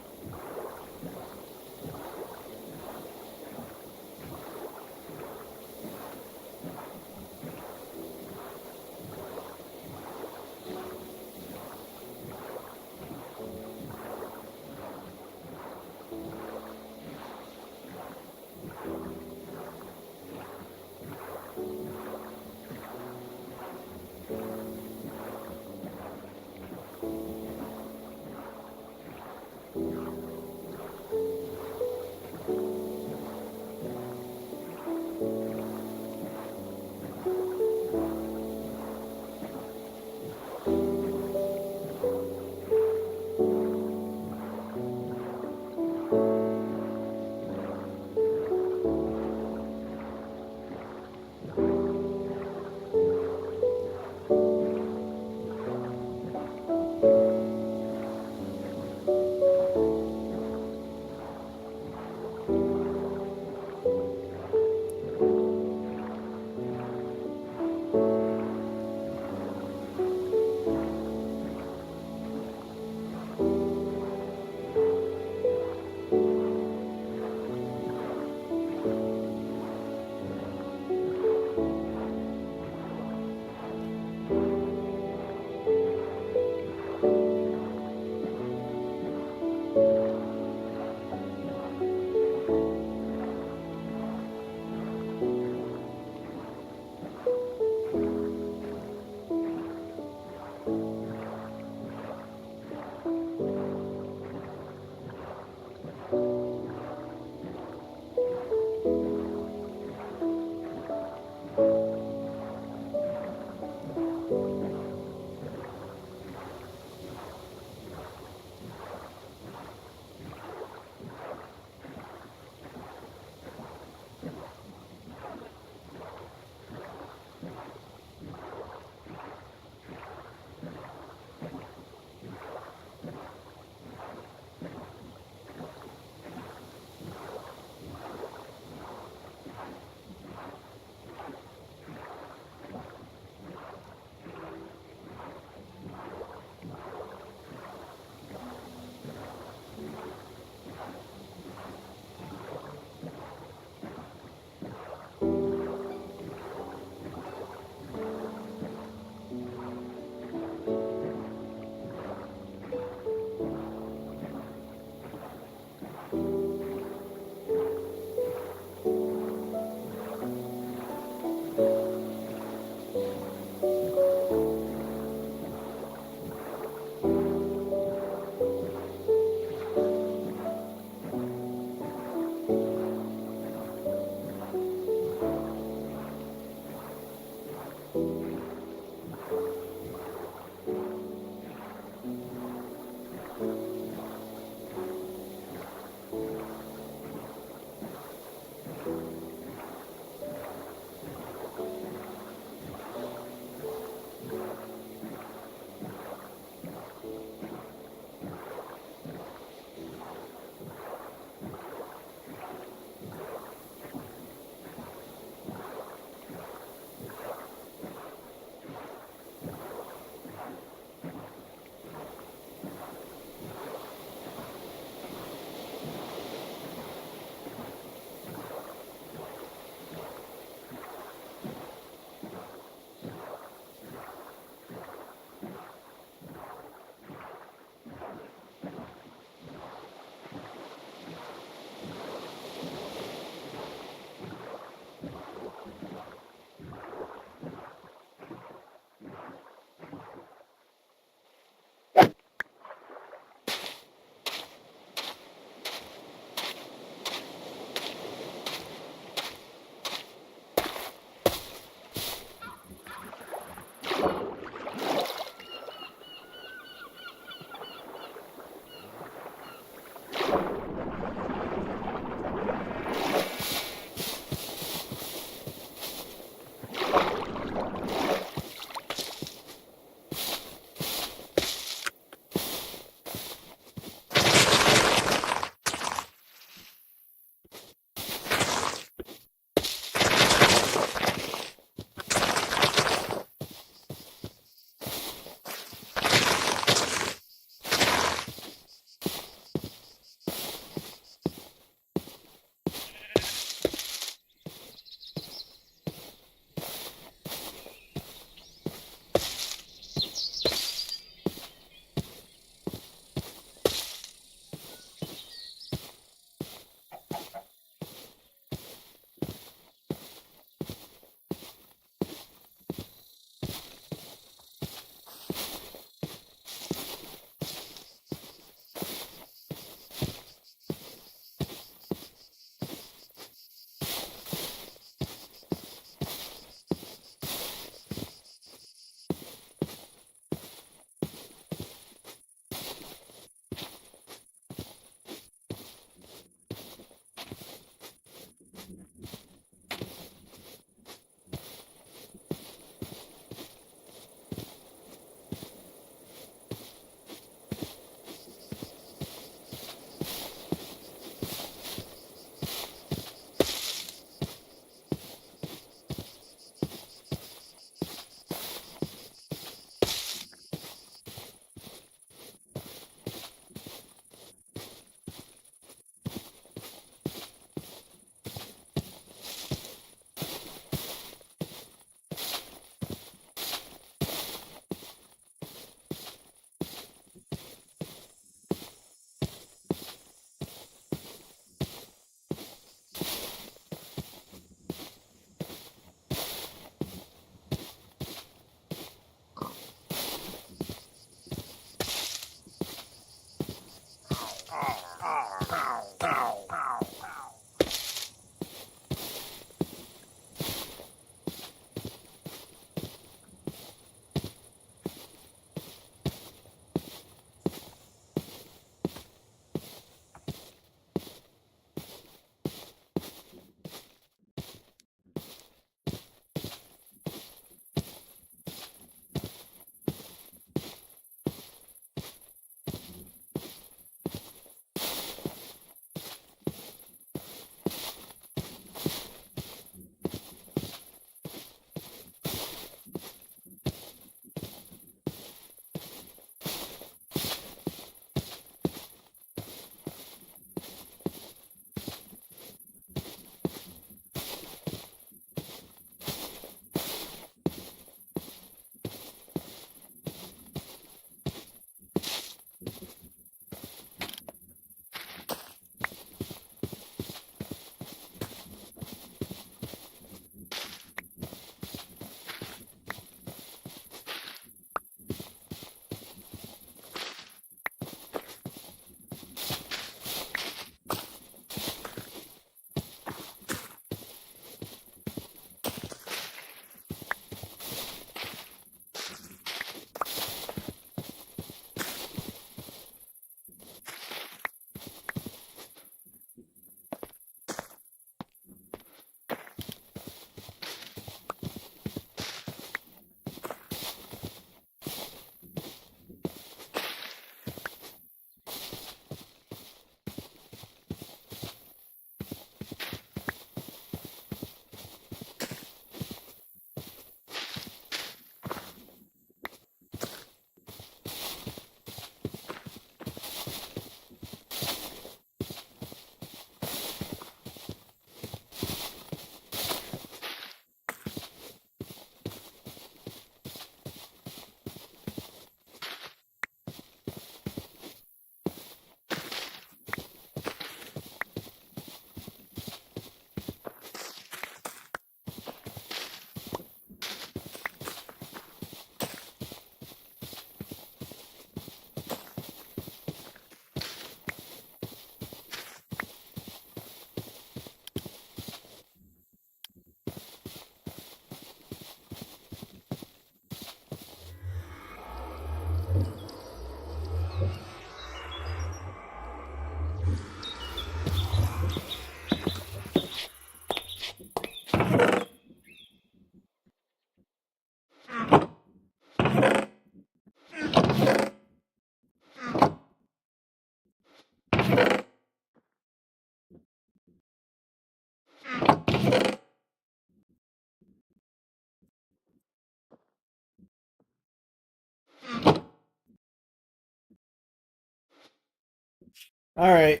Alright.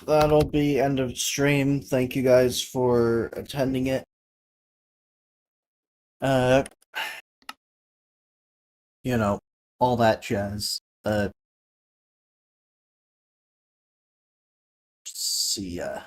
That'll be end of stream. Thank you guys for attending it. You know, all that jazz. See ya.